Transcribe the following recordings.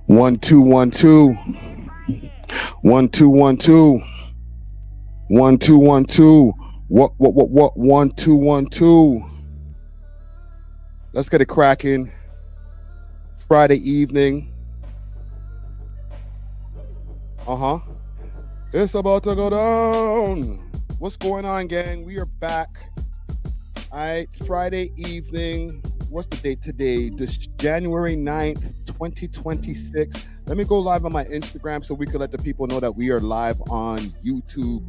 One two one two. 1 2 1 2. 1 2 1 2. What 1 2 1 2. Let's get it cracking. Friday evening. It's about to go down. What's going on, gang? We are back. All right, Friday evening. What's the date today? This January 9th, 2026. Let me go live on my Instagram so we can let the people know that we are live on YouTube.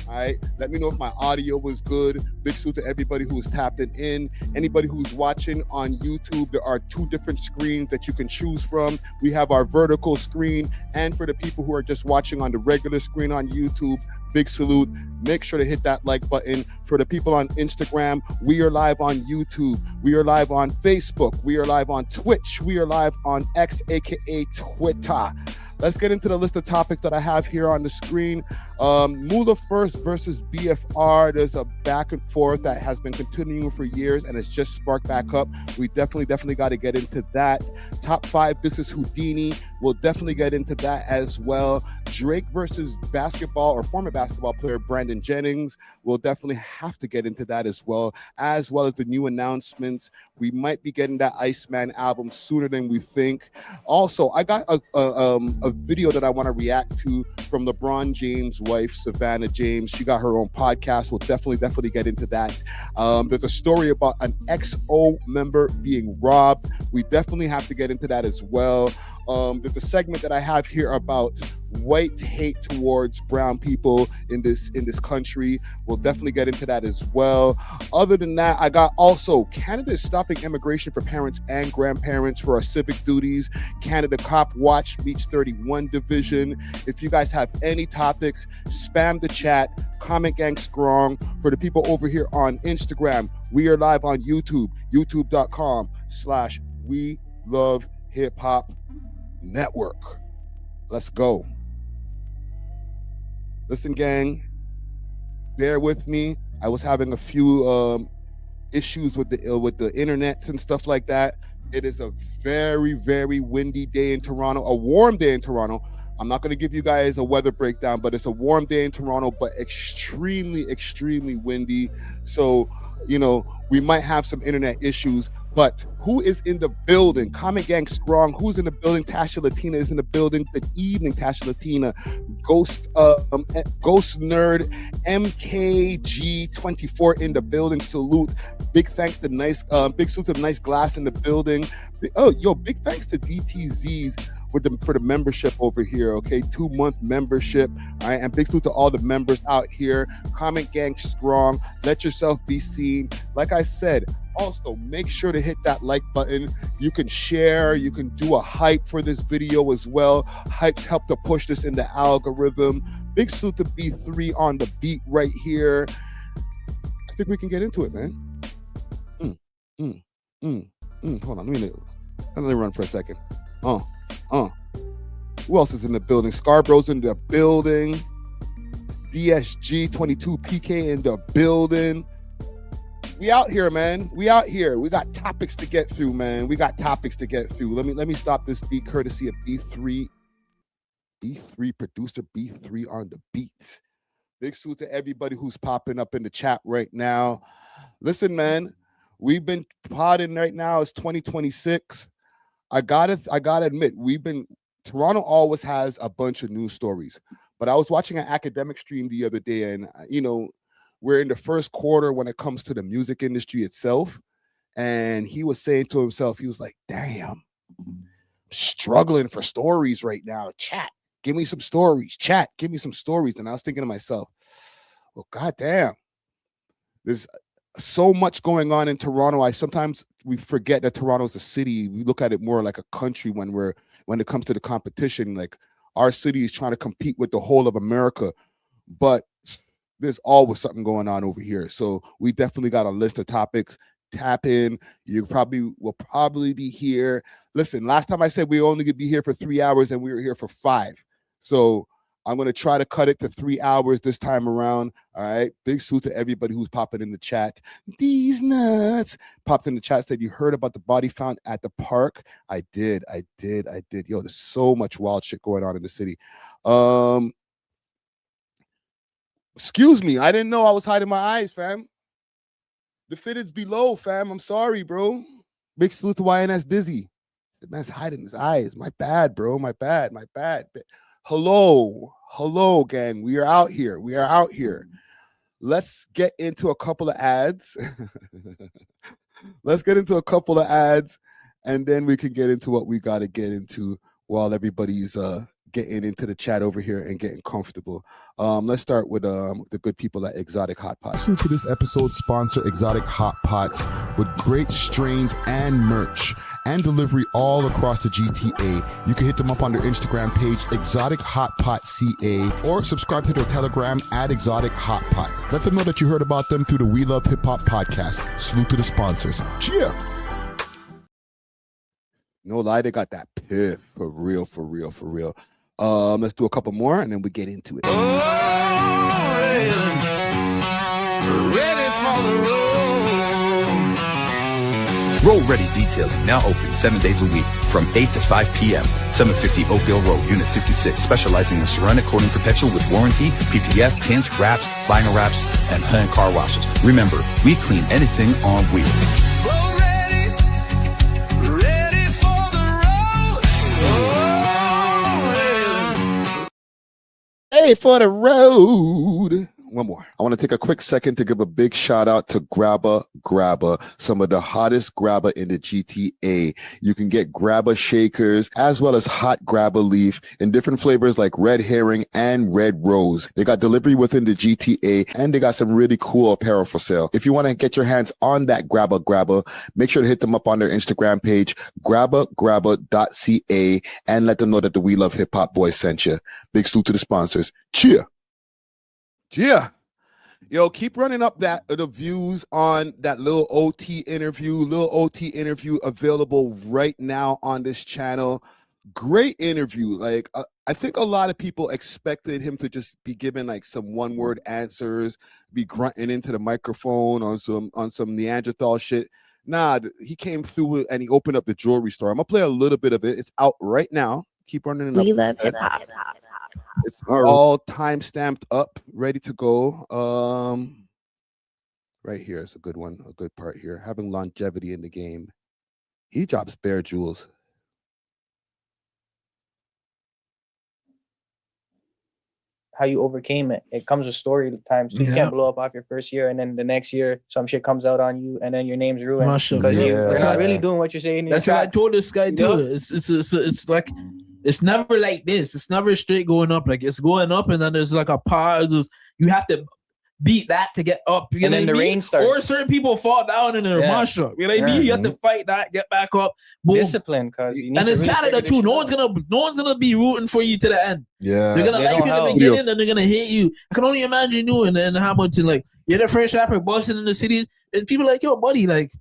All right, let me know if my audio was good. Big salute to everybody who's tapping in. Anybody who's watching on YouTube, there are two different screens that you can choose from. We have our vertical screen, and for the people who are just watching on the regular screen on YouTube, big salute. Make sure to hit that like button. For the people on Instagram, we are live on YouTube. We are live on Facebook. We are live on Twitch. We are live on X, aka Twitter. Let's get into the list of topics that I have here on the screen. Moula first versus BFR. There's a back and forth that has been continuing for years, and it's just sparked back up. We definitely got to get into that. Top 5, this is Houdini. We'll definitely get into that as well. Drake versus basketball or former basketball player Brandon Jennings. We'll definitely have to get into that as well as the new announcements. We might be getting that Iceman album sooner than we think. Also, I got a video that I want to react to from LeBron James' wife, Savannah James. She got her own podcast. We'll definitely get into that. There's a story about an XO member being robbed. We definitely have to get into that as well. There's a segment that I have here about white hate towards brown people in this country. We'll definitely get into that as well. Other than that, I got also Canada is stopping immigration for parents and grandparents for our civic duties. Canada Cop Watch meets 31 division. If you guys have any topics, spam the chat. Comment gang strong. For the people over here on Instagram, we are live on YouTube, youtube.com/welovehiphop network. Let's go. Listen, gang, bear with me. I was having a few issues with the internets and stuff like that. It is a very, very windy day in Toronto, a warm day in Toronto. I'm not going to give you guys a weather breakdown, but it's a warm day in Toronto, but extremely, extremely windy. So, we might have some internet issues, but who is in the building? Comment gang strong. Who's in the building? Tasha Latina is in the building. Good evening, Tasha Latina. Ghost Nerd, MKG24 in the building. Salute. Big thanks to big salute to Nice Glass in the building. Big thanks to DTZs for the membership over here, okay? 2-month membership, all right? And big salute to all the members out here. Comment gang strong. Let yourself be seen. Like I said, also make sure to hit that like button. You can share, you can do a hype for this video as well. Hypes help to push this in the algorithm. Big salute to B3 on the beat right here. I think we can get into it, man. Hold on, let me run for a second. Who else is in the building? Scarborough's in the building. DSG22 PK in the building. We out here, man. We out here. We got topics to get through, man. We got topics to get through. Let me stop this beat courtesy of B3. B3 producer B3 on the beats. Big salute to everybody who's popping up in the chat right now. Listen, man, we've been podding right now. It's 2026. I gotta admit, Toronto always has a bunch of news stories, but I was watching an academic stream the other day, and we're in the first quarter when it comes to the music industry itself, and he was saying to himself, he was like, damn, I'm struggling for stories right now. Chat, give me some stories. Chat, give me some stories. And I was thinking to myself, well, goddamn, there's so much going on in Toronto. Sometimes we forget that Toronto's a city. We look at it more like a country when it comes to the competition. Like, our city is trying to compete with the whole of America, but there's always something going on over here. So we definitely got a list of topics. Tap in. You will probably be here. Listen, last time I said we only could be here for 3 hours, and we were here for 5. So I'm going to try to cut it to 3 hours this time around. All right. Big salute to everybody who's popping in the chat. These nuts popped in the chat, said you heard about the body found at the park. I did. Yo, there's so much wild shit going on in the city. Excuse me. I didn't know I was hiding my eyes, fam. The fitted's below, fam. I'm sorry, bro. Big salute to YNS Dizzy. Said, man's hiding his eyes. My bad, bro. My bad. Hello, gang. We are out here. Let's get into a couple of ads. And then we can get into what we got to get into while everybody's getting into the chat over here and getting comfortable. Let's start with the good people at Exotic Hot Pots. Listen to this episode's sponsor, Exotic Hot Pots, with great strains and merch and delivery all across the GTA. You can hit them up on their Instagram page, Exotic Hot Pot CA, or subscribe to their Telegram at Exotic Hot Pot. Let them know that you heard about them through the We Love Hip Hop podcast. Salute to the sponsors. Cheer! No lie, they got that piff. For real. Let's do a couple more and then we get into it. Ready for the road. Roll Ready Detailing, now open 7 days a week from 8 to 5 p.m. 750 Oakdale Road, Unit 66, specializing in ceramic coating perpetual with warranty, PPF, tints, wraps, vinyl wraps, and hand car washes. Remember, we clean anything on wheels. Roll ready for the road. Ready for the road. One more. I want to take a quick second to give a big shout out to Grabba, some of the hottest grabba in the GTA. You can get grabba shakers as well as hot grabba leaf in different flavors like red herring and red rose. They got delivery within the GTA and they got some really cool apparel for sale. If you want to get your hands on that grabba, make sure to hit them up on their Instagram page, grabba.ca, and let them know that the We Love Hip Hop boys sent you. Big salute to the sponsors. Cheer. Yeah. Yo, keep running up the views on that Lil OT interview. Lil OT interview available right now on this channel. Great interview. Like, I think a lot of people expected him to just be giving like some one-word answers, be grunting into the microphone on some Neanderthal shit. Nah, he came through and he opened up the jewelry store. I'm gonna play a little bit of it. It's out right now. Keep running it up. We love hip hop. It's all time stamped up, ready to go. Right here is a good one, a good part here. Having longevity in the game. He drops bare jewels. How you overcame it. It comes with story times. So you can't blow up off your first year and then the next year some shit comes out on you and then your name's ruined. Because you're not really doing what you're saying. That's what I told this guy too. It's like it's never like this. It's never straight going up. Like it's going up and then there's like a pause. You have to beat that to get up. You know what I mean? Rain starts. Or certain people fall down in their mash up. You know what I mean? You have to fight that, get back up. Boom. Discipline, cause and it's really Canada too. No one's gonna be rooting for you to the end. Yeah, they're gonna like you in the beginning, and they're gonna hate you. I can only imagine you in Hamilton. Like you're the first rapper busting in the city, and people are like, yo, buddy, like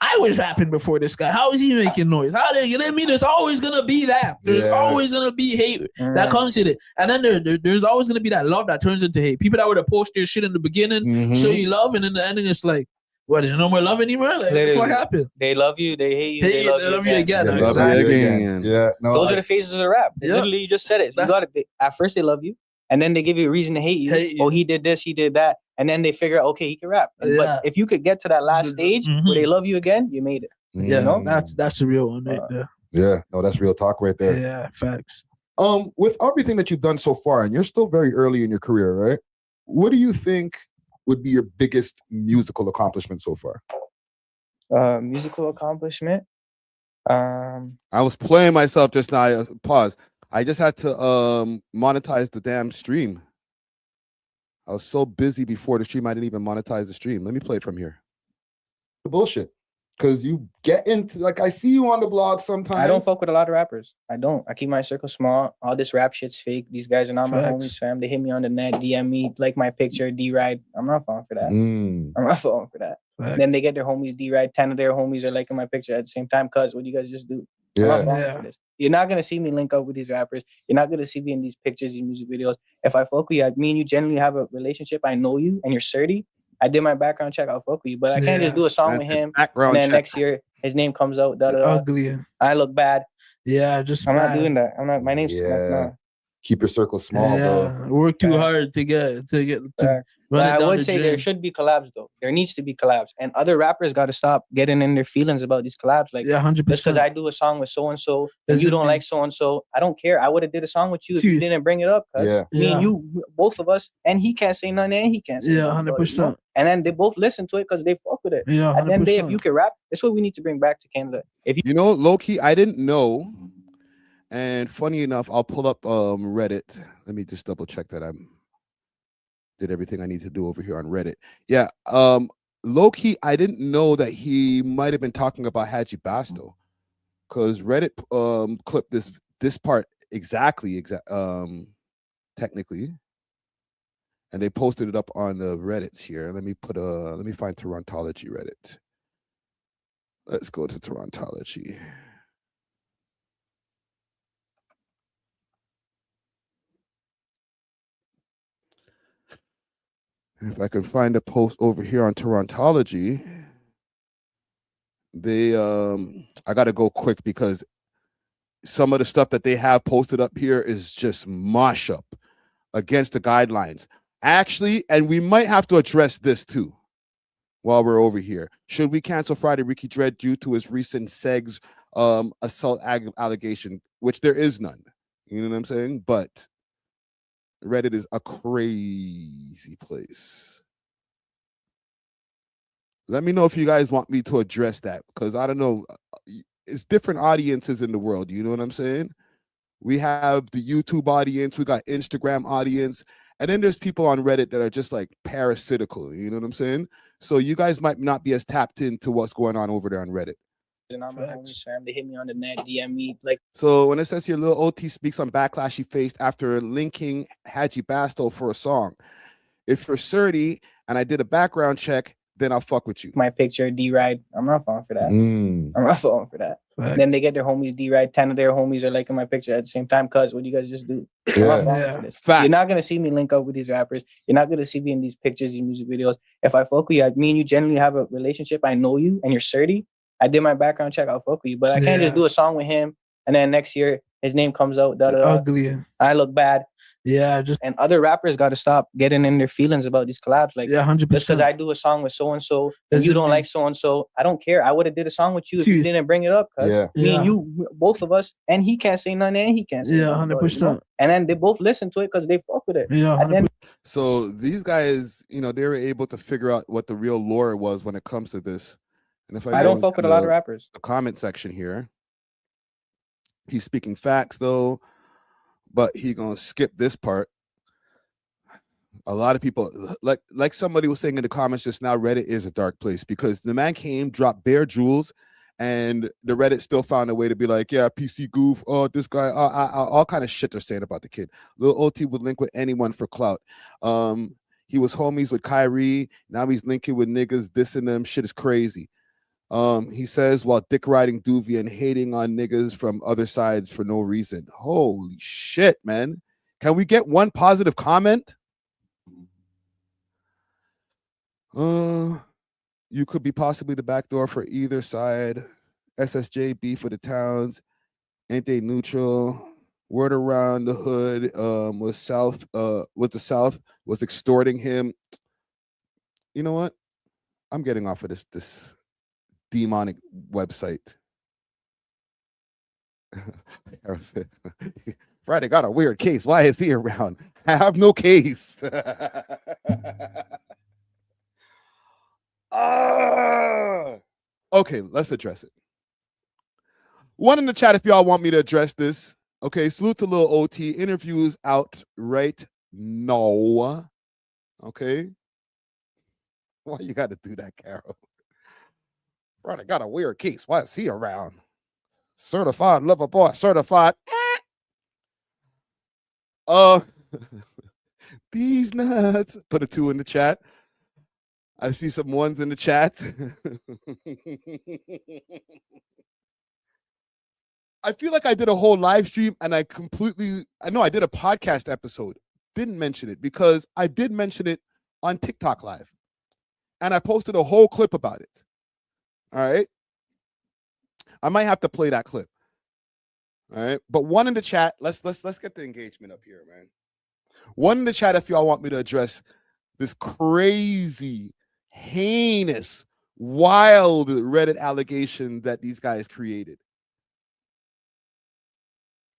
I was rapping before this guy. How is he making noise? How you know what I mean? There's always gonna be that. There's always gonna be hate that comes with it, and then there's always gonna be that love that turns into hate. People that would have post their shit in the beginning, show you love, and in the ending, it's like, what? There's no more love anymore. Like, what happened? They love you. They hate you. They love you again. They love you again. Yeah, no, those are the phases of the rap. Literally, you just said it. You got it. At first, they love you, and then they give you a reason to hate you. Oh, he did this, he did that. And then they figure out, okay, he can rap. But if you could get to that last stage where they love you again, you made it. Yeah, you know? that's a real one right there. Yeah, no, that's real talk right there. Yeah, facts. With everything that you've done so far, and you're still very early in your career, right? What do you think would be your biggest musical accomplishment so far? Musical accomplishment? I was playing myself just now. Pause. I just had to monetize the damn stream. I was so busy before the stream, I didn't even monetize the stream. Let me play it from here. Bullshit. Because you get into, like, I see you on the blog sometimes. I don't fuck with a lot of rappers. I don't. I keep my circle small. All this rap shit's fake. These guys are not my homies, fam. They hit me on the net, DM me, like my picture, D-Ride. I'm not falling for that. I'm not falling for that. Then they get their homies D-Ride. 10 of their homies are liking my picture at the same time. Cuz, what do you guys just do? I'm Yeah. not falling for this. You're not gonna see me link up with these rappers. You're not gonna see me in these pictures, and music videos. If I fuck with you, me and you genuinely have a relationship. I know you, and you're sturdy. I did my background check. I'll fuck with you, but I can't just do a song with him, and then next year his name comes out. Ugly. I look bad. Yeah, just I'm bad. not doing that. I'm not. My name's like, no. Keep your circle small, bro. Work too hard to get to run it I down would the say drain. there should be collabs though. There needs to be collabs, and other rappers got to stop getting in their feelings about these collabs. Like, 100%. just because I do a song with so and so, and you don't like so and so, I don't care. I would have did a song with you if you didn't bring it up. Me and you, both of us, and he can't say nothing, and he can't say nothing. 100%. And then they both listen to it because they fuck with it. Yeah, 100%. At the end of the day, if you can rap, that's what we need to bring back to Canada. If you know, low key, I didn't know. And funny enough, I'll pull up Reddit. Let me just double check that I did everything I need to do over here on Reddit. Yeah, low key, I didn't know that he might have been talking about Haji Basto, because Reddit clipped this part exactly, technically, and they posted it up on the Reddits here. Let me find Torontology Reddit. Let's go to Torontology. If I can find a post over here on Torontology, I got to go quick because some of the stuff that they have posted up here is just mosh up against the guidelines. Actually, and we might have to address this too while we're over here. Should we cancel Friday Ricky Dredd due to his recent SEGS assault allegation, which there is none? You know what I'm saying? But Reddit is a crazy place. Let me know if you guys want me to address that, because I don't know. It's different audiences in the world. You know what I'm saying? We have the YouTube audience, we got Instagram audience, and then there's people on Reddit that are just like parasitical. You know what I'm saying? So you guys might not be as tapped into what's going on over there on Reddit. And I'm my homies, fam. They hit me on the net, DM me. Like, so when it says here, Lil OT speaks on backlash he faced after linking Haji Basto for a song. If you're Surdy and I did a background check, then I'll fuck with you. My picture, D-Ride. I'm not falling for that. I'm not falling for that. Right. Then they get their homies D-Ride. 10 of their homies are liking my picture at the same time. Cuz, what do you guys just do? I'm not falling for this. You're not going to see me link up with these rappers. You're not going to see me in these pictures, and music videos. If I fuck with you, me and you genuinely have a relationship. I know you, and you're sturdy. I did my background check. I'll fuck with you. But I can't just do a song with him, and then next year his name comes out. Ugly. I look bad. Yeah, and other rappers got to stop getting in their feelings about these collabs. Like, 100%. Just because I do a song with so and so, and you don't like so and so, I don't care. I would have did a song with you if you didn't bring it up. Me and you, both of us, and he can't say nothing, and he can't say nothing. 100%. You know? And then they both listen to it because they fuck with it. So these guys, you know, they were able to figure out what the real lore was when it comes to this. And if I don't fuck with a lot of rappers. The comment section here, he's speaking facts though, but he gonna skip this part. A lot of people, like somebody was saying in the comments just now, Reddit is a dark place because the man came, dropped bare jewels, and the Reddit still found a way to be like, yeah, PC goof, oh, this guy, all kind of shit they're saying about the kid. Lil OT would link with anyone for clout. He was homies with Kyrie, now he's linking with niggas, dissing them, shit is crazy. He says while dick riding Doovie and hating on niggas from other sides for no reason. Holy shit, man. Can we get one positive comment? You could be possibly the back door for either side. SSJ beef for the towns. Ain't they neutral? Word around the hood was the South was extorting him. You know what? I'm getting off of this demonic website. Friday got a weird case. Why is he around? I have no case. Okay, let's address it. One in the chat if y'all want me to address this. Okay, salute to Lil OT. Interviews out right now. Okay. Why you got to do that, Carol? Friday got a weird case. Why is he around? Certified lover boy, certified. These nuts. Put a 2 in the chat. I see some 1s in the chat. I feel like I did a whole live stream and I know I did a podcast episode. Didn't mention it because I did mention it on TikTok Live. And I posted a whole clip about it. All right. I might have to play that clip. All right. But one in the chat, let's get the engagement up here, man. One in the chat if y'all want me to address this crazy, heinous, wild Reddit allegation that these guys created.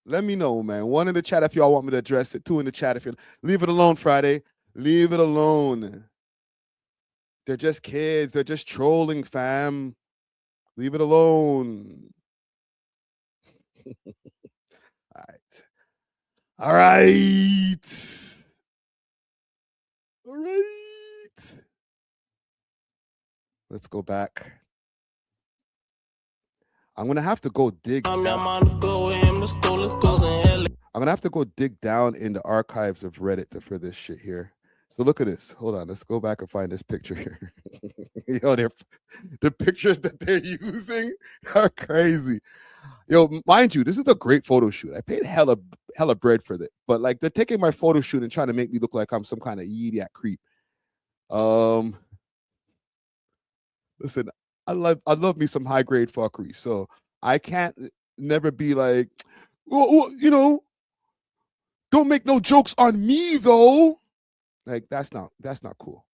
Let me know, man. One in the chat if y'all want me to address it. Two in the chat if you leave it alone, Friday. Leave it alone. They're just kids. They're just trolling, fam. Leave it alone. All right. All right. All right. Let's go back. I'm gonna have to go dig. I'm gonna have to go dig down in the archives of Reddit for this shit here. So look at this. Hold on. Let's go back and find this picture here. Yo, the pictures that they're using are crazy. Yo, mind you, this is a great photo shoot. I paid hella bread for that. But like they're taking my photo shoot and trying to make me look like I'm some kind of idiot creep. Listen, I love me some high grade fuckery. So I can't never be like, well, you know, don't make no jokes on me though. Like that's not cool.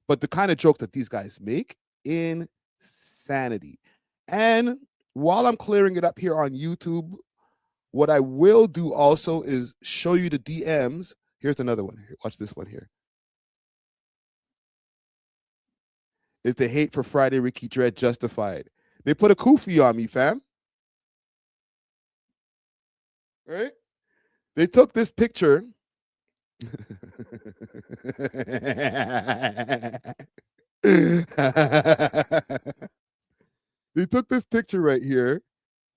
But the kind of jokes that these guys make, insanity. And while I'm clearing it up here on YouTube, what I will do also is show you the DMs. Here's another one. Watch this one here. Is the hate for Friday Ricky Dread justified? They put a Kofi on me, fam. Right? They took this picture. They took this picture right here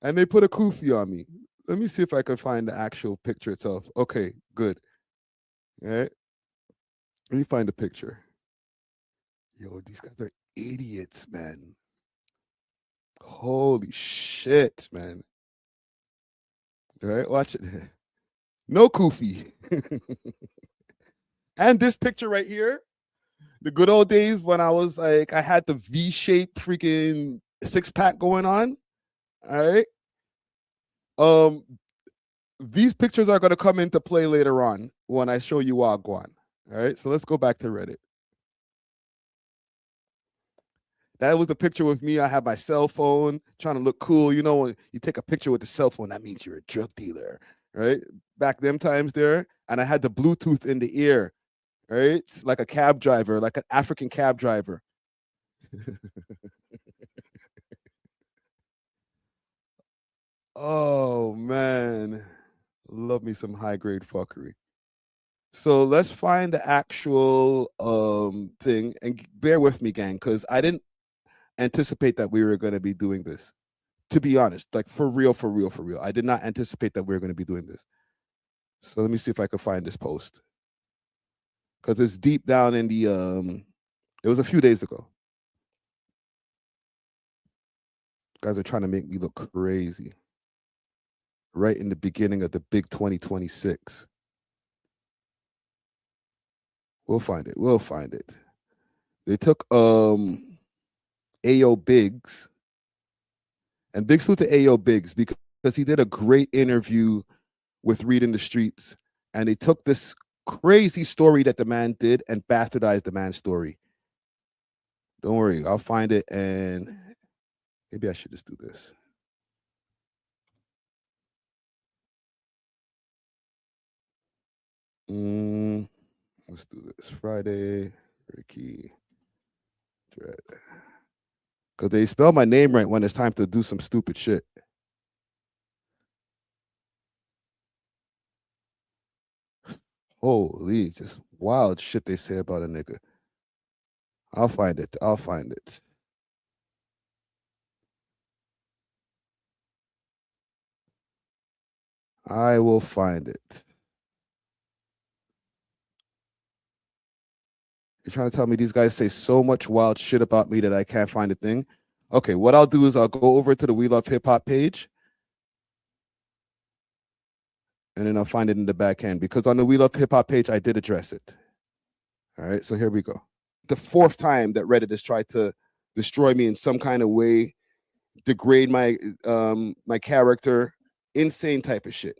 and they put a Kofi on me. Let me see if I can find the actual picture itself. Okay, good. All right. Let me find the picture. Yo, these guys are idiots, man. Holy shit, man. All right, watch it. No Kofi. And this picture right here, the good old days when I was like, I had the V-shaped freaking six-pack going on. All right. These pictures are going to come into play later on when I show you Wagwan. All right, so let's go back to Reddit. That was the picture with me. I have my cell phone trying to look cool. You know, when you take a picture with the cell phone, that means you're a drug dealer, right? Back them times there. And I had the Bluetooth in the ear, right? It's like a cab driver, like an African cab driver. Oh, man. Love me some high-grade fuckery. So let's find the actual thing. And bear with me, gang, because I didn't anticipate that we were going to be doing this. To be honest, like for real. I did not anticipate that we were going to be doing this. So let me see if I can find this post. Because it's deep down in the, it was a few days ago. Guys are trying to make me look crazy. Right in the beginning of the big 2026. We'll find it. They took A.O. Biggs, and big salute to A.O. Biggs because he did a great interview with Reading the Streets, and they took this crazy story that the man did and bastardized the man's story. Don't worry, I'll find it, and maybe I should just do this. Let's do this. Friday, Ricky Dread. Because they spell my name right when it's time to do some stupid shit. Holy, just wild shit they say about a nigga. I'll find it. I will find it. You're trying to tell me these guys say so much wild shit about me that I can't find a thing? Okay, what I'll do is I'll go over to the We Love Hip Hop page and then I'll find it in the back end, because on the We Love Hip Hop page, I did address it. All right, so here we go. The fourth time that Reddit has tried to destroy me in some kind of way, degrade my my character, insane type of shit.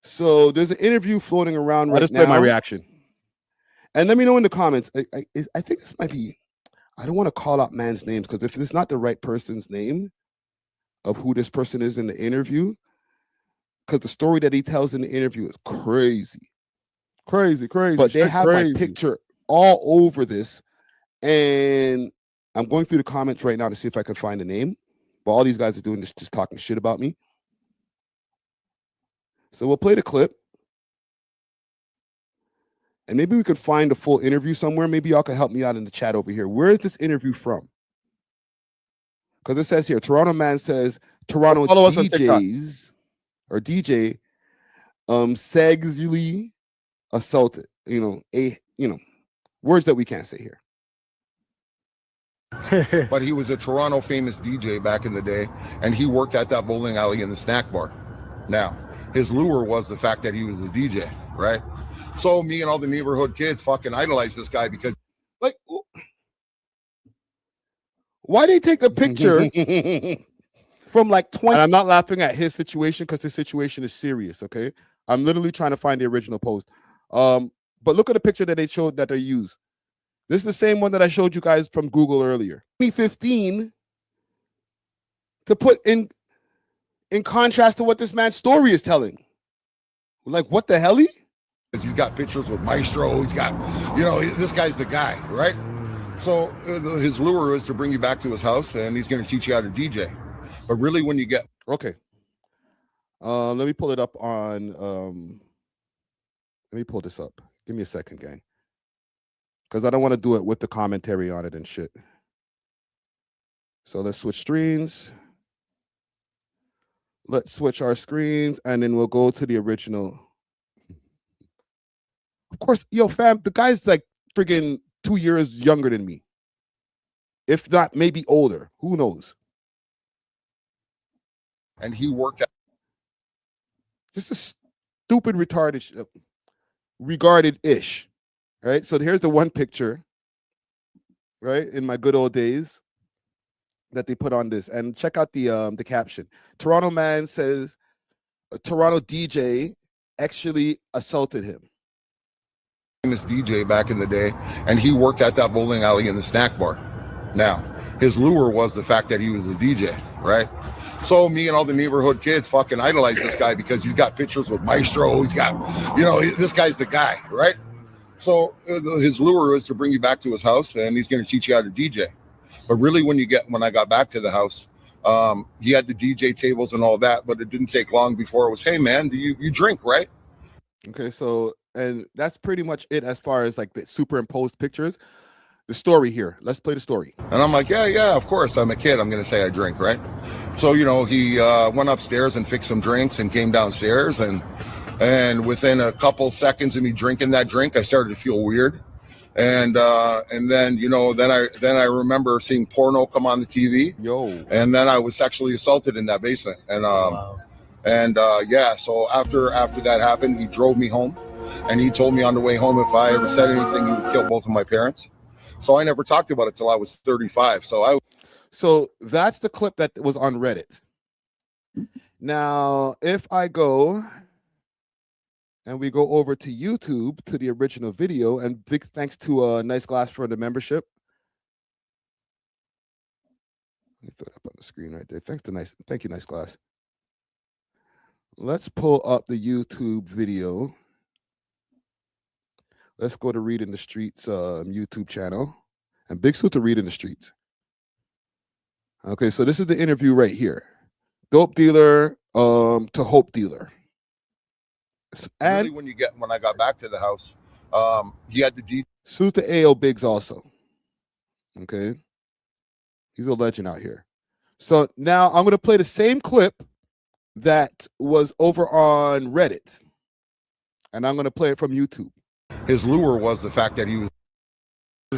So there's an interview floating around right now. I'll just play my reaction. And let me know in the comments. I think this might be, I don't want to call out man's names, because if it's not the right person's name of who this person is in the interview, because the story that he tells in the interview is crazy. But they have my picture all over this, and I'm going through the comments right now to see if I can find a name. But all these guys are doing is just talking shit about me. So we'll play the clip, and maybe we could find a full interview somewhere. Maybe y'all can help me out in the chat over here. Where is this interview from? Because it says here, Toronto man says Toronto DJs or DJ sexually assaulted. Words that we can't say here. But he was a Toronto famous DJ back in the day, and he worked at that bowling alley in the snack bar. Now, his lure was the fact that he was the DJ, right? So me and all the neighborhood kids fucking idolized this guy because, like, why they take a picture from like 20? And I'm not laughing at his situation, because his situation is serious, okay? I'm literally trying to find the original post. But look at the picture that they showed that they used. This is the same one that I showed you guys from Google earlier. 2015, to put in contrast to what this man's story is telling. Like, what the hell? He's got pictures with Maestro. He's got, this guy's the guy, right? So his lure is to bring you back to his house, and he's going to teach you how to DJ. But really, when you get... Okay. Let me pull it up on... let me pull this up. Give me a second, gang. Because I don't want to do it with the commentary on it and shit. So let's switch screens. Let's switch our screens, and then we'll go to the original. Of course, yo, fam, the guy's like friggin' 2 years younger than me. If not, maybe older. Who knows? And he worked at... Just a stupid, retarded, regarded-ish. Right? So here's the one picture, right, in my good old days that they put on this. And check out the caption. Toronto man says a Toronto DJ actually assaulted him. Famous DJ back in the day, and he worked at that bowling alley in the snack bar. Now, his lure was the fact that he was the DJ, right? So me and all the neighborhood kids fucking idolized this guy because he's got pictures with Maestro. He's got, this guy's the guy, right? So his lure is to bring you back to his house, and he's going to teach you how to DJ. But really, when I got back to the house, he had the DJ tables and all that, but it didn't take long before it was, hey man, do you drink, right? Okay, so, and that's pretty much it as far as like the superimposed pictures. The story here. Let's play the story. And I'm like, yeah, of course. I'm a kid. I'm going to say I drink, right? So, he went upstairs and fixed some drinks and came downstairs, and within a couple seconds of me drinking that drink, I started to feel weird. And then, then I remember seeing porno come on the TV. Yo. And then I was sexually assaulted in that basement. And, Wow. So after that happened, he drove me home, and he told me on the way home, if I ever said anything, he would kill both of my parents. So I never talked about it till I was 35. So that's the clip that was on Reddit. Now, if I go and we go over to YouTube to the original video, and big thanks to Nice Glass for the membership. Let me throw it up on the screen right there. Thank you, Nice Glass. Let's pull up the YouTube video. Let's go to Read in the Streets YouTube channel. And big salute to Read in the Streets. Okay, so this is the interview right here. Dope dealer to hope dealer. And really, when I got back to the house, he had the DJ. Salute to A.O. Biggs also. Okay. He's a legend out here. So now I'm going to play the same clip that was over on Reddit. And I'm going to play it from YouTube. His lure was the fact that he was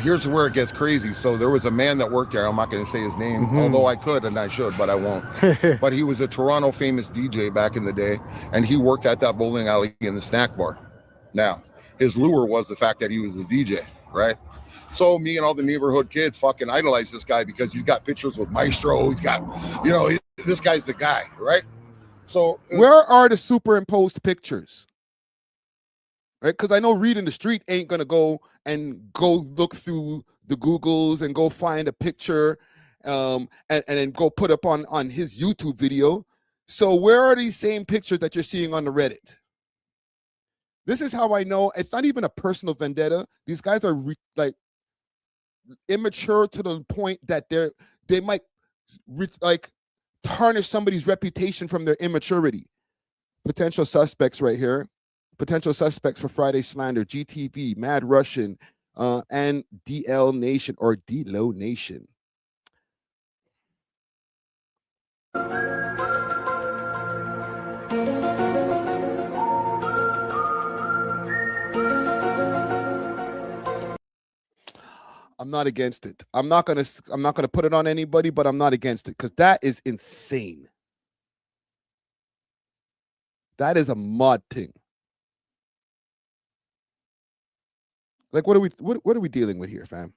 Here's where it gets crazy. So there was a man that worked there. I'm not going to say his name, although I could and I should, but I won't. But he was a Toronto famous DJ back in the day, and he worked at that bowling alley in the snack bar. Now, his lure was the fact that he was the DJ, right? So me and all the neighborhood kids fucking idolize this guy because he's got pictures with Maestro. He's got, this guy's the guy, right? So where are the superimposed pictures? Right, because I know Reed in the street ain't gonna go look through the Googles and go find a picture, and then go put up on his YouTube video. So where are these same pictures that you're seeing on the Reddit? This is how I know it's not even a personal vendetta. These guys are like immature to the point that they might tarnish somebody's reputation from their immaturity. Potential suspects right here. Potential suspects for Friday slander, GTV, Mad Russian, and DL Nation or D-Lo Nation. I'm not against it. I'm not gonna put it on anybody, but I'm not against it because that is insane. That is a mod thing. Like, what are we dealing with here, fam?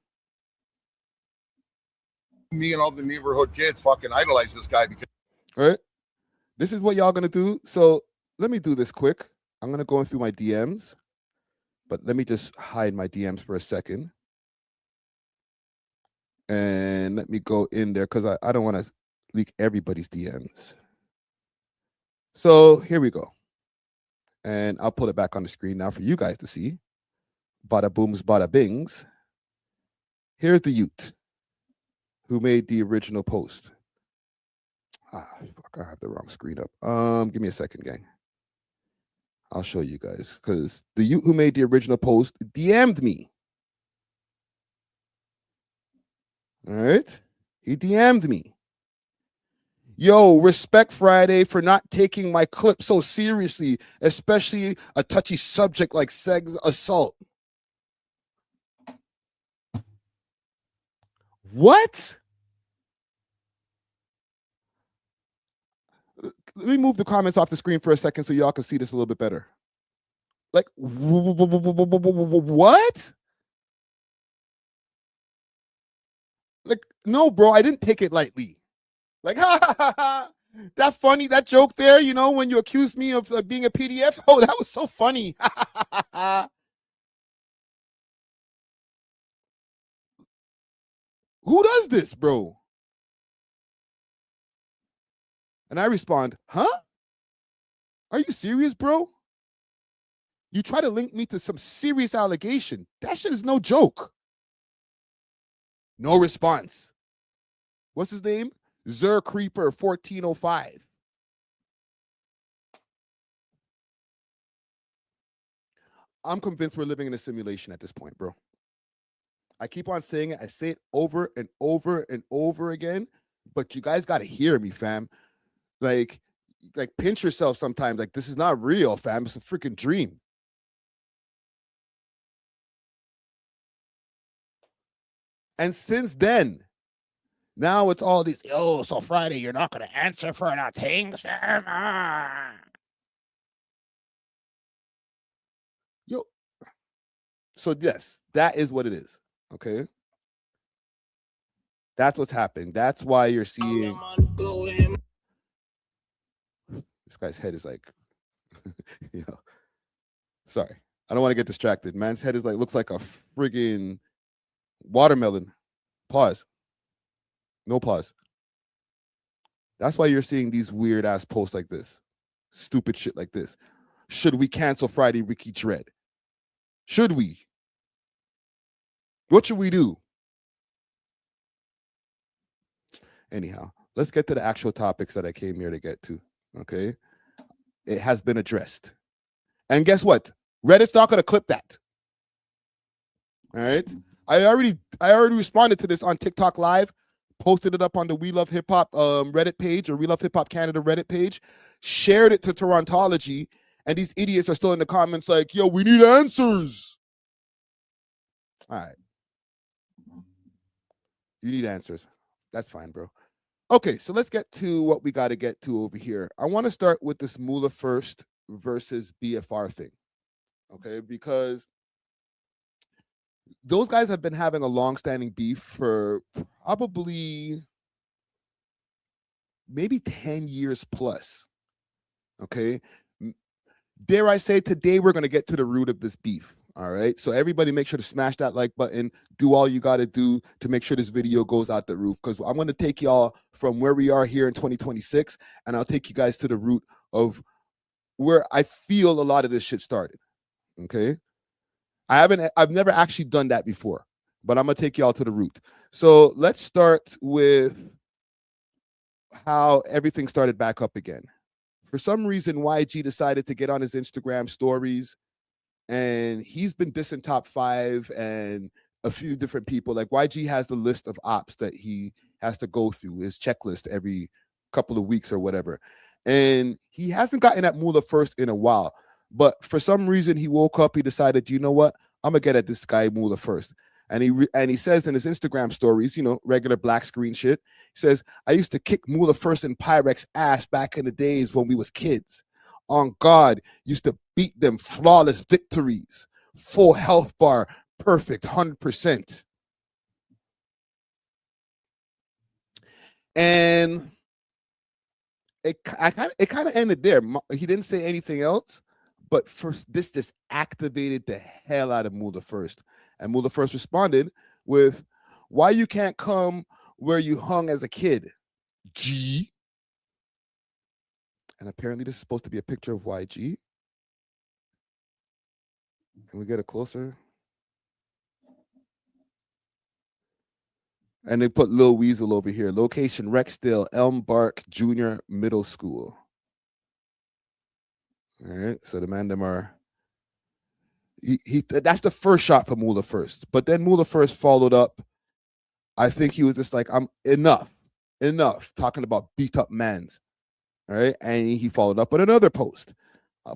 Me and all the neighborhood kids fucking idolize this guy because. All right, this is what y'all gonna do. So let me do this quick. I'm gonna go through my DMs, but let me just hide my DMs for a second, and let me go in there because I don't want to leak everybody's DMs. So here we go, and I'll put it back on the screen now for you guys to see. Bada booms, bada bings. Here's the youth who made the original post. Fuck, I have the wrong screen up. Give me a second, gang. I'll show you guys because the youth who made the original post DM'd me. All right, he DM'd me. Yo, respect Friday for not taking my clip so seriously, especially a touchy subject like sex assault. What? Let me move the comments off the screen for a second so y'all can see this a little bit better. Like, what? Like, no, bro, I didn't take it lightly. Like, ha ha ha ha. That funny, that joke there, when you accused me of being a PDF. Oh, that was so funny. Who does this, bro? And I respond, huh? Are you serious, bro? You try to link me to some serious allegation. That shit is no joke. No response. What's his name? Zer Creeper 1405. I'm convinced we're living in a simulation at this point, bro. I keep on saying it. I say it over and over and over again, but you guys got to hear me, fam. Like pinch yourself sometimes. Like, this is not real, fam. It's a freaking dream. And since then, now it's all these, so Friday, you're not going to answer for that thing, Sam. Yo. So, yes, that is what it is. Okay? That's what's happening. That's why you're seeing. This guy's head is like, sorry. I don't want to get distracted. Man's head is like, looks like a friggin' watermelon. Pause. No pause. That's why you're seeing these weird ass posts like this. Stupid shit like this. Should we cancel Friday Ricky Dread? Should we? What should we do? Anyhow, let's get to the actual topics that I came here to get to. Okay? It has been addressed. And guess what? Reddit's not going to clip that. All right? I already responded to this on TikTok Live, posted it up on the We Love Hip Hop Reddit page or We Love Hip Hop Canada Reddit page, shared it to Torontology, and these idiots are still in the comments like, yo, we need answers. All right. You need answers. That's fine, bro. Okay, so let's get to what we got to get to over here. I want to start with this Moula first versus BFR thing. Okay, because those guys have been having a long-standing beef for probably maybe 10 years plus. Okay, dare I say, today we're going to get to the root of this beef. All right, so everybody make sure to smash that like button, do all you got to do to make sure this video goes out the roof, because I'm going to take y'all from where we are here in 2026, and I'll take you guys to the root of where I feel a lot of this shit started. Okay, I've never actually done that before, but I'm going to take y'all to the root. So let's start with how everything started back up again. For some reason, YG decided to get on his Instagram stories, and he's been dissing Top 5 and a few different people. Like, YG has the list of ops that he has to go through, his checklist every couple of weeks or whatever. And he hasn't gotten at Moula first in a while. But for some reason, he woke up, he decided, you know what? I'm going to get at this guy Moula first. And he says in his Instagram stories, you know, regular black screen shit, he says, I used to kick Moula first in Pyrex ass back in the days when we was kids. On God, used to beat them flawless victories. Full health bar, perfect, 100%. And it kind of ended there. He didn't say anything else, but first this just activated the hell out of Moula first. And Moula first responded with, why you can't come where you hung as a kid? G. And apparently this is supposed to be a picture of YG. Can we get it closer? And they put Lil Weasel over here. Location, Rexdale, Elm Bark Junior Middle School. All right, so the man them are... That's the first shot for Moula first. But then Moula first followed up. I think he was just like, I'm enough, talking about beat up mans. All right, and he followed up with another post. I'll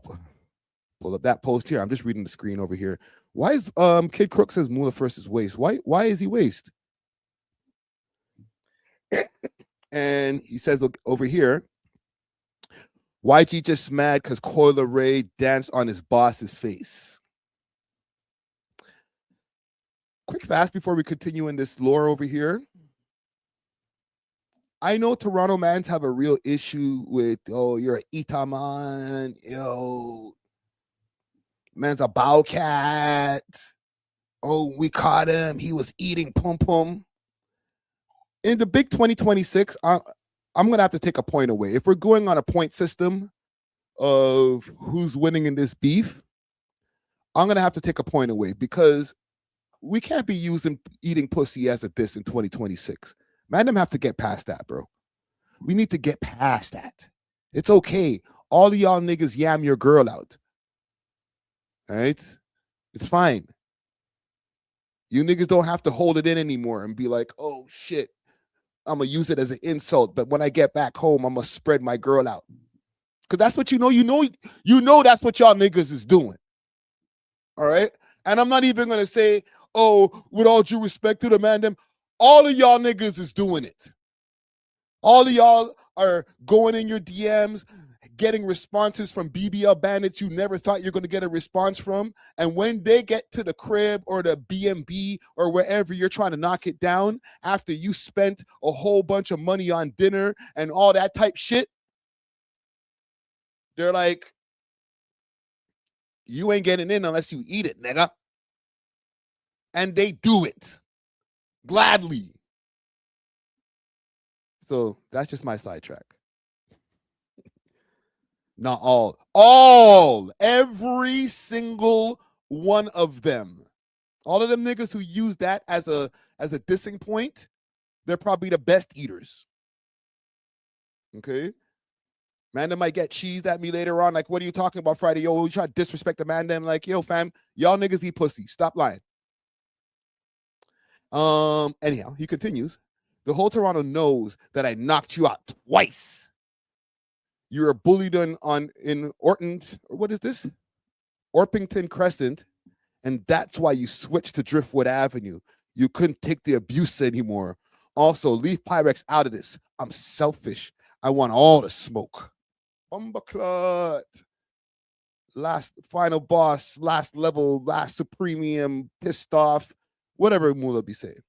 pull up that post here. I'm just reading the screen over here. Why is Kid Crook says Moula first is waste? Why is he waste? And he says over here, YG just mad because Coyle Ray danced on his boss's face. Quick fast before we continue in this lore over here. I know Toronto mans have a real issue with, oh, you're an Itaman, yo, man's a bowcat. Oh, we caught him. He was eating pum pum. In the big 2026, I'm going to have to take a point away. If we're going on a point system of who's winning in this beef, I'm going to have to take a point away, because we can't be using eating pussy as a diss in 2026. Man, them have to get past that, bro. We need to get past that. It's okay. All of y'all niggas yam your girl out. All right? It's fine. You niggas don't have to hold it in anymore and be like, oh, shit, I'm going to use it as an insult, but when I get back home, I'm going to spread my girl out. Because that's what you know that's what y'all niggas is doing. All right? And I'm not even going to say, oh, with all due respect to the man, them, all of y'all niggas is doing it. All of y'all are going in your DMs, getting responses from BBL bandits you never thought you're going to get a response from. And when they get to the crib or the BNB or wherever you're trying to knock it down, after you spent a whole bunch of money on dinner and all that type shit, they're like, you ain't getting in unless you eat it, nigga. And they do it gladly. So that's just my sidetrack. Not all, every single one of them. All of them niggas who use that as a dissing point, they're probably the best eaters. Okay? Man, they might get cheesed at me later on. Like, what are you talking about, Friday? Yo, you try to disrespect the man. Them like, yo, fam, y'all niggas eat pussy. Stop lying. Anyhow, he continues. The whole Toronto knows that I knocked you out twice. You were bullied in Orton. What is this? Orpington Crescent, and that's why you switched to Driftwood Avenue. You couldn't take the abuse anymore. Also, leave Pyrex out of this. I'm selfish. I want all the smoke. Bumbaclut. Last final boss, last level, last supremium, pissed off, whatever Moula be saying.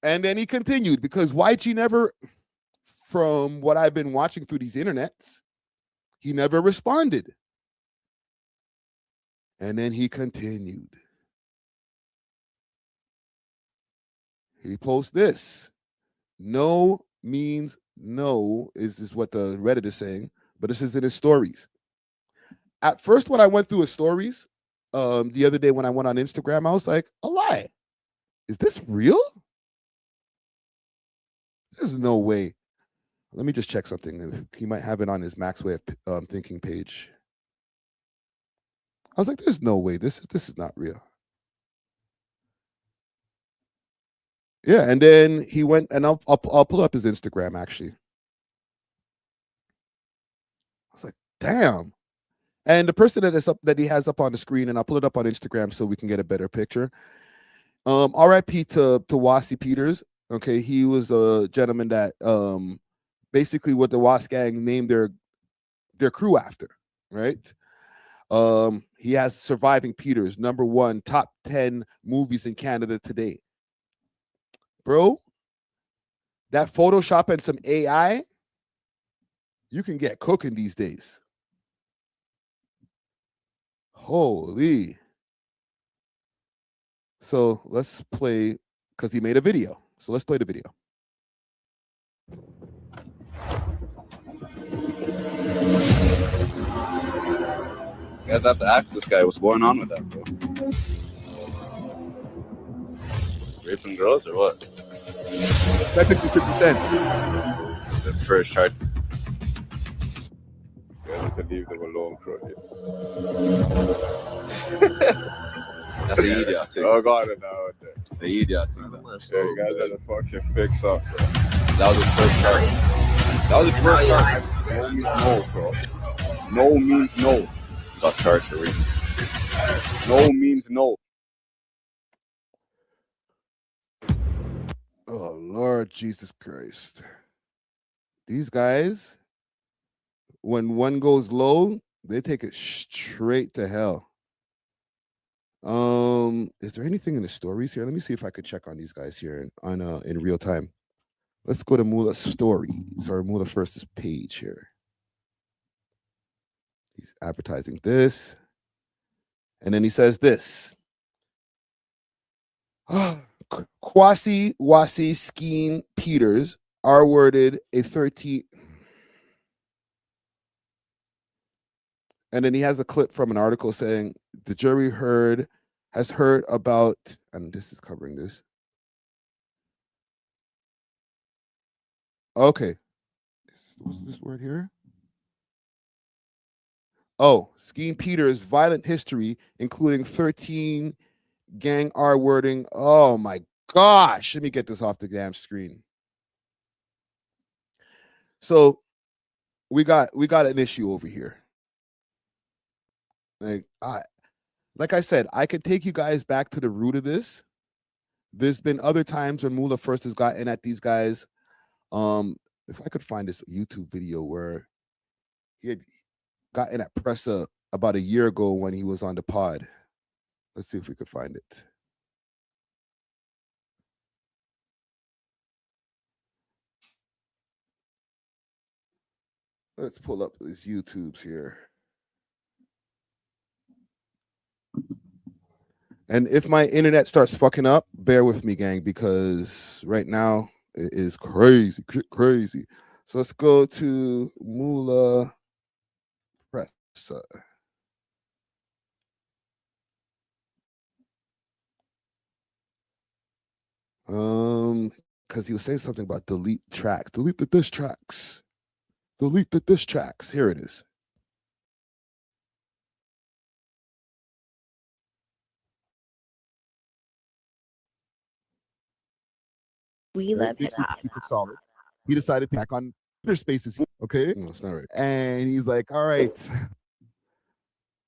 And then he continued because YG never, from what I've been watching through these internets, he never responded. And then he continued. He posts this. No means no is what the Reddit is saying, but this is in his stories. At first, when I went through his stories, the other day when I went on Instagram, I was like, a lie. Is this real? There's no way. Let me just check something. He might have it on his Max Way of Thinking page. I was like, there's no way. This is not real. Yeah, and then he went, and I'll pull up his Instagram, actually. I was like, damn. And the person that he has up on the screen, and I'll pull it up on Instagram so we can get a better picture. R.I.P. to Wasi Peters. Okay, he was a gentleman that basically what the Was gang named their crew after, right? He has Surviving Peters, #1 top 10 movies in Canada today. Bro, that Photoshop and some AI, you can get cooking these days. Holy. So let's play, because he made a video. So let's play the video. You guys have to ask this guy what's going on with that, bro. Raping girls or what? That thinks it's 50 Cent. The first chart. You guys need to leave them alone, bro. That's an idiot thing. Oh, God, now. The idiot thing. Yeah, you guys better fucking fix up, bro. That was his first chart. That was his first chart. No means no, bro. No means no. Got charged for reason. No means no. Oh, Lord Jesus Christ. These guys, when one goes low, they take it straight to hell. Is there anything in the stories here? Let me see if I could check on these guys here in real time. Let's go to Moula's stories, or Moula First's page here. He's advertising this. And then he says this. Kwasi Wasi Skeen Peters are awarded a 13. And then he has a clip from an article saying the jury has heard about, and this is covering this. Okay. What's this word here? Oh, Skeen Peters' violent history, including 13 gang R-wording. Oh my gosh. Let me get this off the damn screen. So we got an issue over here. Like I said, I could take you guys back to the root of this. There's been other times when Moula First has gotten at these guys. If I could find this YouTube video where he had gotten at Pressa about a year ago when he was on the pod. Let's see if we could find it. Let's pull up these YouTubes here. And if my internet starts fucking up, bear with me, gang, because right now it is crazy. So let's go to Moula Pressa. Because he was saying something about delete tracks. Delete the diss tracks. Delete the diss tracks. Here it is. We love hip hop. He took solid. He decided to back on Twitter Spaces. Okay, no, it's not right. And he's like, "All right,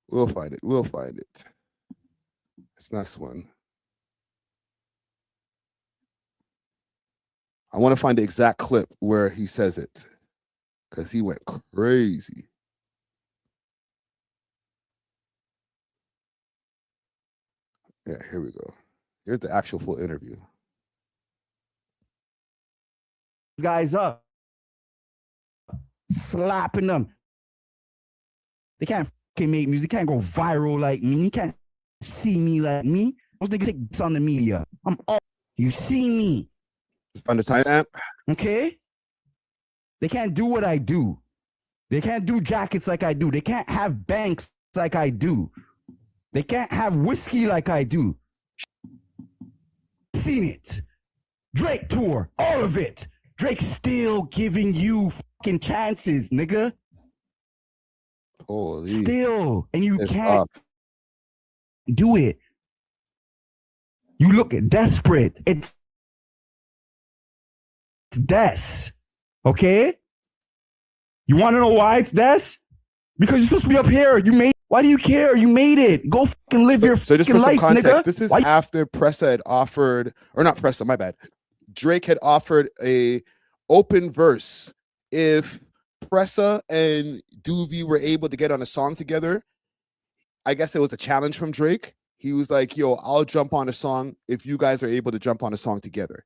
we'll find it. We'll find it. It's not this one. I want to find the exact clip where he says it because he went crazy. Yeah, here we go. Here's the actual full interview. Guys up, slapping them. They can't fucking make music. They can't go viral like me. You can't see me like me. Those niggas take this on the media. I'm all. You see me. Find the time. Okay? They can't do what I do. They can't do jackets like I do. They can't have banks like I do. They can't have whiskey like I do. Seen it. Drake tour, all of it. Drake still giving you fucking chances, nigga. Holy. Still. And you can't do it. You look desperate. It's des. Okay? You want to know why it's des? Because you're supposed to be up here. Why do you care? You made it. Go fucking live your so just fucking for some life, context, nigga. this is after Pressa had offered, or not Pressa, my bad. Drake had offered a open verse. If Pressa and Doovie were able to get on a song together, I guess it was a challenge from Drake. He was like, yo, I'll jump on a song if you guys are able to jump on a song together.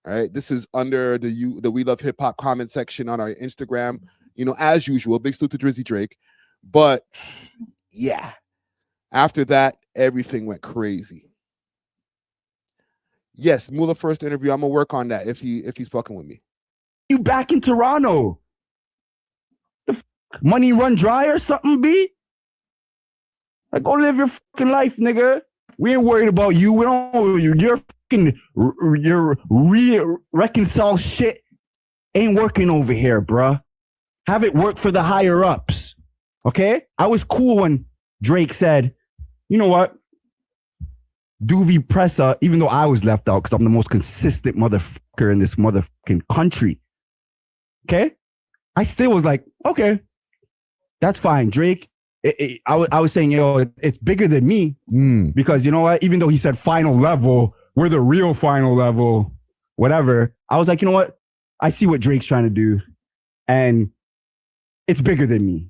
All right. This is under the We Love Hip Hop comment section on our Instagram. You know, as usual, big salute to Drizzy Drake. But yeah, after that, everything went crazy. Yes, Moula first interview. I'm gonna work on that if he's fucking with me. You back in Toronto? Money run dry or something, B? Like, go live your fucking life, nigga. We ain't worried about you. We don't. Your fucking reconcile shit ain't working over here, bruh. Have it work for the higher ups. Okay? I was cool when Drake said, you know what? Doovie Pressa, even though I was left out because I'm the most consistent motherfucker in this motherfucking country. Okay? I still was like, okay, that's fine. Drake, I was saying, yo, it's bigger than me because you know what? Even though he said final level, we're the real final level, whatever. I was like, you know what? I see what Drake's trying to do and it's bigger than me.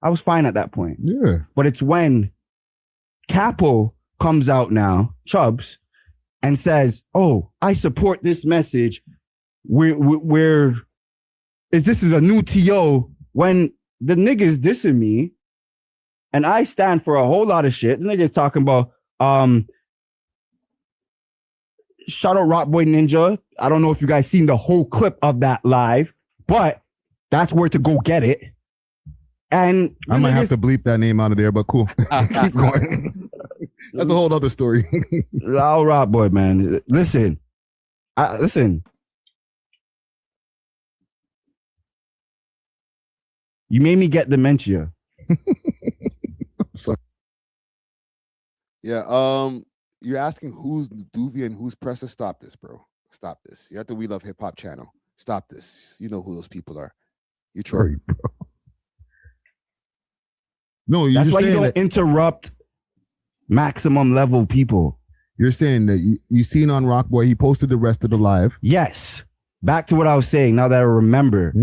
I was fine at that point. Yeah. But it's when Capo comes out now, Chubbs, and says, oh, I support this message. This is a new TO when the niggas dissing me and I stand for a whole lot of shit. The niggas talking about, shout out Rock Boy Ninja. I don't know if you guys seen the whole clip of that live, but that's where to go get it. And I might have to bleep that name out of there, but cool. Keep going. That's a whole other story. All right, boy, man. Listen. You made me get dementia. Sorry. Yeah. You're asking who's Doovie and who's Pressa. Stop this, bro. Stop this. You're at the We Love Hip Hop channel. Stop this. You know who those people are. You try, bro. No, you're that's just why you saying don't interrupt maximum level people. You're saying that you seen on Rock Boy, he posted the rest of the live. Yes. Back to what I was saying. Now that I remember,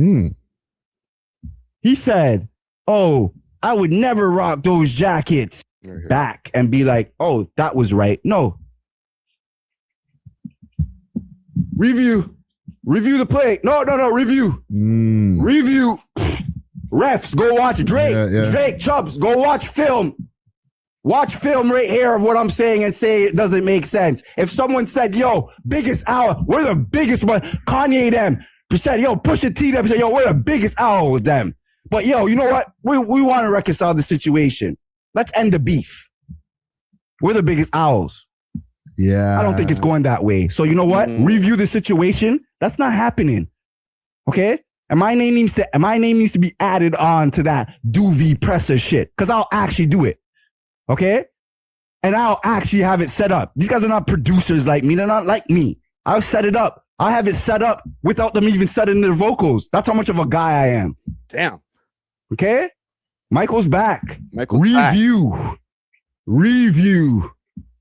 he said, "Oh, I would never rock those jackets." Back and be like, "Oh, that was right." No. Review the play. No. Review. Review. Refs, go watch Drake. Drake, Chubbs, go watch film. Watch film right here of what I'm saying and say it doesn't make sense. If someone said, yo, biggest owl, we're the biggest one. Kanye them. Said, yo, Pusha T them. Said, yo, we're the biggest owl with them. But yo, you know what? We want to reconcile the situation. Let's end the beef. We're the biggest owls. Yeah. I don't think it's going that way. So you know what? Review the situation. That's not happening. Okay? And my name needs to be added on to that Doovie Pressa shit. Because I'll actually do it. Okay? And I'll actually have it set up. These guys are not producers like me. They're not like me. I'll set it up. I'll have it set up without them even setting their vocals. That's how much of a guy I am. Damn. Okay? Michael's back. Review. Review.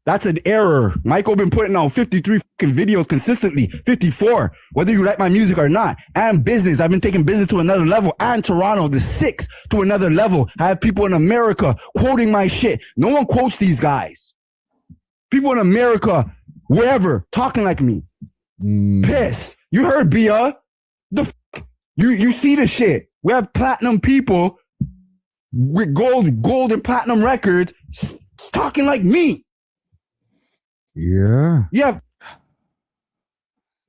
That's an error. Michael been putting out 53 fucking videos consistently, 54, whether you like my music or not. And business, I've been taking business to another level. And Toronto, the 6th to another level. I have people in America quoting my shit. No one quotes these guys. People in America, wherever, talking like me. Piss. You heard Bia? The fuck? You see the shit. We have platinum people with gold and platinum records talking like me. Yeah. Yeah.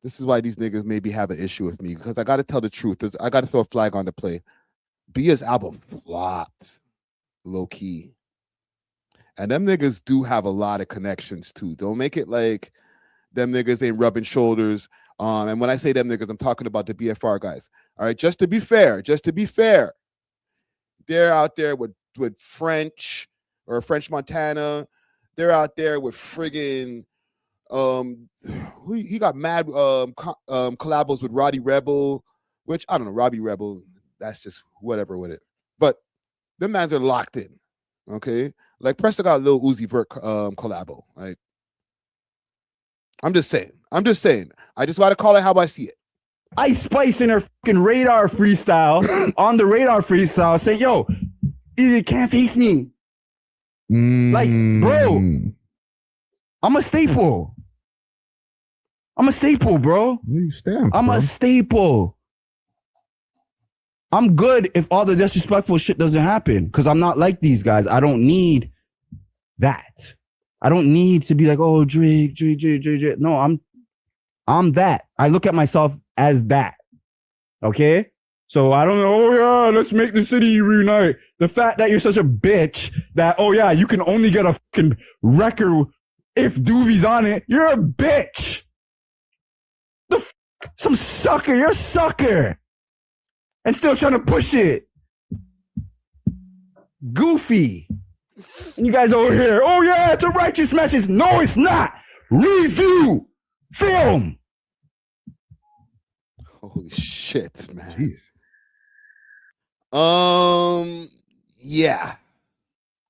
This is why these niggas maybe have an issue with me, because I got to tell the truth. I got to throw a flag on the play. Bia's album flopped, low key. And them niggas do have a lot of connections too. Don't make it like them niggas ain't rubbing shoulders. And when I say them niggas, I'm talking about the BFR guys. All right, just to be fair, they're out there with French or French Montana. They're out there with friggin' he got mad collabos with Roddy Rebel, which I don't know, Robbie Rebel, that's just whatever with it. But them mans are locked in. Okay? Like Pressa got a Lil Uzi Vert collabo. Like, I'm just saying. I just gotta call it how I see it. Ice Spice in her fucking radar freestyle on the radar freestyle saying, yo, you can't face me. Like, bro, I'm a staple. Bro. You stand, I'm a staple. I'm good if all the disrespectful shit doesn't happen because I'm not like these guys. I don't need that. I don't need to be like, oh, Drake. No, I'm that. I look at myself as that. Okay? So I don't know, oh yeah, let's make the city reunite. The fact that you're such a bitch that, oh yeah, you can only get a fucking record if Doobie's on it, you're a bitch. Some sucker, you're a sucker. And still trying to push it. Goofy. And you guys over here, oh yeah, it's a righteous message. No, it's not. Review. Film. Holy shit, man. Jeez. Yeah.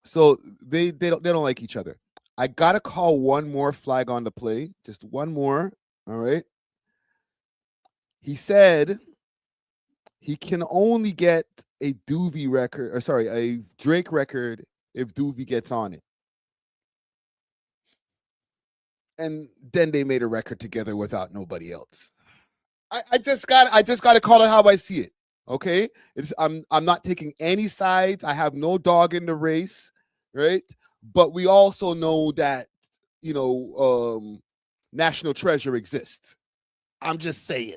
So they don't like each other. I gotta call one more flag on the play. Just one more. All right. He said he can only get a Doobie record, or sorry, a Drake record if Doobie gets on it. And then they made a record together without nobody else. I just got to call it how I see it. Okay, I'm not taking any sides. I have no dog in the race, right? But we also know that National Treasure exists. I'm just saying.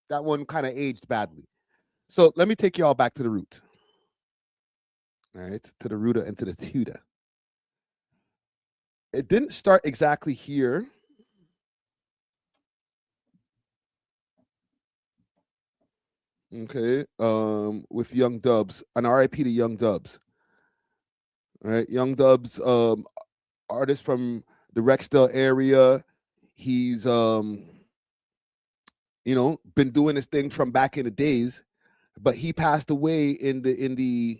That one kind of aged badly. So let me take you all back to the root. All right, to the rooter and to the tutor. It didn't start exactly here. Okay, with Young Dubs, an RIP to Young Dubs. All right, Young Dubs, artist from the Rexdale area. He's been doing this thing from back in the days, but he passed away in the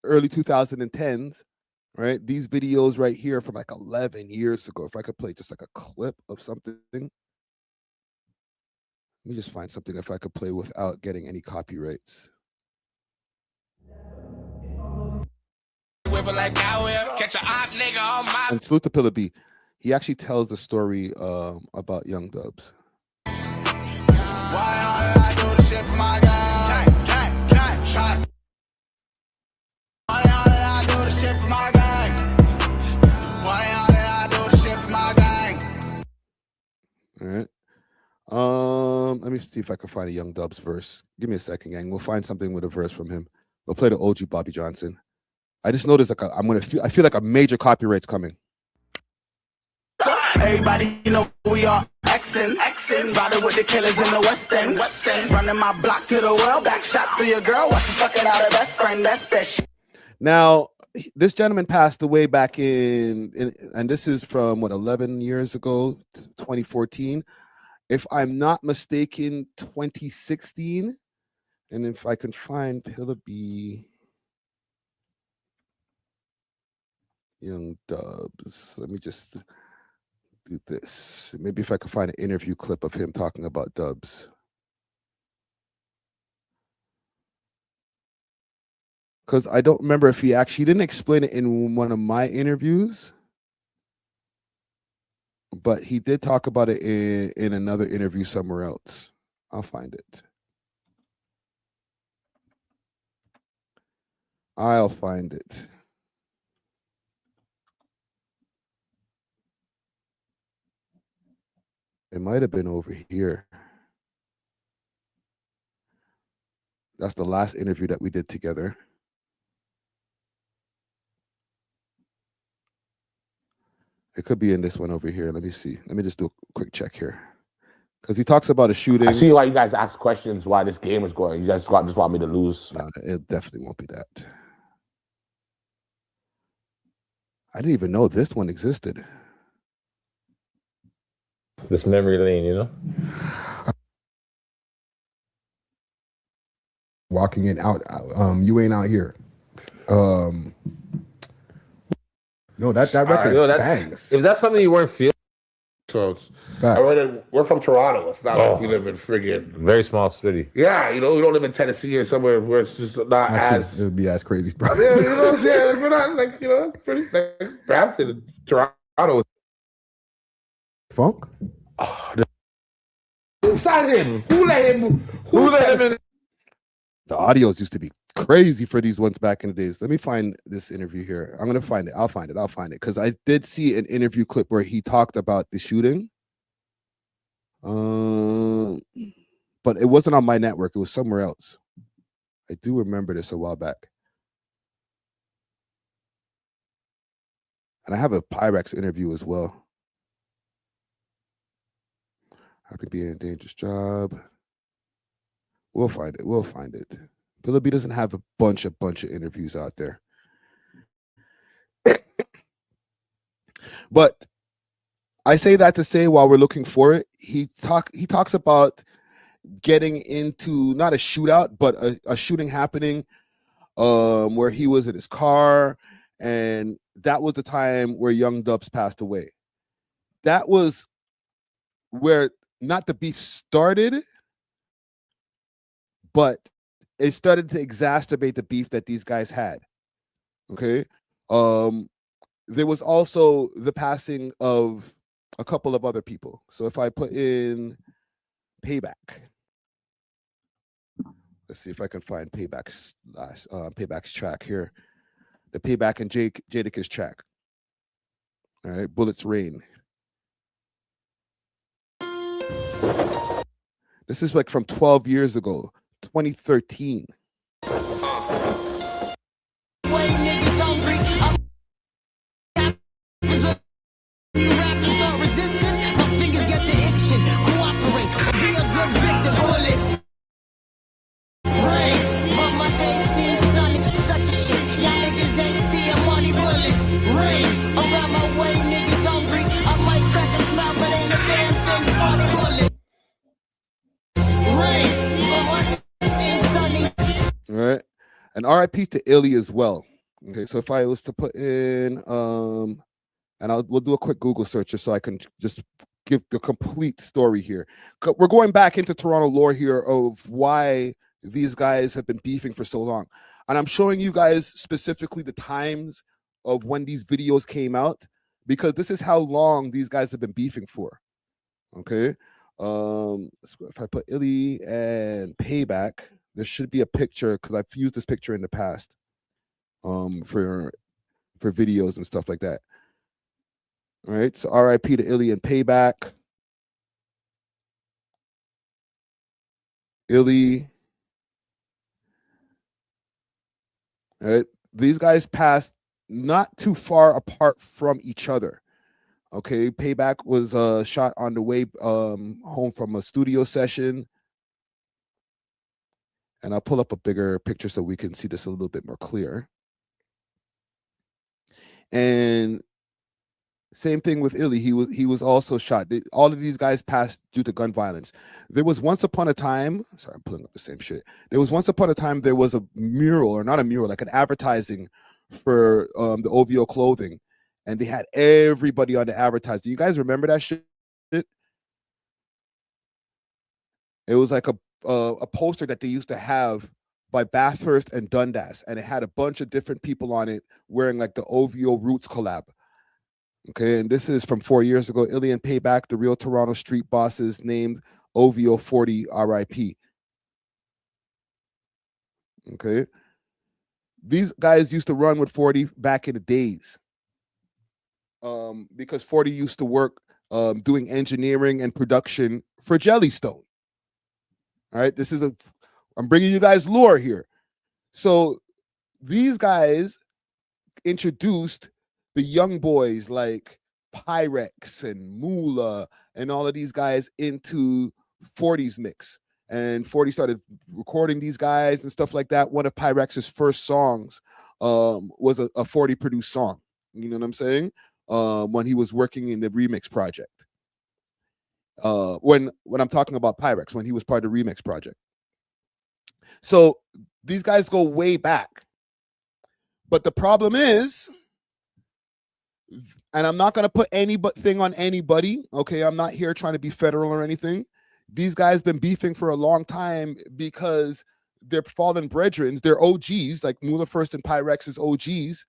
early 2010s. Right, these videos right here from like 11 years ago. If I could play just like a clip of something. Let me just find something if I could play without getting any copyrights. And salute to Pillar B. He actually tells the story about Young Dubs. Why I do the shit for my guy? Why I do the shit for my gang? Why I do the shit for my gang? All right. Let me see if I can find a Young Dubs verse. Give me a second, gang. We'll find something with a verse from him. We'll play the OG Bobby Johnson. I just noticed like I feel like a major copyright's coming. Everybody know we are Xing, riding with the killers in the West End, running my block to the world, back shots to your girl, watch you fucking out her best friend, that's that shit. Now, this gentleman passed away back in and this is from 11 years ago, 2014. If I'm not mistaken, 2016. And if I can find Pillar B. Young Dubs. Let me just do this. Maybe if I can find an interview clip of him talking about Dubs. Because I don't remember if he actually didn't explain it in one of my interviews, but he did talk about it in another interview somewhere else. I'll find it. I'll find it. It might have been over here. That's the last interview that we did together. It could be in this one over here. Let me see. Let me just do a quick check here. Because he talks about a shooting. I see why you guys ask questions why this game is going. You just want me to lose. Nah, it definitely won't be that. I didn't even know this one existed. This memory lane, you know? Walking in out, you ain't out here. No, that record bangs. If that's something you weren't feeling, so we're from Toronto. It's not like we live in friggin' very small city. Yeah, you know, we don't live in Tennessee or somewhere where it's just not as it would be as crazy. Yeah, you know what I'm saying? We're not like, you know, pretty like Brampton, Toronto. Funk? Oh, who signed him? Who let him in? The audios used to be crazy for these ones back in the days. Let me find this interview here. I'm going to find it. I'll find it. Because I did see an interview clip where he talked about the shooting. But it wasn't on my network. It was somewhere else. I do remember this a while back. And I have a Pyrex interview as well. Happy being a dangerous job. We'll find it. Billy B doesn't have a bunch of interviews out there. But I say that to say while we're looking for it, he talks about getting into not a shootout, but a shooting happening where he was in his car, and that was the time where Young Dubs passed away. That was where not the beef started, but it started to exacerbate the beef that these guys had. Okay. There was also the passing of a couple of other people. So if I put in Payback, let's see if I can find Payback's track here. The Payback and Jadakiss track. All right, Bullets Rain. This is like from 12 years ago, 2013. All right, and RIP to Illy as well. Okay, so if I was to put in, and we'll do a quick Google search just so I can just give the complete story here. We're going back into Toronto lore here of why these guys have been beefing for so long, and I'm showing you guys specifically the times of when these videos came out, because this is how long these guys have been beefing for. Okay, if I put Illy and Payback, there should be a picture because I've used this picture in the past for videos and stuff like that. All right, so RIP to Illy and Payback. Illy. All right, these guys passed not too far apart from each other. Okay, Payback was shot on the way home from a studio session. And I'll pull up a bigger picture so we can see this a little bit more clear. And same thing with Illy. He was also shot. All of these guys passed due to gun violence. There was once upon a time, sorry, I'm pulling up the same shit. There was once upon a time, there was a mural, or not a mural, like an advertising for the OVO clothing. and they had everybody on the advertising. You guys remember that shit? It was like a poster that they used to have by Bathurst and Dundas, and it had a bunch of different people on it wearing like the OVO Roots collab. Okay, and this is from 4 years ago. Illy and Payback, the real Toronto street bosses, named OVO 40 RIP. Okay, these guys used to run with 40 back in the days, because 40 used to work doing engineering and production for Jellystone. All right, I'm bringing you guys lore here. So these guys introduced the young boys like Pyrex and Moula and all of these guys into 40's mix. And 40 started recording these guys and stuff like that. One of Pyrex's first songs was a 40 produced song. You know what I'm saying? When he was working in the remix project. When I'm talking about Pyrex, when he was part of the remix project. So these guys go way back. But the problem is, and I'm not going to put anything on anybody, okay? I'm not here trying to be federal or anything. These guys been beefing for a long time because they're fallen brethren. They're OGs, like Moula First and Pyrex's OGs.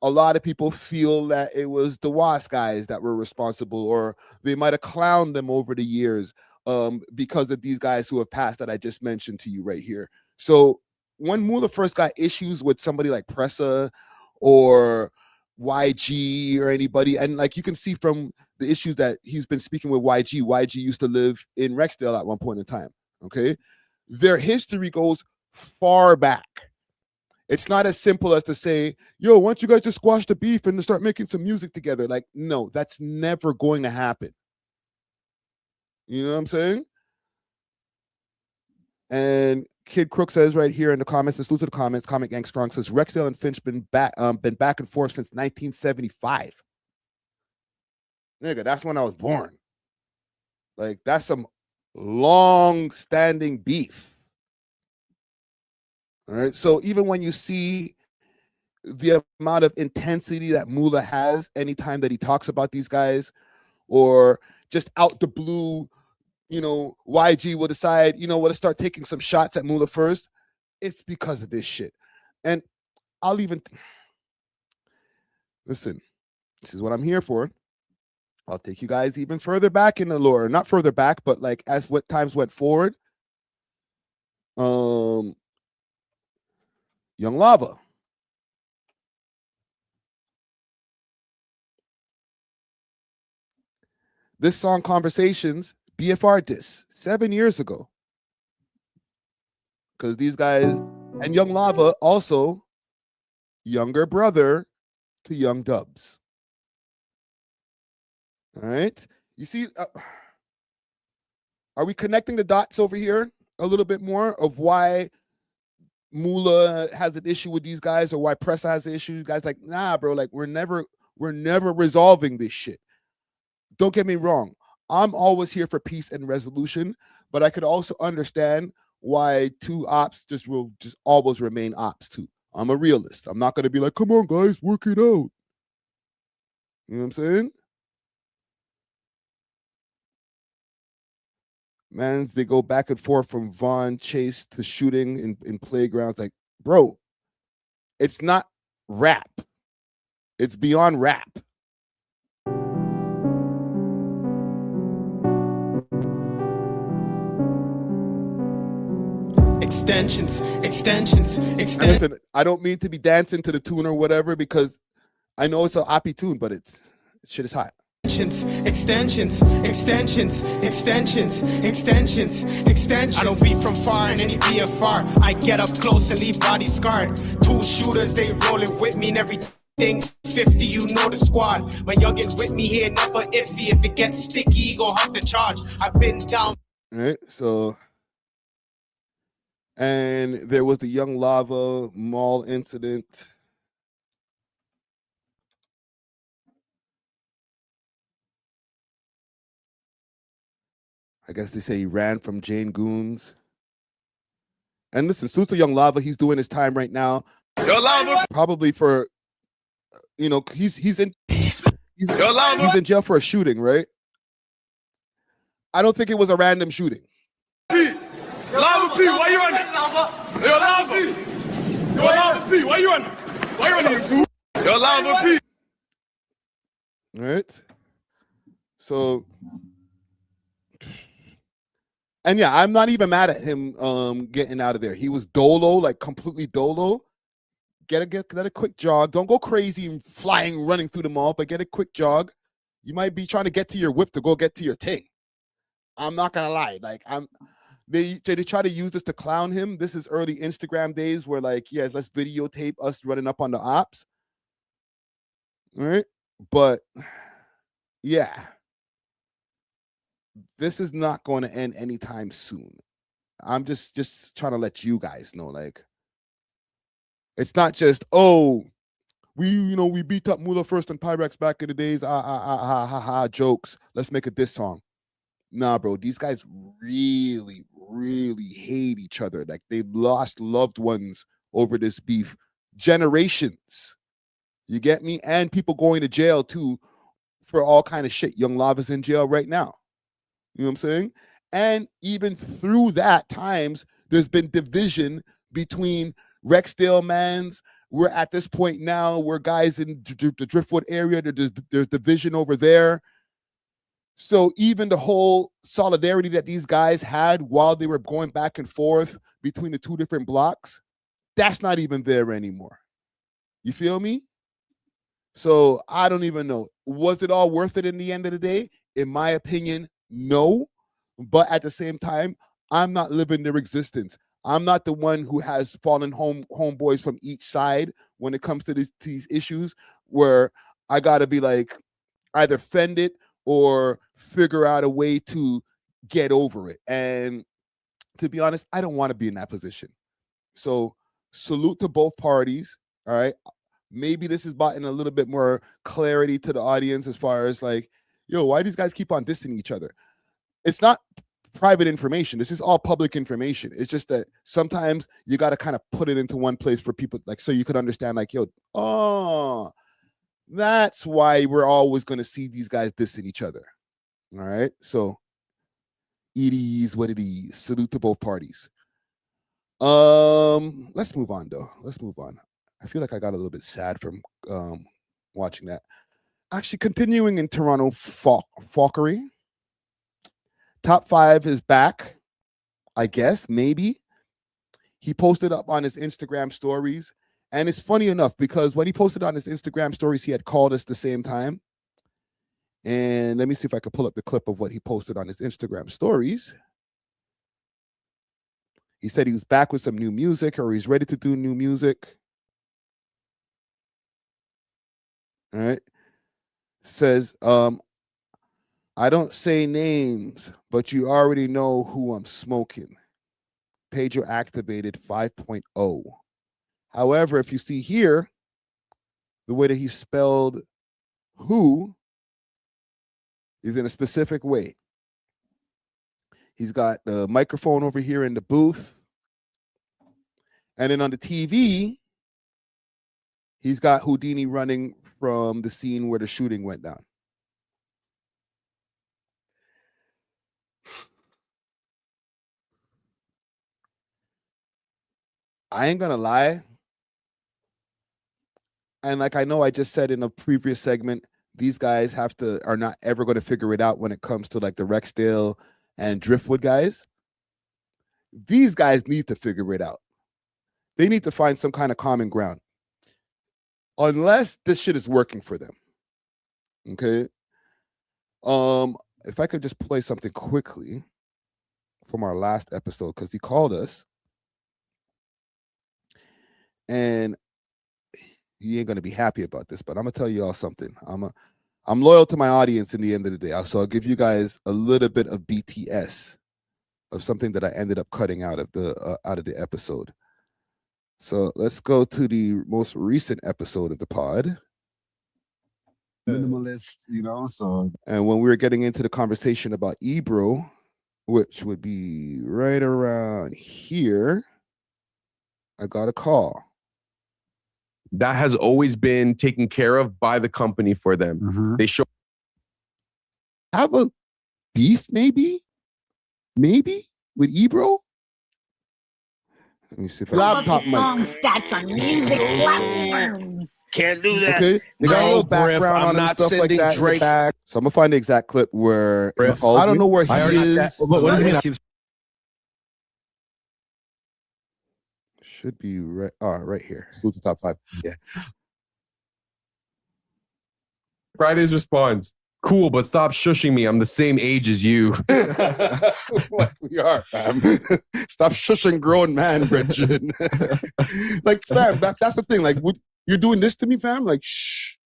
A lot of people feel that it was the WAS guys that were responsible, or they might have clowned them over the years because of these guys who have passed that I just mentioned to you right here. So when Moula First got issues with somebody like Pressa or WhyG or anybody, and like you can see from the issues that he's been speaking with WhyG used to live in Rexdale at one point in time, okay? Their history goes far back. It's not as simple as to say, yo, why don't you guys just squash the beef and start making some music together? Like, no, that's never going to happen. You know what I'm saying? And Kid Crook says right here in the comments, and salute to the comments, Comic Gang Strong says, Rexdale and Finch been back and forth since 1975. Nigga, that's when I was born. Like, that's some long-standing beef. All right. So even when you see the amount of intensity that Moula has anytime that he talks about these guys, or just out the blue, you know, YG will decide, you know what, to start taking some shots at Moula First, it's because of this shit. And I'll even listen, this is what I'm here for. I'll take you guys even further back in the lore. Not further back, but like as what times went forward. Young Lava. This song, Conversations, BFR diss 7 years ago. Because these guys, and Young Lava also younger brother to Young Dubs. All right. You see, are we connecting the dots over here a little bit more of why Moula has an issue with these guys, or why Pressa has an issue? You guys like, nah, bro, like we're never resolving this shit. Don't get me wrong. I'm always here for peace and resolution, but I could also understand why two ops will always remain ops too. I'm a realist. I'm not going to be like, come on, guys, work it out. You know what I'm saying? Man, they go back and forth from Vaughn Chase to shooting in playgrounds. Like, bro, it's not rap. It's beyond rap. Extensions. Listen, I don't mean to be dancing to the tune or whatever, because I know it's an oppie tune, but shit is hot. Extensions. I don't beat from far in any BFR. I get up close and leave bodies scarred. 2 shooters, they rolling with me and everything 50, you know the squad. My youngin' with me here, never iffy. If it gets sticky, he gon' hug the charge. I've been down. All right, so, and there was the Young Lava mall incident. I guess they say he ran from Jane Goons. And listen, salute to Young Lava. He's doing his time right now. Probably for you know, he's in jail for a shooting, right? I don't think it was a random shooting. Lava P, why you on it? Yo, Lava. Yo, Lava P, why you on it? Why you on it? Yo, Lava P. Right? So, and yeah, I'm not even mad at him getting out of there. He was dolo, like completely dolo. Get a quick jog. Don't go crazy and flying, running through the mall, but get a quick jog. You might be trying to get to your whip to go get to your thing. I'm not gonna lie. Like they try to use this to clown him. This is early Instagram days where like, yeah, let's videotape us running up on the ops. All right. But yeah, this is not going to end anytime soon. I'm just trying to let you guys know, like, it's not just, oh, we beat up Moula first and Pyrex back in the days. Jokes. Let's make a diss song. Nah, bro, these guys really, really hate each other. Like, they've lost loved ones over this beef. Generations. You get me? And people going to jail too for all kind of shit. Young Lava's in jail right now. You know what I'm saying? And even through that times, there's been division between Rexdale mans. We're at this point now where guys in the Driftwood area, there's division over there. So even the whole solidarity that these guys had while they were going back and forth between the two different blocks, that's not even there anymore. You feel me? So I don't even know. Was it all worth it in the end of the day? In my opinion, no. But at the same time, I'm not living their existence. I'm not the one who has fallen homeboys from each side when it comes to these issues where I got to be like either fend it or figure out a way to get over it. And to be honest, I don't want to be in that position. So salute to both parties. All right. Maybe this is brought in a little bit more clarity to the audience as far as like, yo, why do these guys keep on dissing each other? It's not private information. This is all public information. It's just that sometimes you got to kind of put it into one place for people, like, so you could understand, like, yo, oh, that's why we're always going to see these guys dissing each other. All right. So it is what it is. Salute to both parties. Let's move on though. Let's move on. I feel like I got a little bit sad from watching that. Actually, continuing in Toronto Falkery. Top 5 is back, I guess, maybe. He posted up on his Instagram stories. And it's funny enough because when he posted on his Instagram stories, he had called us the same time. And let me see if I can pull up the clip of what he posted on his Instagram stories. He said he was back with some new music, or he's ready to do new music. All right. Says, I don't say names, but you already know who I'm smoking. Pager activated 5.0. However, if you see here, the way that he spelled who is in a specific way. He's got the microphone over here in the booth. And then on the TV, he's got Houdini running from the scene where the shooting went down. I ain't gonna lie. And like I know I just said in a previous segment, these guys are not ever going to figure it out when it comes to like the Rexdale and Driftwood guys. These guys need to figure it out. They need to find some kind of common ground. Unless this shit is working for them. Okay. If I could just play something quickly from our last episode, because he called us. And he ain't gonna be happy about this, but I'm gonna tell you all something. I'm loyal to my audience in the end of the day. So I'll give you guys a little bit of BTS of something that I ended up cutting out of the episode. So let's go to the most recent episode of the pod. Minimalist, so. And when we were getting into the conversation about Ebro, which would be right around here, I got a call. that has always been taken care of by the company for them. They show have a beef, maybe with Ebro. Let me see if laptop song mic. stats on music platforms. Can't do that. Okay, they got a little Griff, background I'm on it and not stuff like sending that. Drake. In the back. So I'm gonna find the exact clip where Griff, I don't know where he is. What does it mean? Should be right. Right here. Salute to top 5. Yeah. Friday's response. Cool, but stop shushing me. I'm the same age as you. What we are, fam. Stop shushing grown man, Bridget. Like, fam, that's the thing. Like, you're doing this to me, fam? Like, shh.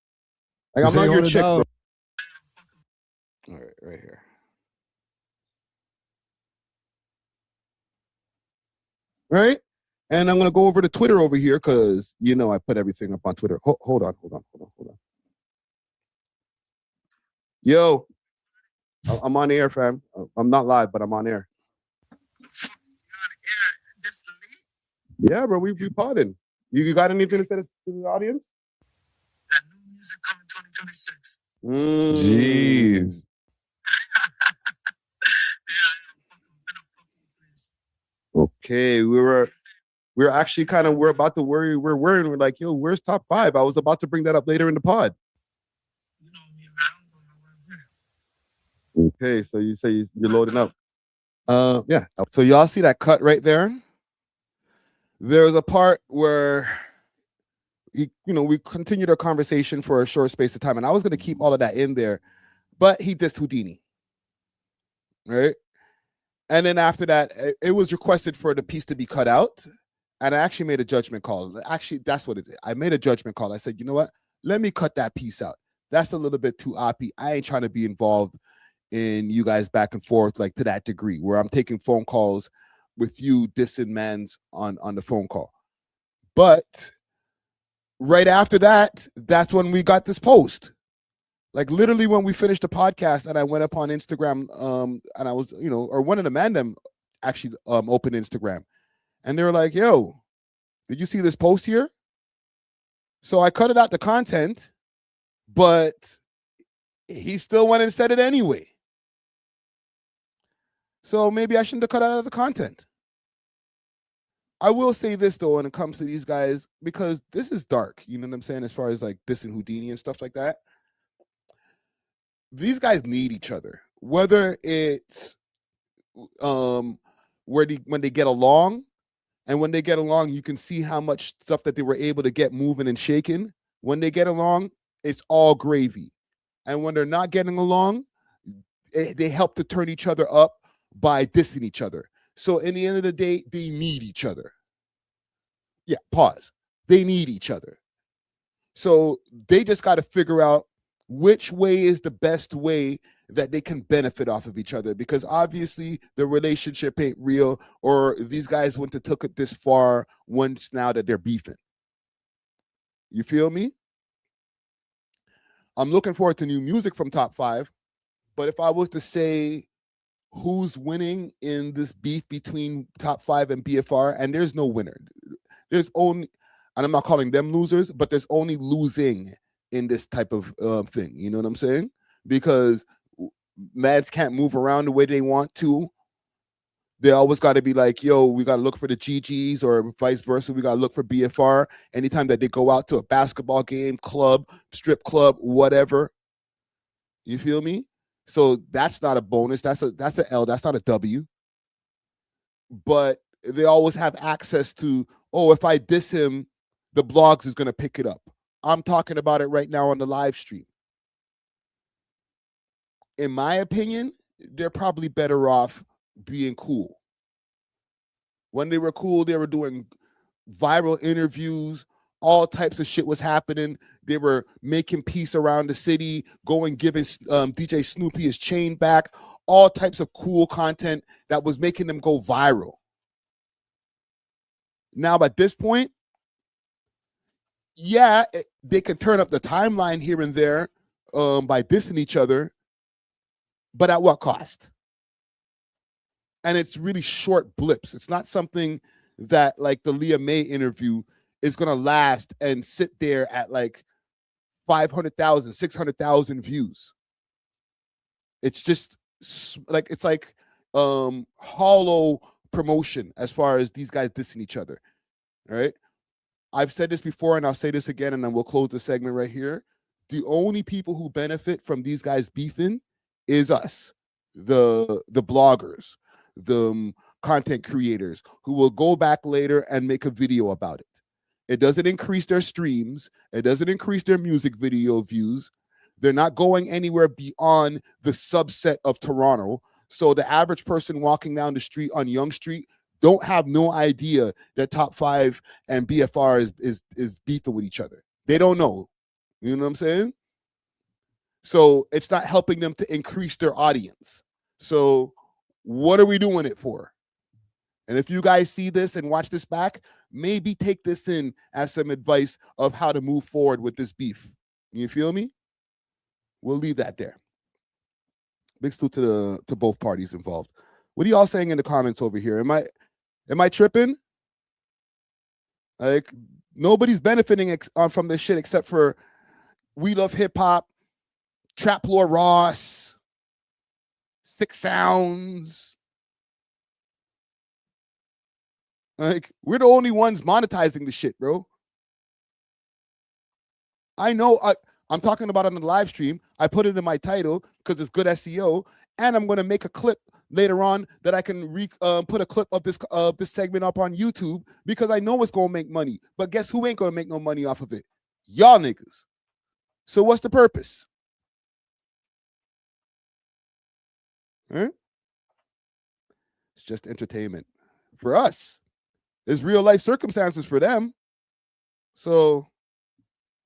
Like, I'm not your chick, bro. All right here. Right? And I'm going to go over to Twitter over here because, I put everything up on Twitter. Hold on. Yo, I'm on air, fam. I'm not live, but I'm on air. Yeah, bro, we podding. You got anything to say to the audience? That new music coming 2026. Jeez. Okay, we're actually we're about to worry. We're worrying. We're like, yo, where's top 5? I was about to bring that up later in the pod. Okay, so you say you're loading up. Yeah. So y'all see that cut right there? There's a part where we continued our conversation for a short space of time, and I was going to keep all of that in there, but he dissed Houdini, right? And then after that, it was requested for the piece to be cut out, and I actually made a judgment call. Actually, that's what it is. I made a judgment call. I said, you know what? Let me cut that piece out. That's a little bit too oppy. I ain't trying to be involved in you guys back and forth like to that degree where I'm taking phone calls with you dissing mans on the phone call. But right after that, that's when we got this post. Like literally when we finished the podcast and I went up on Instagram and I was, or one of the mandem actually opened Instagram and they were like, yo, did you see this post here? So I cut it out the content, but he still went and said it anyway. So maybe I shouldn't have cut out the content. I will say this though, when it comes to these guys, because this is dark, you know what I'm saying, as far as like dissing Houdini and stuff like that. These guys need each other. Whether it's when they get along, and when they get along, you can see how much stuff that they were able to get moving and shaking. When they get along, it's all gravy. And when they're not getting along, they help to turn each other up by dissing each other. So in the end of the day, they need each other. Yeah, pause. They need each other. So they just got to figure out which way is the best way that they can benefit off of each other, because obviously the relationship ain't real, or these guys wouldn't have took it this far once now that they're beefing. You feel me? I'm looking forward to new music from Top 5, but if I was to say who's winning in this beef between Top 5 and BFR, and there's no winner. There's only, and I'm not calling them losers, but there's only losing in this type of thing. You know what I'm saying? Because mads can't move around the way they want to. They always got to be like, yo, we got to look for the GGs, or vice versa. We got to look for BFR. Anytime that they go out to a basketball game, club, strip club, whatever. You feel me? So that's not a bonus. That's an L. That's not a W. But they always have access to, if I diss him, the blogs is going to pick it up. I'm talking about it right now on the live stream. In my opinion, they're probably better off being cool. When they were cool, they were doing viral interviews. All types of shit was happening. They were making peace around the city, giving DJ Snoopy his chain back. All types of cool content that was making them go viral. Now, at this point, yeah, they can turn up the timeline here and there by dissing each other, but at what cost? And it's really short blips. It's not something that, like the Leah May interview, is gonna last and sit there at like 500,000, 600,000 views. It's just like it's like hollow promotion as far as these guys dissing each other. All right. I've said this before and I'll say this again, and then we'll close the segment right here. The only people who benefit from these guys beefing is us, the bloggers, the content creators who will go back later and make a video about it. It doesn't increase their streams. It doesn't increase their music video views. They're not going anywhere beyond the subset of Toronto. So the average person walking down the street on Yonge Street don't have no idea that Top 5 and BFR is beefing with each other. They don't know. You know what I'm saying? So it's not helping them to increase their audience. So what are we doing it for? And if you guys see this and watch this back, maybe take this in as some advice of how to move forward with this beef. You feel me? We'll leave that there. Big salute to both parties involved. What are y'all saying in the comments over here? Am I tripping? Like, nobody's benefiting from this shit except for We Love Hip Hop, Trap Lord Ross, Six Sounds. Like, we're the only ones monetizing the shit, bro. I know I'm talking about it on the live stream. I put it in my title because it's good SEO, and I'm going to make a clip later on that I can put a clip of this segment up on YouTube because I know it's going to make money. But guess who ain't going to make no money off of it? Y'all niggas. So what's the purpose? Huh? It's just entertainment. For us, there's real life circumstances for them. So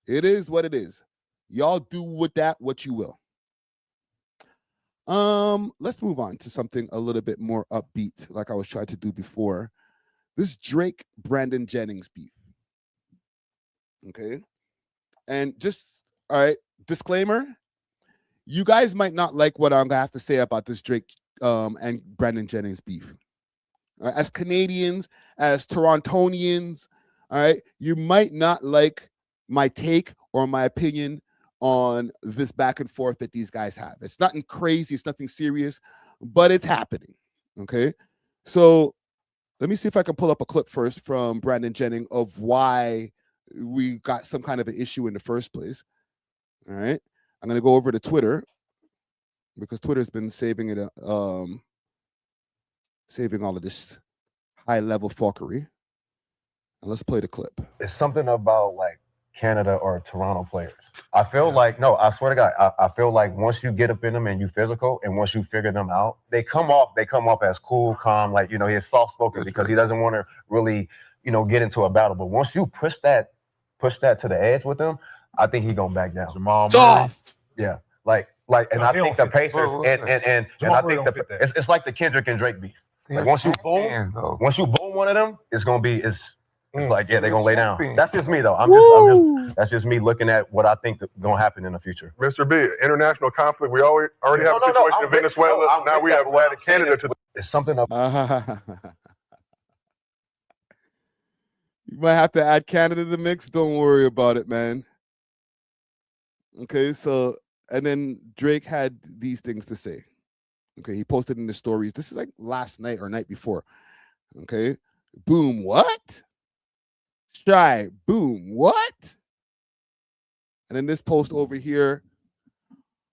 it is what it is. Y'all do with that what you will. Let's move on to something a little bit more upbeat, like I was trying to do before. This Drake Brandon Jennings beef. Okay. And just all right, disclaimer. You guys might not like what I'm gonna have to say about this Drake and Brandon Jennings beef. As Canadians, as Torontonians, all right, you might not like my take or my opinion on this back and forth that these guys have. It's nothing crazy, it's nothing serious, but it's happening. Okay. So let me see if I can pull up a clip first from Brandon Jennings of why we got some kind of an issue in the first place. All right. I'm gonna go over to Twitter because Twitter's been saving it, saving all of this high level fuckery. And let's play the clip. It's something about like Canada or Toronto players. I feel like, no, I swear to God, I feel like once you get up in them and you physical, and once you figure them out, they come off as cool, calm, like, you know, he's soft spoken because he doesn't want to really, you know, get into a battle. But once you push that to the edge with them, I think he's gonna back down. Soft. Yeah, like, and I think the Pacers and I think it's like the Kendrick and Drake beef. Like once you boom one of them, it's like, yeah, they're gonna lay down. That's just me though. I'm just that's just me looking at what I think gonna happen in the future. Mr. B, international conflict. We already have a situation in Venezuela. Now we have added Canada to the. It's something up. You might have to add Canada to the mix. Don't worry about it, man. Okay, so and then Drake had these things to say. Okay, he posted in the stories. This is like last night or night before. Okay, boom, what? Shy, boom, what? And then this post over here.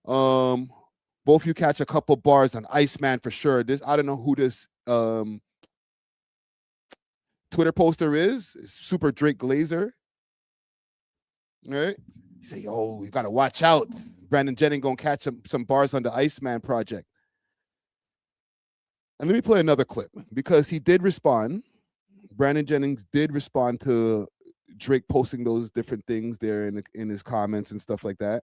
Both you catch a couple bars on Iceman for sure. This I don't know who this Twitter poster is. It's Super Drake Glazer. All right. You say, oh, we gotta watch out. Brandon Jennings gonna catch some bars on the Iceman project. And let me play another clip because he did respond. Brandon Jennings did respond to Drake posting those different things there in his comments and stuff like that.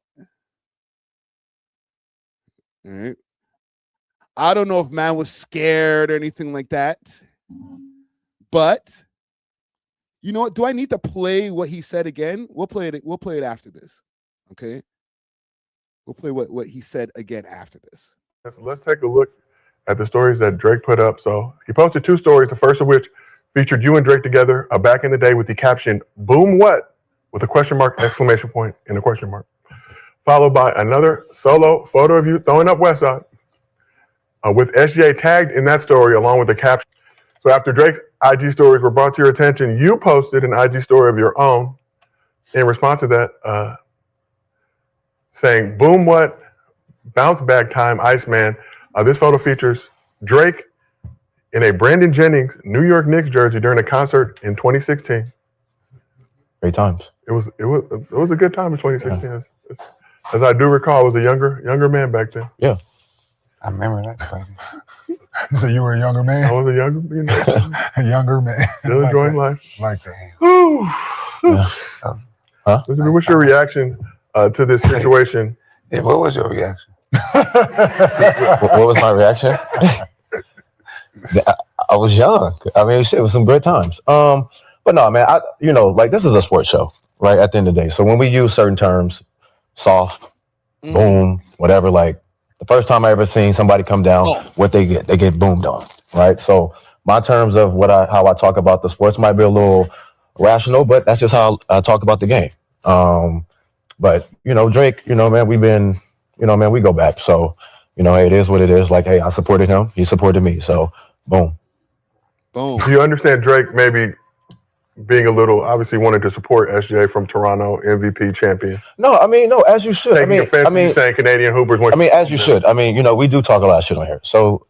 All right. I don't know if man was scared or anything like that. But you know what? Do I need to play what he said again? We'll play it after this. Okay. We'll play what he said again after this. Let's take a look at the stories that Drake put up. So he posted two stories, the first of which featured you and Drake together back in the day with the caption, "Boom what?" with a question mark, exclamation point, and a question mark. Followed by another solo photo of you throwing up Westside with SGA tagged in that story along with the caption. So after Drake's IG stories were brought to your attention, you posted an IG story of your own in response to that, saying, "Boom what? Bounce back time, Iceman." This photo features Drake in a Brandon Jennings New York Knicks jersey during a concert in 2016. Great times. It was a good time in 2016. Yeah. As I do recall, I was a younger man back then. Yeah. I remember that. So you were a younger man? I was a younger man. Still enjoying life. Like that. Yeah. Huh? What's your reaction to this situation? Yeah, what was your reaction? What was my reaction? I was young. I mean, shit, it was some good times. But no, man, this is a sports show, right? At the end of the day. So when we use certain terms, soft, boom, whatever, like the first time I ever seen somebody come down, what they get boomed on, right? So my terms of how I talk about the sports might be a little rational, but that's just how I talk about the game. But Drake, man, we've been, man, we go back. So, hey, it is what it is. Like, hey, I supported him, he supported me. So, boom. Boom. Do you understand Drake maybe being a little, obviously wanted to support SJ from Toronto, MVP champion? No, as you should. Taking offense to you saying Canadian Hoopers. As you should. We do talk a lot of shit on here. So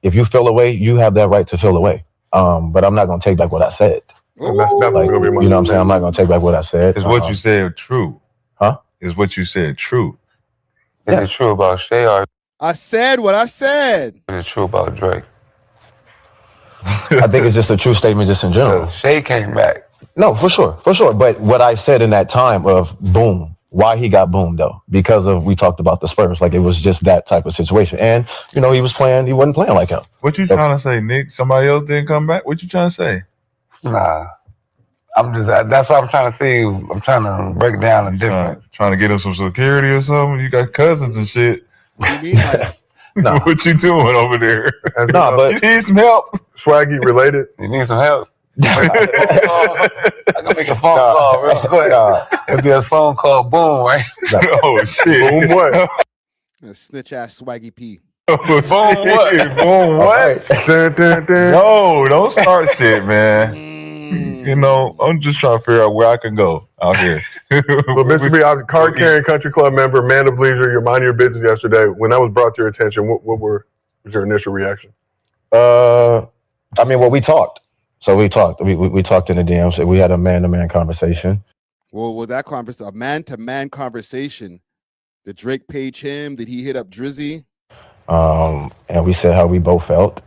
if you feel away, you have that right to feel away. But I'm not going to take back what I said. And that's definitely going to be my You know what I'm saying? I'm not going to take back what I said. Is what you said true? Huh? Is what you said true? Is it true about Shay or I said what I said. is it true about Drake? I think it's just a true statement just in general. Shay came back. No, for sure. But what I said in that time of boom, why he got boomed though, because of we talked about the Spurs, like it was just that type of situation. And he wasn't playing like him. What you trying to say, Nick? Somebody else didn't come back? What you trying to say? Nah. That's what I'm trying to see. I'm trying to break down the difference. Trying to get him some security or something? You got cousins and shit. Nah. What you doing over there? But you need some help. Swaggy related. You need some help. I can make a phone call real quick. It'll be a phone call. Boom, right? Oh shit. Boom what? Snitch ass Swaggy P. Oh, boom what? Boom what? No, don't start shit, man. I'm just trying to figure out where I can go out here. Well, Mr. B, I was a card carrying country club member, man of leisure. You're minding your business yesterday. When that was brought to your attention, what was your initial reaction? We talked. So we talked. We talked in the DMs. We had a man-to-man conversation. Well, with that conversation, a man-to-man conversation, did Drake page him? Did he hit up Drizzy? And we said how we both felt,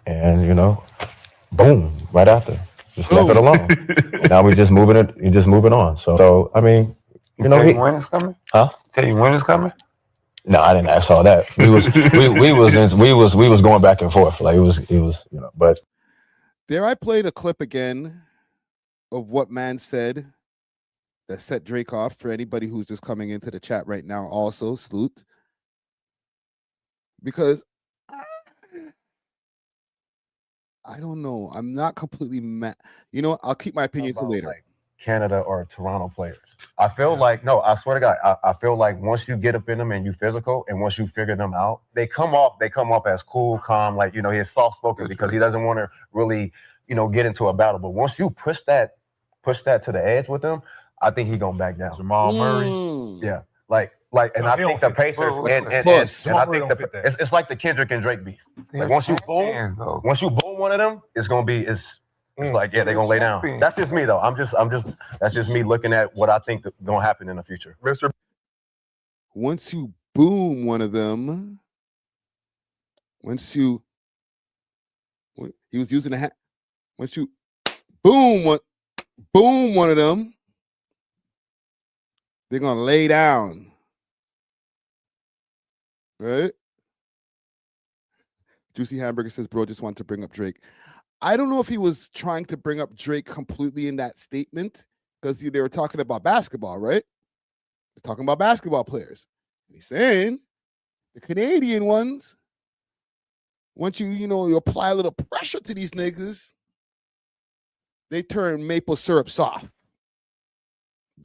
and boom, right after. Just left it alone. Now we're just moving on. So I mean, tell you when it's coming? Huh? Tell you when it's coming? No, I didn't ask all that. We was going back and forth. Like it was, but Dare I play the clip again of what man said that set Drake off for anybody who's just coming into the chat right now? Also, salute. Because I don't know. I'm not completely mad. You know what? I'll keep my opinions till later. Like Canada or Toronto players. I feel like, no, I swear to God, I feel like once you get up in them and you physical and once you figure them out, they come off as cool, calm, like, he's soft spoken because he doesn't want to really, get into a battle. But once you push that to the edge with him, I think he's gonna back down. Jamal Murray. Yeah. And I think the Pacers and I think it's like the Kendrick and Drake beef. Like once you boom one of them, it's like they're gonna lay down. That's just me though. That's just me looking at what I think is gonna happen in the future. Mr. Once you boom one of them, he was using a hat. Once you boom one of them, they're gonna lay down. Right? Juicy Hamburger says, bro, just wanted to bring up Drake. I don't know if he was trying to bring up Drake completely in that statement because they were talking about basketball, right? They're talking about basketball players. And he's saying the Canadian ones, once you apply a little pressure to these niggas, they turn maple syrup soft.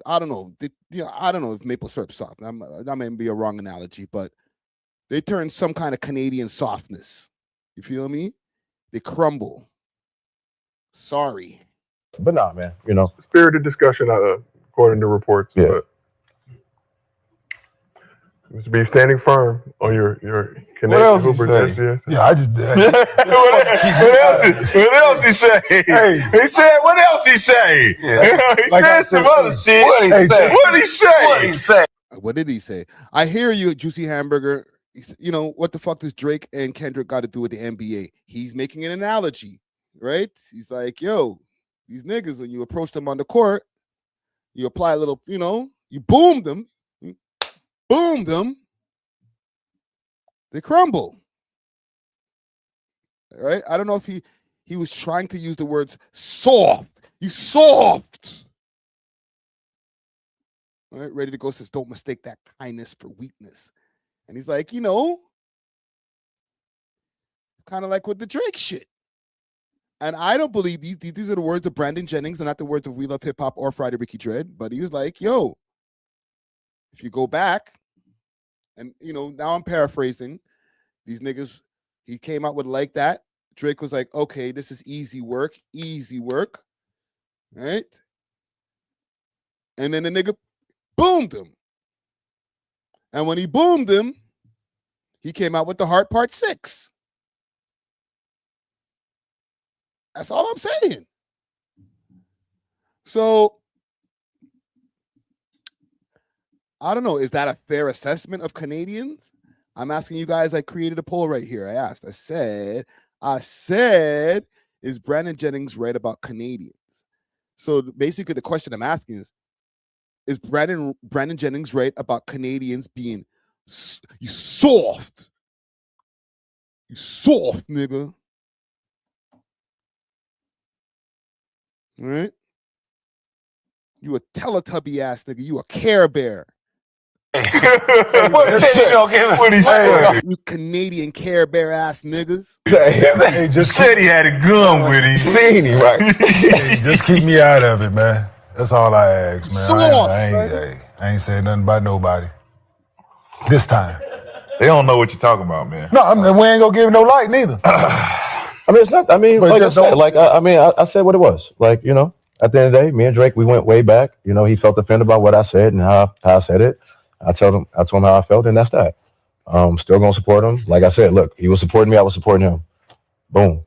I don't know. I don't know if maple syrup soft. That may be a wrong analogy, but they turn some kind of Canadian softness. You feel me? They crumble. Sorry. But nah, man. Spirited discussion, according to reports. Yeah. But you should be standing firm on your Canadian Hoopers. Yeah, I just did. What else he say? Hey. He said, what else he say? He Like I said some said, other shit. what he say? What he say? What he say? What did he say? I hear you, Juicy Hamburger. You know, what the fuck does Drake and Kendrick got to do with the NBA? He's making an analogy, right? He's like, yo, these niggas, when you approach them on the court, you apply a little, you boom them, they crumble. Right? I don't know if he was trying to use the words soft. You soft. All right, Ready to Go says, don't mistake that kindness for weakness. And he's like, kind of like with the Drake shit. And I don't believe these are the words of Brandon Jennings and not the words of We Love Hip Hop or Friday Ricky Dread. But he was like, yo, if you go back, and, now I'm paraphrasing, these niggas, he came out with like that. Drake was like, okay, this is easy work. Right? And then the nigga boomed him. And when he boomed him, he came out with the Heart Part 6. That's all I'm saying. So, I don't know. Is that a fair assessment of Canadians? I'm asking you guys. I created a poll right here. I said, is Brandon Jennings right about Canadians? So basically the question I'm asking is Brandon Jennings right about Canadians being you soft? You soft, nigga. All right? You a Teletubby ass nigga. You a Care Bear. What he say? You Canadian Care Bear ass niggas. Hey, just said he had a gun with him. Seen him, right? Hey, just keep me out of it, man. That's all I ask, man. I ain't saying nothing about nobody. This time. They don't know what you're talking about, man. No, we ain't gonna give him no light neither. It's not. Like I said, I said what it was. Like, at the end of the day, me and Drake, we went way back. He felt offended by what I said and how I said it. I told him how I felt, and that's that. Still gonna support him. Like I said, look, he was supporting me, I was supporting him. Boom.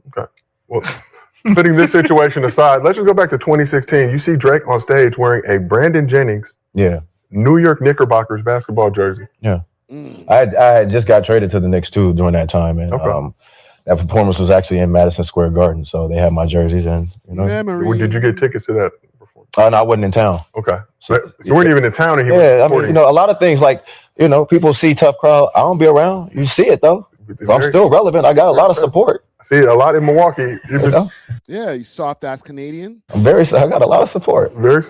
Okay. Well, putting this situation aside, let's just go back to 2016. You see Drake on stage wearing a Brandon Jennings New York Knickerbockers basketball jersey. Yeah. I had just got traded to the Knicks too during that time, and that performance was actually in Madison Square Garden, so they had my jerseys, and Did you get tickets to that? No, I wasn't in town. Okay. So you weren't even in town. And a lot of things like, people see Tough Crowd. I don't be around. You see it though. So I'm still relevant. I got a lot of support. I see a lot in Milwaukee. Yeah, you soft ass Canadian. I got a lot of support. Very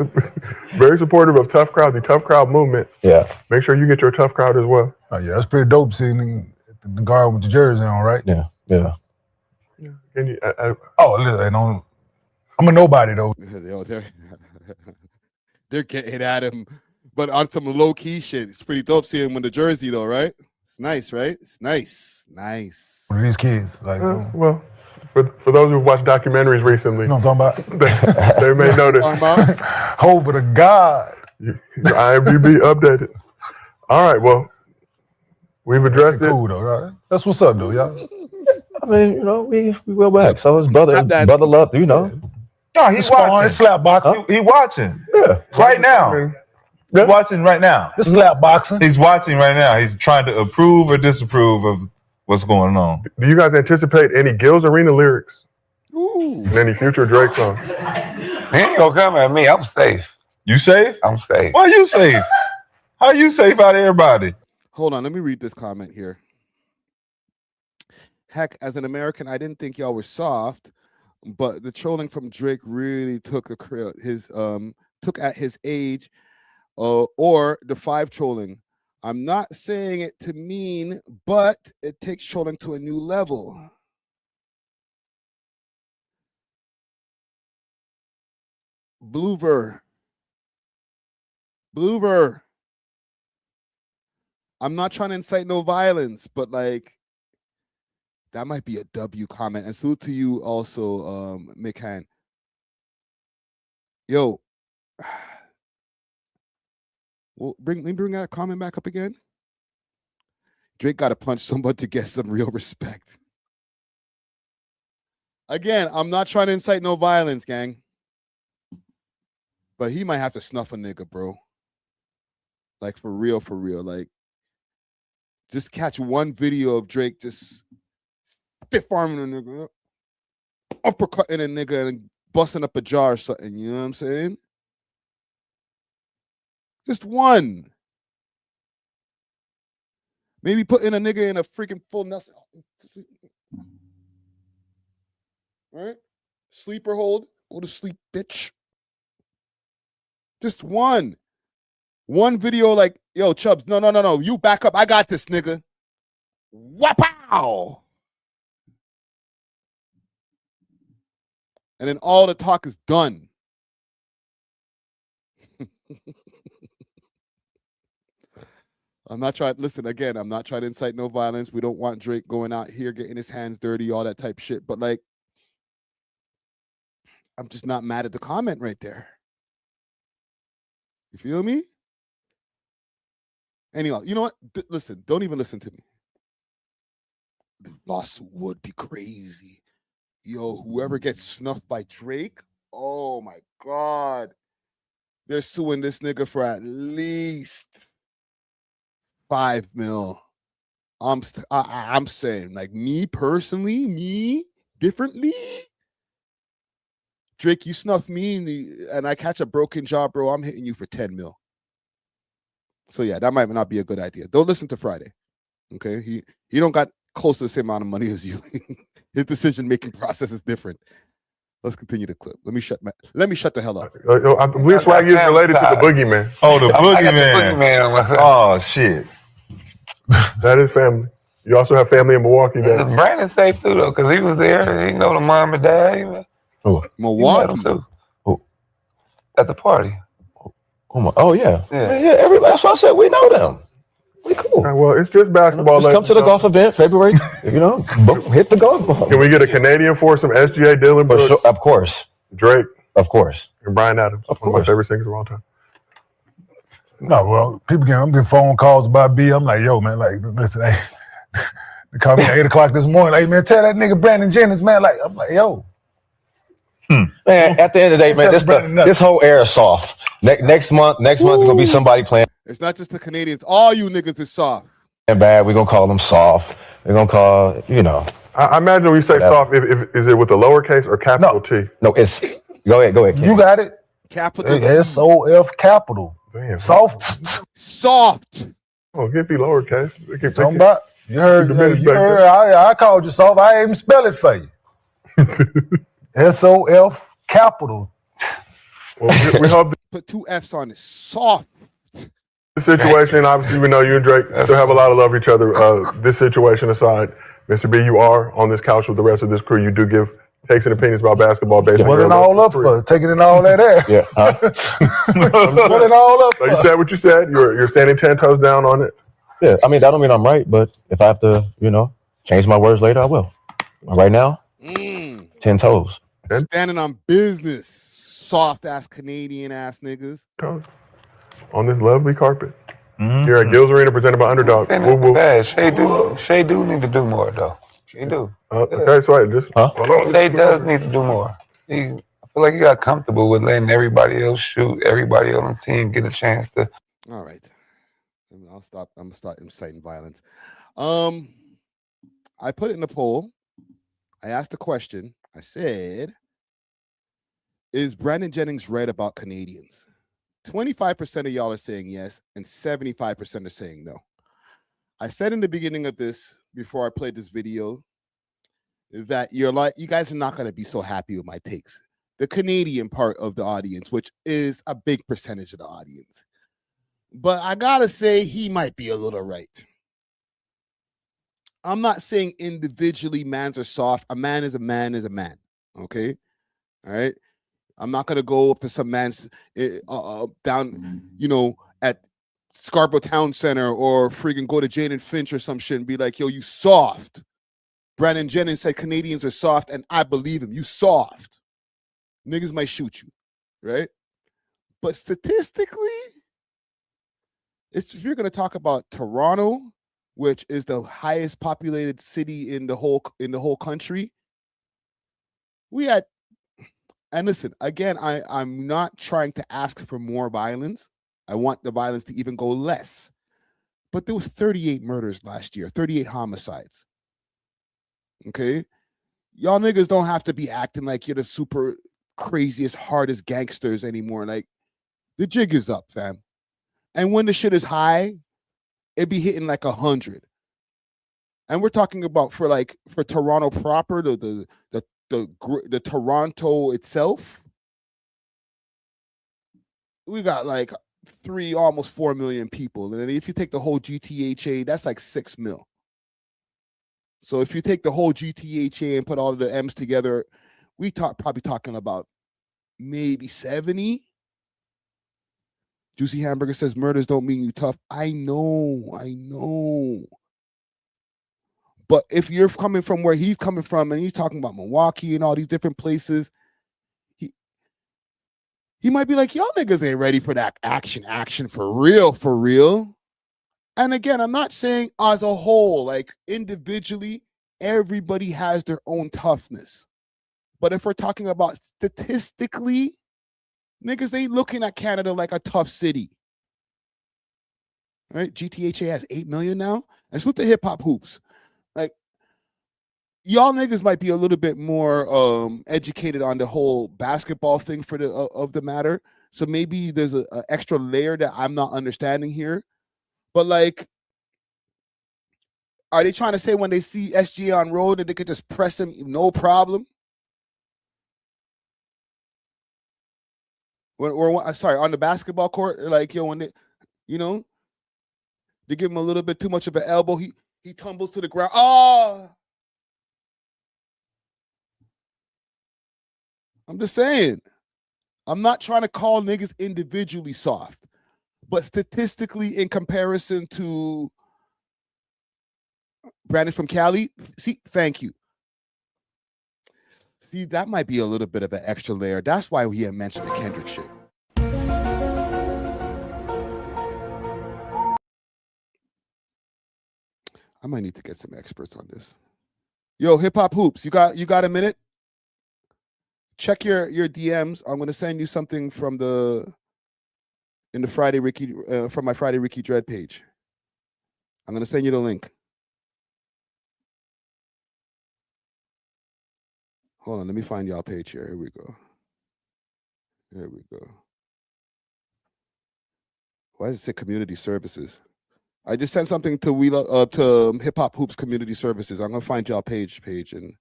supportive of Tough Crowd, the Tough Crowd movement. Yeah. Make sure you get your Tough Crowd as well. Oh yeah, that's pretty dope seeing the guard with the jersey on, right? Yeah. Can you, I'm a nobody though. They're getting at him, but on some low key shit. It's pretty dope seeing him with the jersey though, right? It's nice, right? It's nice. What are these kids like? Well, for those who've watched documentaries recently, you know what I'm talking about? they may notice. Hope to God. Your IMDb updated. All right, well, we've addressed it. Cool though, right? That's what's up though, y'all. I mean, we well back. So his brother love, No, he's watching. It's slap boxing. He watching. Yeah. Right now. He's watching right now. It's slap boxing. He's watching right now. He's trying to approve or disapprove of what's going on. Do you guys anticipate any Gills Arena lyrics? In any future Drake songs? He ain't gonna come at me. I'm safe. You safe? I'm safe. Why you safe? How you safe out of everybody? Hold on, let me read this comment here. Heck, as an American, I didn't think y'all were soft, but the trolling from Drake really took at his age, or the 5 trolling. I'm not saying it to mean, but it takes trolling to a new level. Bloover. I'm not trying to incite no violence, but like that might be a W comment. And salute to you also, McCann. Yo, well, bring that comment back up again. Drake got to punch someone to get some real respect. Again, I'm not trying to incite no violence, gang. But he might have to snuff a nigga, bro. Like, for real. Like, just catch one video of Drake just stiff-arming a nigga, uppercutting a nigga and busting up a jar or something, you know what I'm saying? Just one. Maybe putting a nigga in a freaking full Nelson. Right? Sleeper hold. Go to sleep, bitch. Just one. One video like, yo, Chubbs, no. You back up. I got this, nigga. Wapow! And then all the talk is done. I'm not trying to incite no violence. We don't want Drake going out here getting his hands dirty, all that type of shit. But like, I'm just not mad at the comment right there. You feel me? Anyhow, you know what? Listen, don't even listen to me. The lawsuit would be crazy. Yo, whoever gets snuffed by Drake, oh my God. They're suing this nigga for at least $5 million. I'm saying, like, me personally, differently. Drake, you snuff me and I catch a broken jaw, bro, I'm hitting you for $10 million. So yeah, that might not be a good idea. Don't listen to Friday. Okay? He don't got close to the same amount of money as you. His decision-making process is different. Let's continue the clip. Let me shut the hell up. I believe Swag is related to the boogeyman. Oh, the boogeyman. Oh, shit. That is family. You also have family in Milwaukee. That Brandon safe too though, because he was there. He know the mom and dad. Milwaukee. At the party. Oh yeah. Everybody. That's what I said. We know them. We cool. Well, it's just basketball. Just come to the golf event February. Hit the golf ball. Can we get a Canadian for some SGA Dylan Brooks? Sure, of course. Drake. Of course. And Brian Adams. Of course. One of my favorite singers of all time. No, well, I'm getting phone calls about B. I'm like, yo, man, like, listen, hey, they called me at 8 o'clock this morning. Hey, man, tell that nigga Brandon Jennings, man. Like, I'm like, yo. Man, at the end of the day, man, this whole era is soft. Next month is gonna be somebody playing. It's not just the Canadians. All you niggas is soft. And bad. We're gonna call them soft. We're gonna call, I imagine when you say soft, is it with a lowercase or capital T? No, it's go ahead. Ken. You got it. Capital SOF capital. Damn. Soft. Oh, it could be lowercase. Talking about you heard. I called you soft. I ain't even spell it for you. SOF capital. Well, we hope put 2 F's on it. Soft. The situation, obviously, we know you and Drake still have a lot of love for each other. This situation aside, Mr. B, you are on this couch with the rest of this crew. You do give takes and opinions about basketball based on your all up for taking in all that air. Yeah. Put it all up. So you said what you said. You're standing 10 toes down on it. Yeah, I mean, that don't mean I'm right, but if I have to, change my words later, I will. Right now, 10 toes. Standing on business. Soft ass Canadian ass niggas. On this lovely carpet. Here at Gills Arena presented by Underdog. Shay do need to do more though. He do. Okay, so Shay does need to do more. I feel like he got comfortable with letting everybody else shoot, everybody on the team get a chance to. All right. I'm gonna start inciting violence. I put it in the poll. I asked the question. I said, is Brandon Jennings right about Canadians? 25% of y'all are saying yes, and 75% are saying no. I said in the beginning of this, before I played this video, that you guys are not going to be so happy with my takes. The Canadian part of the audience, which is a big percentage of the audience. But I got to say, he might be a little right. I'm not saying individually mans are soft. A man is a man is a man. Okay? All right? I'm not gonna go up to some man's down, at Scarborough Town Center or friggin' go to Jane and Finch or some shit and be like, yo, you soft. Brandon Jennings said Canadians are soft, and I believe him. You soft. Niggas might shoot you, right? But statistically, if you're gonna talk about Toronto, which is the highest populated city in the whole country, we had. And listen, again, I'm not trying to ask for more violence. I want the violence to even go less. But there was 38 murders last year, 38 homicides. Okay? Y'all niggas don't have to be acting like you're the super craziest, hardest gangsters anymore. Like, the jig is up, fam. And when the shit is high, it be hitting like 100. And we're talking about for Toronto proper, the Toronto itself, we got like 3, almost 4 million people. And if you take the whole GTHA, that's like 6 mil. So if you take the whole GTHA and put all of the M's together, we probably talking about maybe 70. Juicy Hamburger says murders don't mean you tough. I know. But if you're coming from where he's coming from and he's talking about Milwaukee and all these different places, he might be like, y'all niggas ain't ready for that action for real. And again, I'm not saying as a whole, like individually, everybody has their own toughness. But if we're talking about statistically, niggas ain't looking at Canada like a tough city. Right? GTHA has 8 million now. And with the hip hop hoops. Like, y'all niggas might be a little bit more educated on the whole basketball thing of the matter. So maybe there's an extra layer that I'm not understanding here. But like, are they trying to say when they see SGA on road that they could just press him no problem? On the basketball court, like, yo, when they give him a little bit too much of an elbow, he tumbles to the ground. Oh, I'm just saying. I'm not trying to call niggas individually soft, but statistically, in comparison to Brandon from Cali, thank you. See, that might be a little bit of an extra layer. That's why he had mentioned the Kendrick shit. I might need to get some experts on this. Yo, Hip Hop Hoops, you got a minute? Check your DMs. I'm gonna send you something from my Friday Ricky Dread page. I'm gonna send you the link. Hold on, let me find y'all page here. Here we go. Why does it say community services? I just sent something to Hip Hop Hoops Community Services. I'm gonna find y'all page and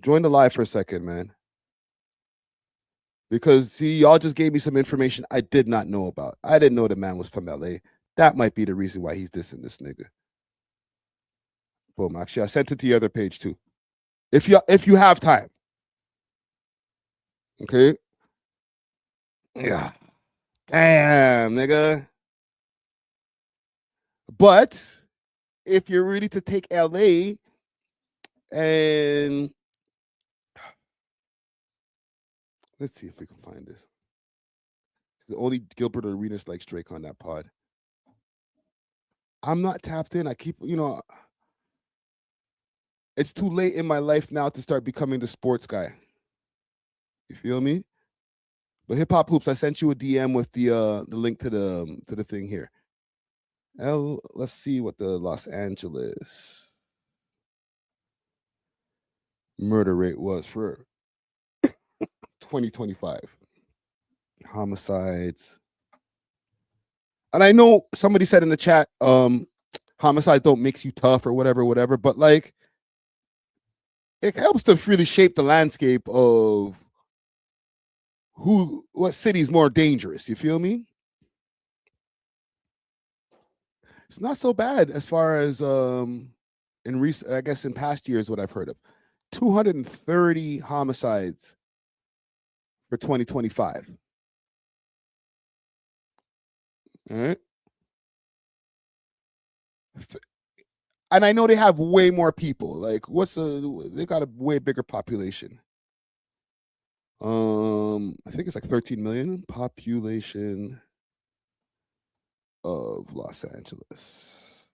join the live for a second, man. Because see, y'all just gave me some information I did not know about. I didn't know the man was from LA. That might be the reason why he's dissing this nigga. Boom. Actually, I sent it to the other page too. If you have time. Okay. Yeah. Damn, nigga. But if you're ready to take LA and let's see if we can find this. It's the only Gilbert Arenas likes Drake on that pod. I'm not tapped in. I keep, it's too late in my life now to start becoming the sports guy. You feel me? But Hip Hop Hoops, I sent you a DM with the link to the thing here. Let's see what the Los Angeles murder rate was for 2025. Homicides. And I know somebody said in the chat, homicides don't make you tough or whatever, but like, it helps to really shape the landscape of what city is more dangerous. You feel me? It's not so bad as far as I guess in past years what I've heard of. 230 homicides for 2025. All right. And I know they have way more people. Like, they got a way bigger population. I think it's like 13 million population of Los Angeles.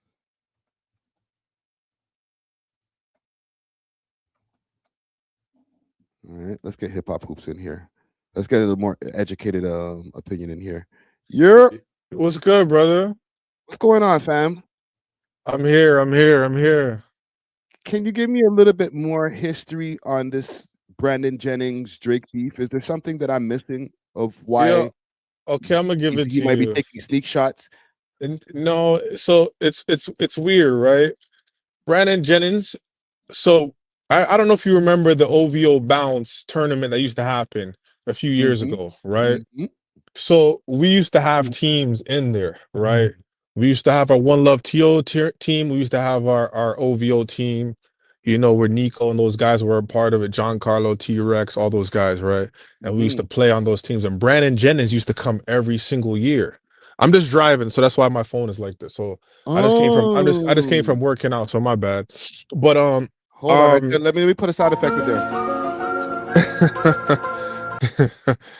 All right, let's get hip hop hoops in here. Let's get a little more educated opinion in here. What's good, brother? What's going on, fam? I'm here. Can you give me a little bit more history on this Brandon Jennings Drake beef? Is there something that I'm missing of why? Yeah. Okay, I'm gonna give it to you. He might be taking sneak shots. No, so it's weird, right? Brandon Jennings. So I don't know if you remember the OVO bounce tournament that used to happen a few years ago, right? So we used to have teams in there, right? We used to have our One Love TO team. We used to have our OVO team, where Nico and those guys were a part of it. John Carlo, T-Rex, all those guys, right? And we used to play on those teams. And Brandon Jennings used to come every single year. I'm just driving, so that's why my phone is like this. So I just came from working out, so my bad. But hold on, right there. Let me put a sound effect in there.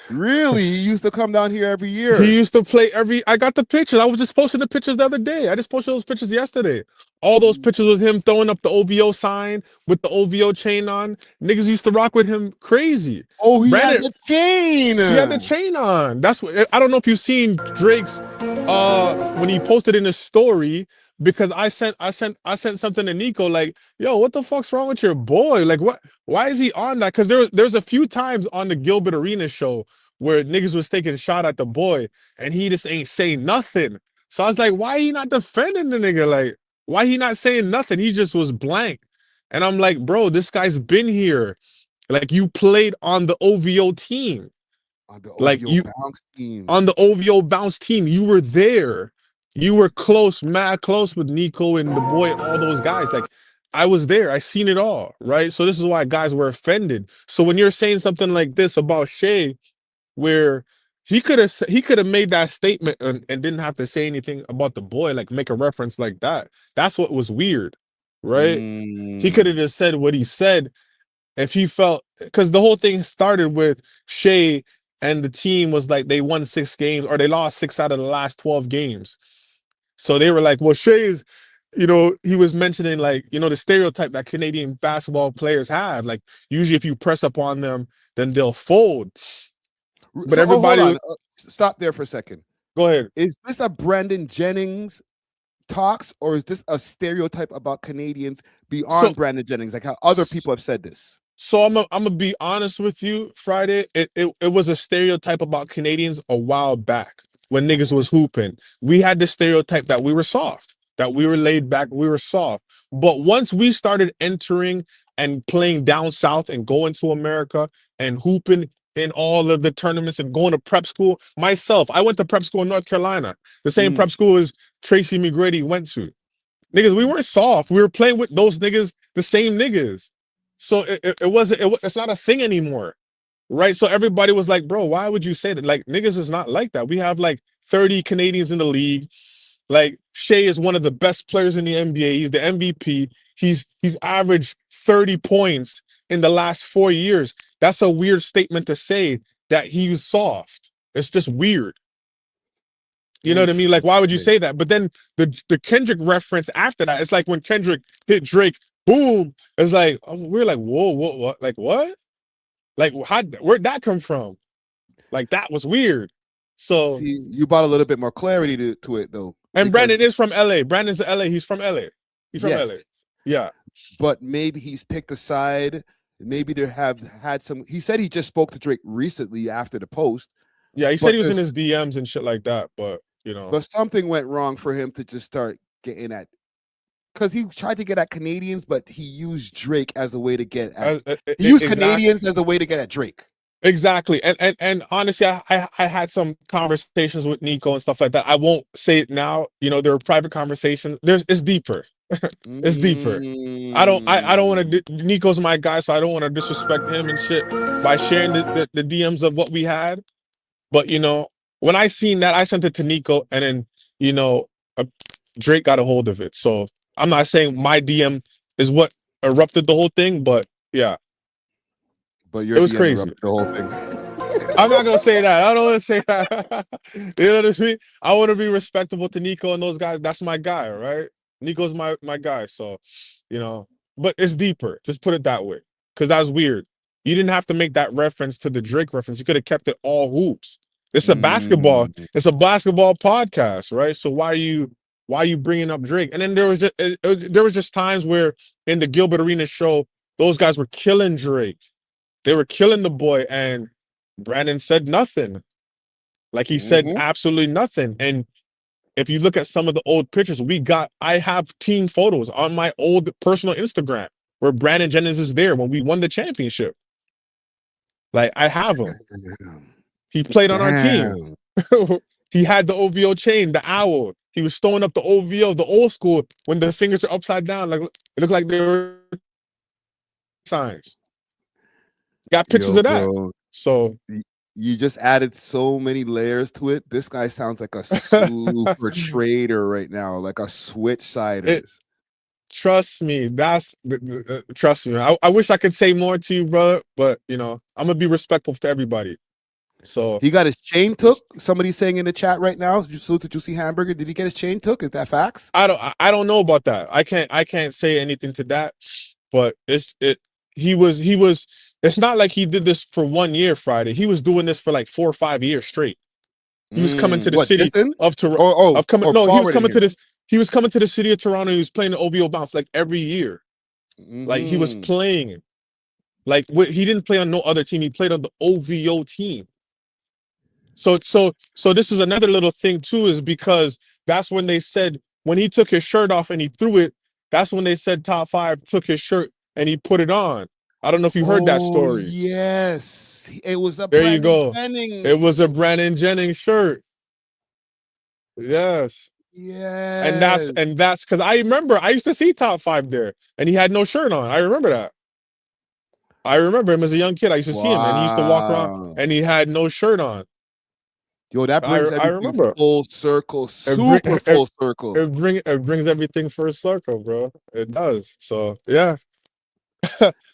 Really? He used to come down here every year. He used to play I got the pictures. I was just posting the pictures the other day. I just posted those pictures yesterday. All those pictures with him throwing up the OVO sign with the OVO chain on. Niggas used to rock with him crazy. Oh, he had the chain. He had the chain on. That's what I don't know if you've seen Drake's when he posted in his story, because I sent something to Nico like, yo, what the fuck's wrong with your boy? Like, what? Why is he on that? Because there's a few times on the Gilbert Arena show where niggas was taking a shot at the boy and he just ain't saying nothing. So I was like, why he not defending the nigga? Like, why he not saying nothing? He just was blank. And I'm like, bro, this guy's been here. Like, you played on the OVO team. On the OVO bounce team. On the OVO bounce team, you were there. You were close, mad close with Nico and the boy, all those guys. Like, I was there. I seen it all, right? So this is why guys were offended. So when you're saying something like this about Shay, where he could have made that statement and didn't have to say anything about the boy, like make a reference like that. That's what was weird, right? He could have just said what he said if he felt, because the whole thing started with Shay and the team was like they won 6 games or they lost 6 out of the last 12 games. So they were like, well, Shay is, he was mentioning like, the stereotype that Canadian basketball players have. Like, usually if you press up on them, then they'll fold. But everybody... stop there for a second. Go ahead. Is this a Brandon Jennings talks, or is this a stereotype about Canadians beyond Brandon Jennings? Like how other people have said this. So I'm gonna be honest with you, Friday. It was a stereotype about Canadians a while back when niggas was hooping. We had this stereotype that we were soft, that we were laid back, we were soft. But once we started entering and playing down south and going to America and hooping in all of the tournaments and going to prep school, myself, I went to prep school in North Carolina, the same prep school as Tracy McGrady went to. Niggas, we weren't soft. We were playing with those niggas, the same niggas. So it's not a thing anymore, right? So everybody was like, bro, why would you say that? Like, niggas is not like that. We have like 30 Canadians in the league. Like, Shea is one of the best players in the NBA. He's the MVP. He's averaged 30 points in the last 4 years. That's a weird statement to say that he's soft. It's just weird. You know what I mean? Like, why would you say that? But then the Kendrick reference after that, it's like when Kendrick hit Drake, boom. It's like, we're like, whoa, what? Like, what? Like, where'd that come from? Like, that was weird. So see, you brought a little bit more clarity to it, though. And Brandon is from LA. Brandon's LA. He's from LA. He's from LA. Yeah. But maybe he's picked a side. Maybe there have had some. He said he just spoke to Drake recently after the post. Yeah, he said he was in his DMs and shit like that. But but something went wrong for him to just start getting at, because he tried to get at Canadians, but he used Drake as a way to get at. He used Canadians as a way to get at Drake. Exactly. And honestly, I had some conversations with Nico and stuff like that. I won't say it now. There were private conversations. It's deeper. It's deeper. I don't want to. Nico's my guy, so I don't want to disrespect him and shit by sharing the DMs of what we had. But you know, when I seen that, I sent it to Nico, and then you know, Drake got a hold of it. So I'm not saying my DM is what erupted the whole thing, but yeah, But your it was DM crazy. erupted the whole thing. I'm not gonna say that. I don't want to say that. You know what I mean? I want to be respectable to Nico and those guys. That's my guy, right? Nico's my guy. So, you know, but it's deeper. Just put it that way, because that's weird. You didn't have to make that reference to the Drake reference. You could have kept it all hoops. It's a basketball. It's a basketball podcast, right? So why are you bringing up Drake? And then there was just times where in the Gilbert Arenas show, those guys were killing Drake. They were killing the boy, and Brandon said nothing. Like he said absolutely nothing. And if you look at some of the old pictures, I have team photos on my old personal Instagram where Brandon Jennings is there when we won the championship. Like I have him. He played on our team. He had the OVO chain, the owl. He was throwing up the OVO, the old school, when the fingers are upside down. Like it looked like they were signs. Got pictures of that. Bro, So you just added so many layers to it. This guy sounds like a super trader right now, like a switch sider. Trust me, trust me. I wish I could say more to you, brother, but you know, I'm gonna be respectful to everybody. So he got his chain took. Somebody's saying in the chat right now, salute to Juicy Hamburger. Did he get his chain took? Is that facts? I don't know about that. I can't say anything to that. But he was. It's not like he did this for 1 year, Friday. He was doing this for like 4 or 5 years straight. He was coming to the city of Toronto. He was coming to this. He was coming to the city of Toronto. He was playing the OVO bounce like every year. Like he was playing. Like he didn't play on no other team. He played on the OVO team. So this is another little thing too, is because that's when they said when he took his shirt off and he threw it. That's when they said Top 5 took his shirt and he put it on. I don't know if you heard that story. Yes, it was a there Brandon you go. Jennings. It was a Brandon Jennings shirt. Yes. Yeah. And that's because I remember I used to see Top 5 there and he had no shirt on. I remember that. I remember him as a young kid. I used to see him and he used to walk around and he had no shirt on. Yo, that brings everything full circle, super full circle. It brings everything full circle, bro. It does. So yeah.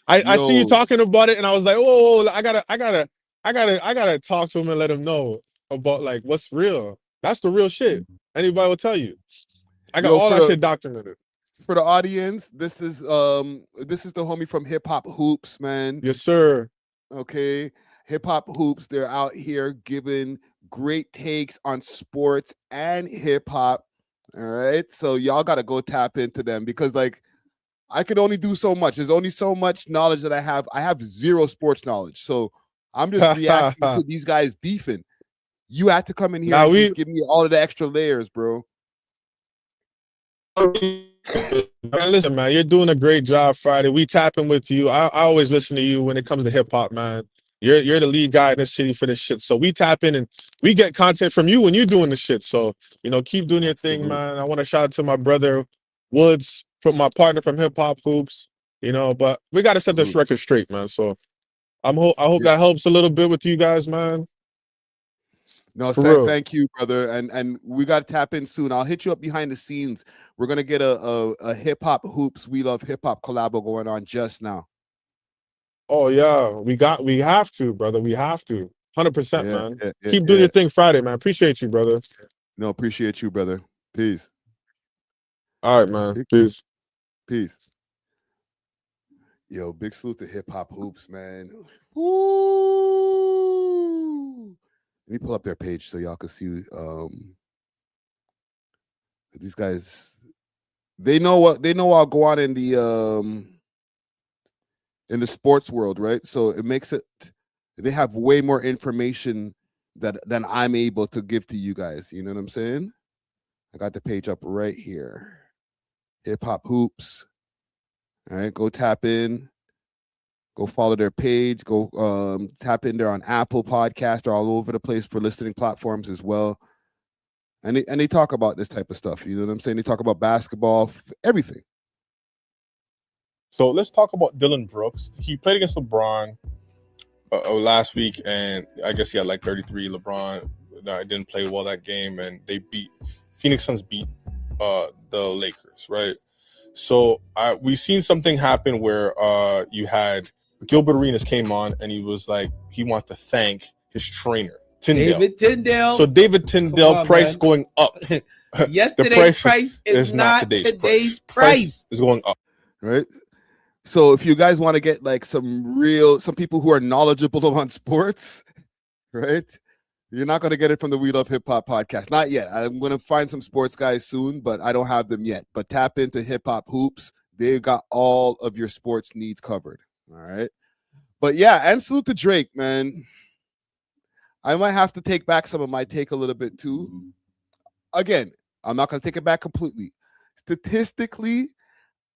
I see you talking about it, and I was like, oh, I gotta talk to him and let him know about like what's real. That's the real shit. Anybody will tell you. I got all that shit documented. For the audience, this is the homie from Hip Hop Hoops, man. Yes, sir. Okay, Hip Hop Hoops. They're out here giving great takes on sports and hip hop. All right, so y'all gotta go tap into them because like. I can only do so much. There's only so much knowledge that I have. I have zero sports knowledge. So I'm just reacting to these guys beefing. You had to come in here and just give me all of the extra layers, bro. Listen, man, you're doing a great job, Friday. We tapping with you. I always listen to you when it comes to hip hop, man. You're the lead guy in the city for this shit. So we tap in and we get content from you when you're doing the shit. So, you know, keep doing your thing, man. I want to shout out to my brother Woods, from my partner from Hip Hop Hoops, you know, but we got to set this record straight, man. So I hope that helps a little bit with you guys, man. No, thank you, brother. And we got to tap in soon. I'll hit you up behind the scenes. We're going to get a Hip Hop Hoops, We Love Hip Hop collabo going on just now. Oh, yeah. We have to, brother. We have to. 100%, man. Keep doing your thing Friday, man. Appreciate you, brother. No, appreciate you, brother. Peace. All right, man. Peace. Peace. Yo, big salute to Hip Hop Hoops, man. Woo! Let me pull up their page so y'all can see these guys. They know what go on in the sports world, right? So it makes it they have way more information than I'm able to give to you guys. You know what I'm saying? I got the page up right here. Hip Hop Hoops. All right, go tap in. Go follow their page. Go tap in there on Apple Podcast. They're all over the place for listening platforms as well. And they talk about this type of stuff. You know what I'm saying? They talk about basketball, everything. So let's talk about Dylan Brooks. He played against LeBron last week, and I guess he had like 33. LeBron didn't play well that game, and Phoenix Suns beat the Lakers, right? So we've seen something happen where you had Gilbert Arenas came on, and he was like, he wants to thank his trainer, Tyndale. David Tyndale. So David Tyndale price going up. Yesterday's price is not today's price. Is going up, right? So if you guys want to get like some people who are knowledgeable on sports, right? You're not going to get it from the We Love Hip Hop podcast. Not yet. I'm going to find some sports guys soon, but I don't have them yet. But tap into Hip Hop Hoops. They've got all of your sports needs covered. All right. But yeah, and salute to Drake, man. I might have to take back some of my take a little bit too. Again, I'm not going to take it back completely. Statistically,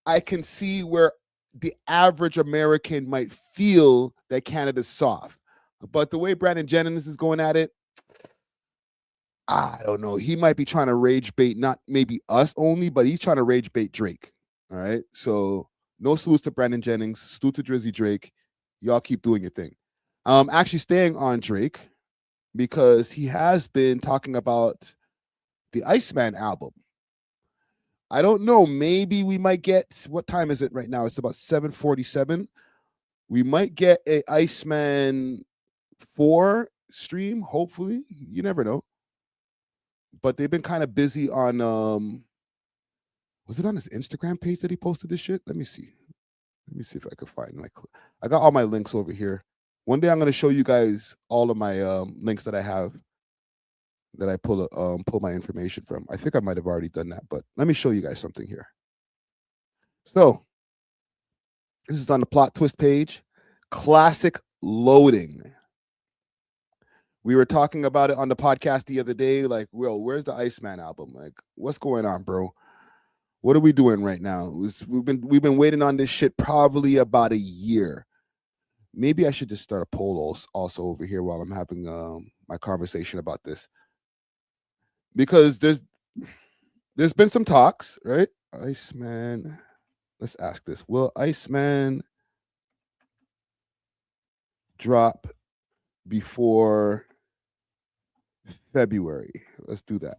I can see where the average American might feel that Canada's soft. But the way Brandon Jennings is going at it, I don't know. He might be trying to rage bait, not maybe us only, but he's trying to rage bait Drake. All right. So no salutes to Brandon Jennings, salute to Drizzy Drake. Y'all keep doing your thing. Actually staying on Drake because he has been talking about the Iceman album. I don't know. Maybe we might get, what time is it right now? It's about 7:47. We might get a Iceman 4 stream, hopefully. You never know. But they've been kind of busy on, was it on his Instagram page that he posted this shit? Let me see. Let me see if I can find I got all my links over here. One day I'm going to show you guys all of my links that I have that I pull my information from. I think I might have already done that, but let me show you guys something here. So this is on the plot twist page. Classic loading. We were talking about it on the podcast the other day. Like, well, where's the Iceman album? Like, what's going on, bro? What are we doing right now? We've been waiting on this shit probably about a year. Maybe I should just start a poll also over here while I'm having my conversation about this. Because there's been some talks, right? Iceman, let's ask this. Will Iceman drop before February? Let's do that.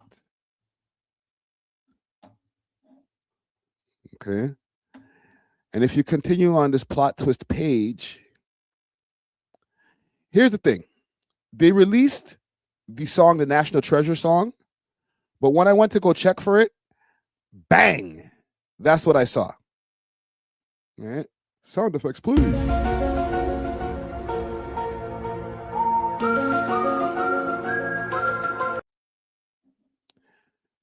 Okay. And if you continue on this plot twist page, here's the thing. They released the song, the National Treasure song, but when I went to go check for it, bang, that's what I saw. All right. Sound effects, please.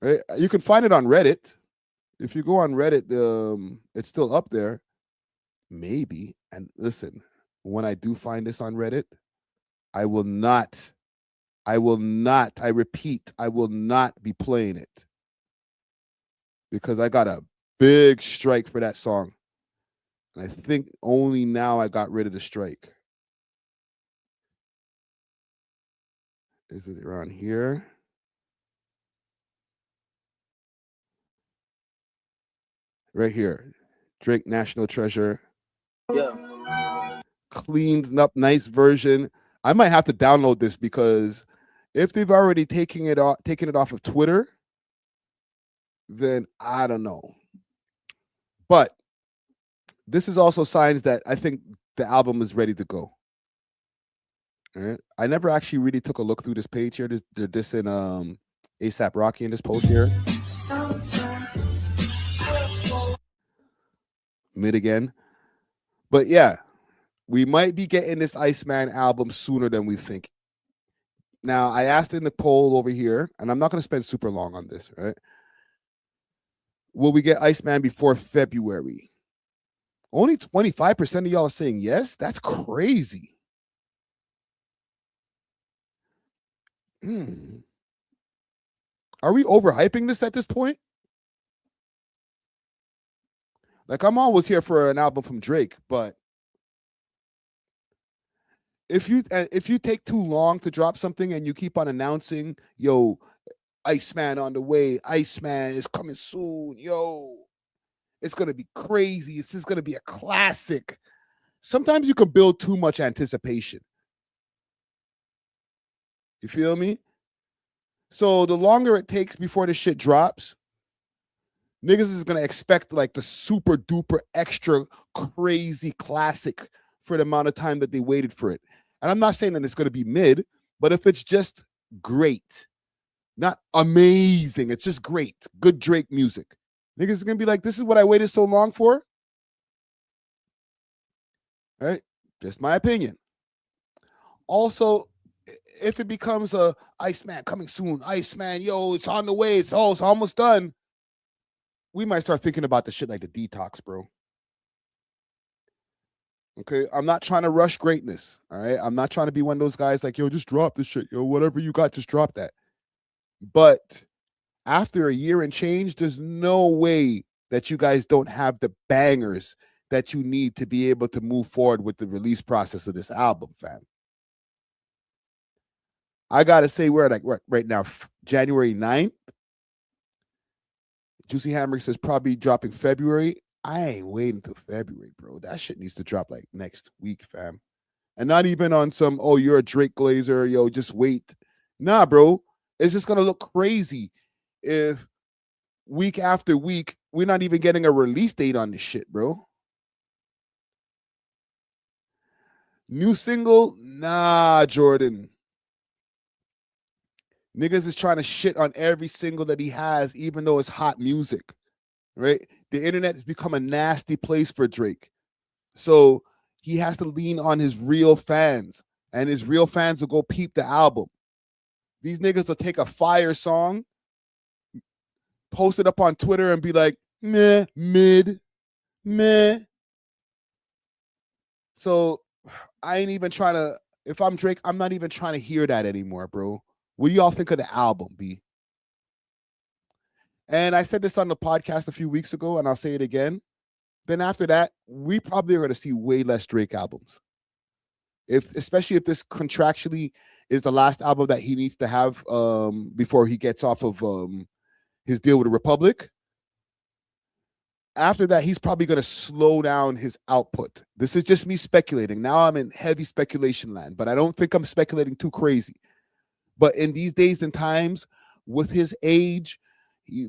Right. You can find it on Reddit. If you go on Reddit, it's still up there. Maybe. And listen, when I do find this on Reddit, I repeat, I will not be playing it. Because I got a big strike for that song. And I think only now I got rid of the strike. Is it around here? Right here. Drake National Treasure. Yeah. Cleaned up, nice version. I might have to download this because if they've already taken it off of Twitter, then I don't know. But this is also signs that I think the album is ready to go. All right. I never actually really took a look through this page here. They're dissing A$AP Rocky in this post here. Mid again. But yeah, we might be getting this Iceman album sooner than we think. Now, I asked in the poll over here, and I'm not going to spend super long on this, right? Will we get Iceman before February? Only 25% of y'all are saying yes? That's crazy. Are we overhyping this at this point? Like, I'm always here for an album from Drake, but if you take too long to drop something and you keep on announcing, yo, Iceman on the way. Iceman is coming soon. Yo, it's going to be crazy. This is going to be a classic. Sometimes you can build too much anticipation. You feel me? So the longer it takes before the shit drops, niggas is going to expect like the super duper extra crazy classic for the amount of time that they waited for it. And I'm not saying that it's going to be mid, but if it's just great, not amazing, it's just great, good Drake music, niggas is going to be like, this is what I waited so long for? Right? Just my opinion. Also, if it becomes a Iceman coming soon, Iceman, yo, it's on the way, it's almost done, we might start thinking about the shit like the Detox, bro. Okay, I'm not trying to rush greatness, all right? I'm not trying to be one of those guys like, yo, just drop this shit, yo, whatever you got, just drop that. But after a year and change, there's no way that you guys don't have the bangers that you need to be able to move forward with the release process of this album, fam. I got to say, we're like right now, January 9th. Juicy Hammer says probably dropping February. I ain't waiting till February, bro. That shit needs to drop like next week, fam. And not even on some, oh, you're a Drake Glazer, yo, just wait. Nah, bro. It's just going to look crazy if week after week, we're not even getting a release date on this shit, bro. New single? Nah, Jordan. Niggas is trying to shit on every single that he has, even though it's hot music, right? The internet has become a nasty place for Drake. So he has to lean on his real fans, and his real fans will go peep the album. These niggas will take a fire song, post it up on Twitter and be like, meh, mid, meh. So I ain't even trying to, if I'm Drake, I'm not even trying to hear that anymore, bro. What do y'all think of the album, B? And I said this on the podcast a few weeks ago, and I'll say it again. Then after that, we probably are going to see way less Drake albums. Especially if this contractually is the last album that he needs to have before he gets off of his deal with the Republic. After that, he's probably going to slow down his output. This is just me speculating. Now I'm in heavy speculation land, but I don't think I'm speculating too crazy. But in these days and times, with his age,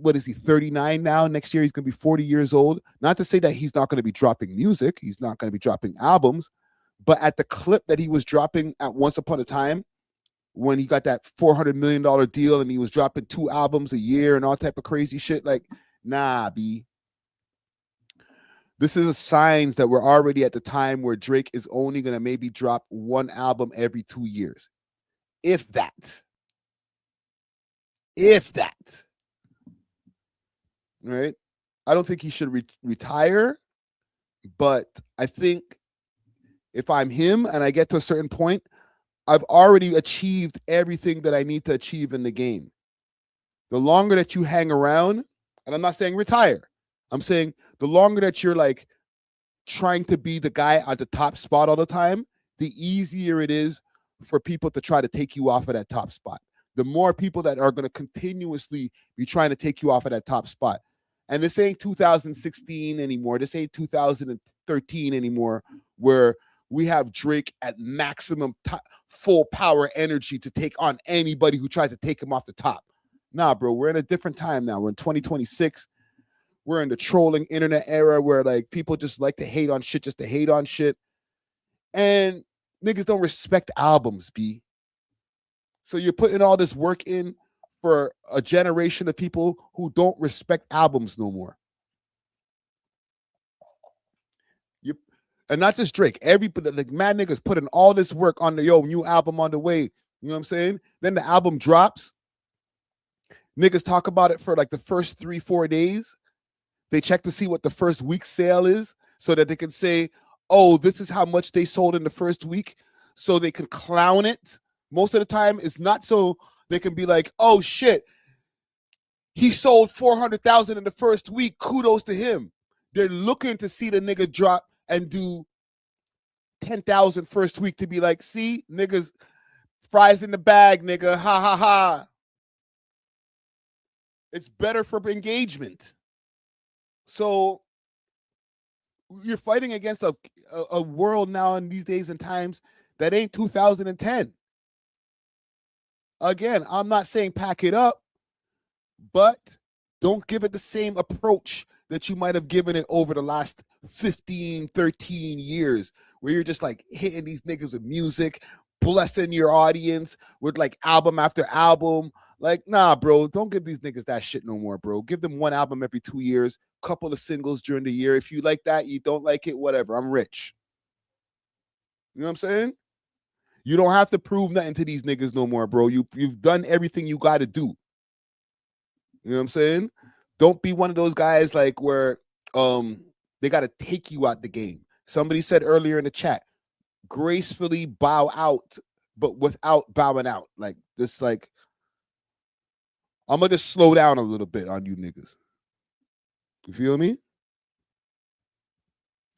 what is he, 39 now? Next year, he's going to be 40 years old. Not to say that he's not going to be dropping music. He's not going to be dropping albums. But at the clip that he was dropping at Once Upon a Time, when he got that $400 million deal and he was dropping 2 albums a year and all type of crazy shit, like, nah, B. This is a signs that we're already at the time where Drake is only going to maybe drop 1 album every 2 years. If that. Right? I don't think he should retire, but I think if I'm him and I get to a certain point, I've already achieved everything that I need to achieve in the game. The longer that you hang around, and I'm not saying retire, I'm saying the longer that you're like trying to be the guy at the top spot all the time, the easier it is for people to try to take you off of that top spot. The more people that are going to continuously be trying to take you off of that top spot. And this ain't 2016 anymore. This ain't 2013 anymore, where we have Drake at maximum full power energy to take on anybody who tries to take him off the top. Nah, bro, we're in a different time now. We're in 2026. We're in the trolling internet era where like people just like to hate on shit just to hate on shit. And niggas don't respect albums, B. So you're putting all this work in for a generation of people who don't respect albums no more. And not just Drake, everybody, like mad niggas putting all this work on the new album on the way. You know what I'm saying? Then the album drops. Niggas talk about it for like the first 3-4 days. They check to see what the first week sale is so that they can say, oh, this is how much they sold in the first week. So they can clown it. Most of the time, it's not so they can be like, oh shit, he sold 400,000 in the first week. Kudos to him. They're looking to see the nigga drop and do 10,000 first week to be like, see, niggas, fries in the bag, nigga, ha ha ha. It's better for engagement. So you're fighting against a world now in these days and times that ain't 2010. Again, I'm not saying pack it up, but don't give it the same approach that you might have given it over the last 15, 13 years, where you're just like hitting these niggas with music, blessing your audience with like album after album. Like, nah, bro, don't give these niggas that shit no more, bro. Give them one album every 2 years, couple of singles during the year. If you like that, you don't like it, whatever. I'm rich. You know what I'm saying? You don't have to prove nothing to these niggas no more, bro. You've done everything you got to do. You know what I'm saying? Don't be one of those guys like where they got to take you out the game. Somebody said earlier in the chat, gracefully bow out, but without bowing out. Like this, like, I'm going to just slow down a little bit on you niggas. You feel me?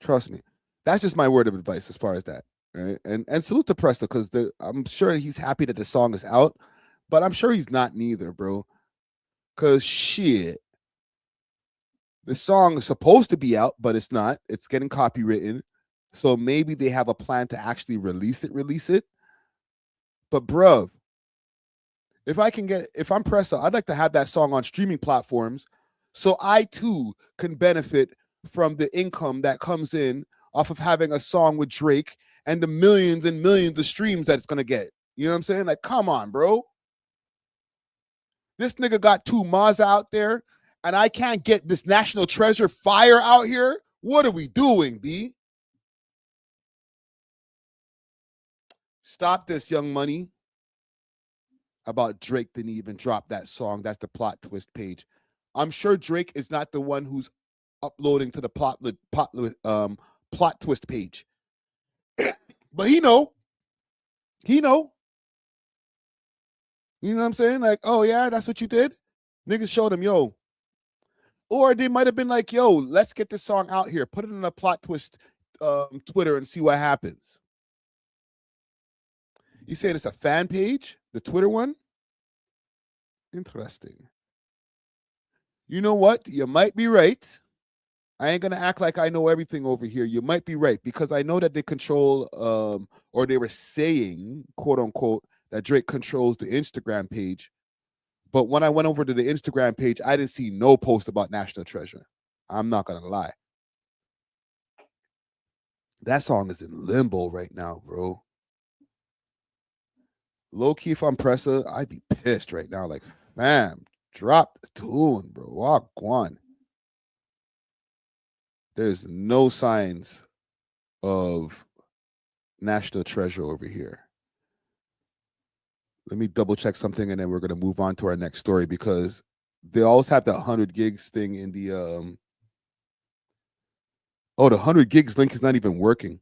Trust me. That's just my word of advice as far as that. Right? And salute to Pressa, because I'm sure he's happy that the song is out, but I'm sure he's not neither, bro. Because shit, the song is supposed to be out, but it's not. It's getting copywritten. So maybe they have a plan to actually release it. But bruv, if I'm Pressa, I'd like to have that song on streaming platforms so I too can benefit from the income that comes in off of having a song with Drake and the millions and millions of streams that it's going to get. You know what I'm saying? Like, come on, bro. This nigga got 2 Maz out there, and I can't get this National Treasure fire out here. What are we doing, B? Stop this, Young Money. About Drake didn't even drop that song. That's the plot twist page. I'm sure Drake is not the one who's uploading to the plot twist page. But he know. You know what I'm saying? Like, oh yeah, that's what you did? Niggas showed him, yo. Or they might have been like, yo, let's get this song out here. Put it in a plot twist Twitter and see what happens. You saying it's a fan page? The Twitter one? Interesting. You know what? You might be right. I ain't going to act like I know everything over here. You might be right, because I know that they control, or they were saying, quote unquote, that Drake controls the Instagram page. But when I went over to the Instagram page, I didn't see no post about National Treasure. I'm not going to lie. That song is in limbo right now, bro. Low key, if I'm Pressa, I'd be pissed right now. Like, fam, drop the tune, bro. Walk one. There's no signs of National Treasure over here. Let me double check something, and then we're going to move on to our next story, because they always have the 100 gigs thing in the the 100 gigs link is not even working.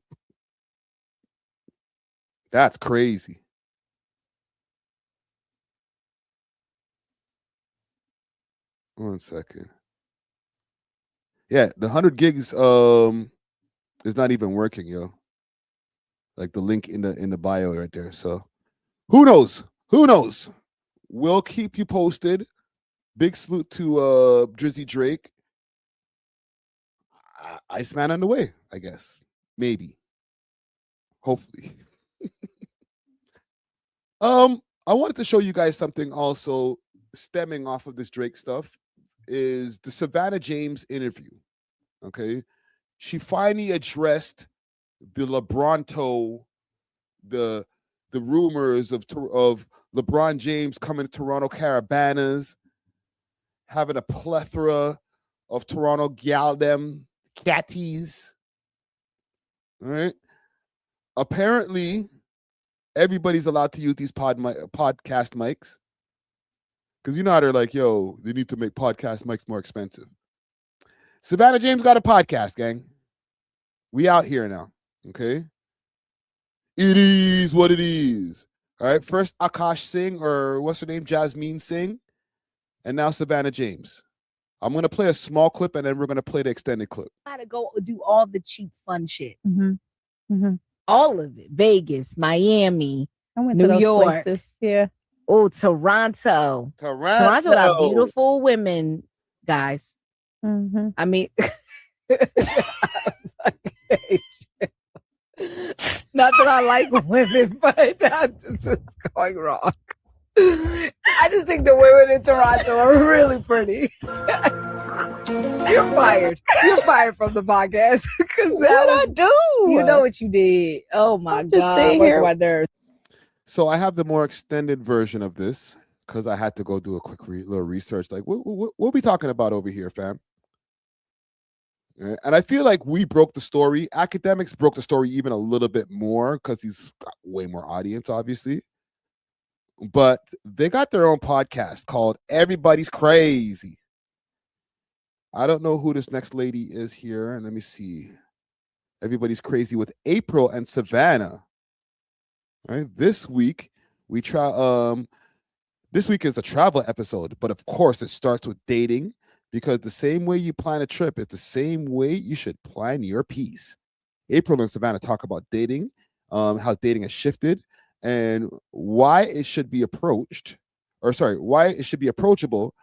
That's crazy. One second. Yeah, the 100 gigs is not even working, yo. Like the link in the bio right there. So who knows? Who knows? We'll keep you posted. Big salute to Drizzy Drake. Iceman on the way, I guess. Maybe. Hopefully. I wanted to show you guys something also stemming off of this Drake stuff. Is the Savannah James interview. Okay, she finally addressed the LeBron the rumors of LeBron James coming to Toronto Carabanas, having a plethora of Toronto galdem catties. All right. Apparently, everybody's allowed to use these podcast mics. Because you know how they're like, yo, they need to make podcast mics more expensive. Savannah James got a podcast, gang. We out here now, okay? It is what it is. All right, first Akash Singh, or what's her name, Jasmine Singh, and now Savannah James. I'm going to play a small clip, and then we're going to play the extended clip. I had to go do all the cheap fun shit. All of it. Vegas, Miami, I went New to those York. places. Yeah. Oh, Toronto. Toronto got beautiful women, guys. I mean, not that I like women, but this is going wrong. I just think the women in Toronto are really pretty. You're fired. You're fired from the podcast. What I do? You know what you did. Oh my God. My nerves. So I have the more extended version of this because I had to go do a quick little research. Like, what are we talking about over here, fam? And I feel like we broke the story. Academics broke the story even a little bit more because he's got way more audience, obviously. But they got their own podcast called Everybody's Crazy. I don't know who this next lady is here. And let me see. Everybody's Crazy with April and Savannah. All right. This week we try. This week is a travel episode, but of course it starts with dating because the same way you plan a trip is the same way you should plan your peace. April and Savannah talk about dating, how dating has shifted, and why it should be approached, why it should be approachable.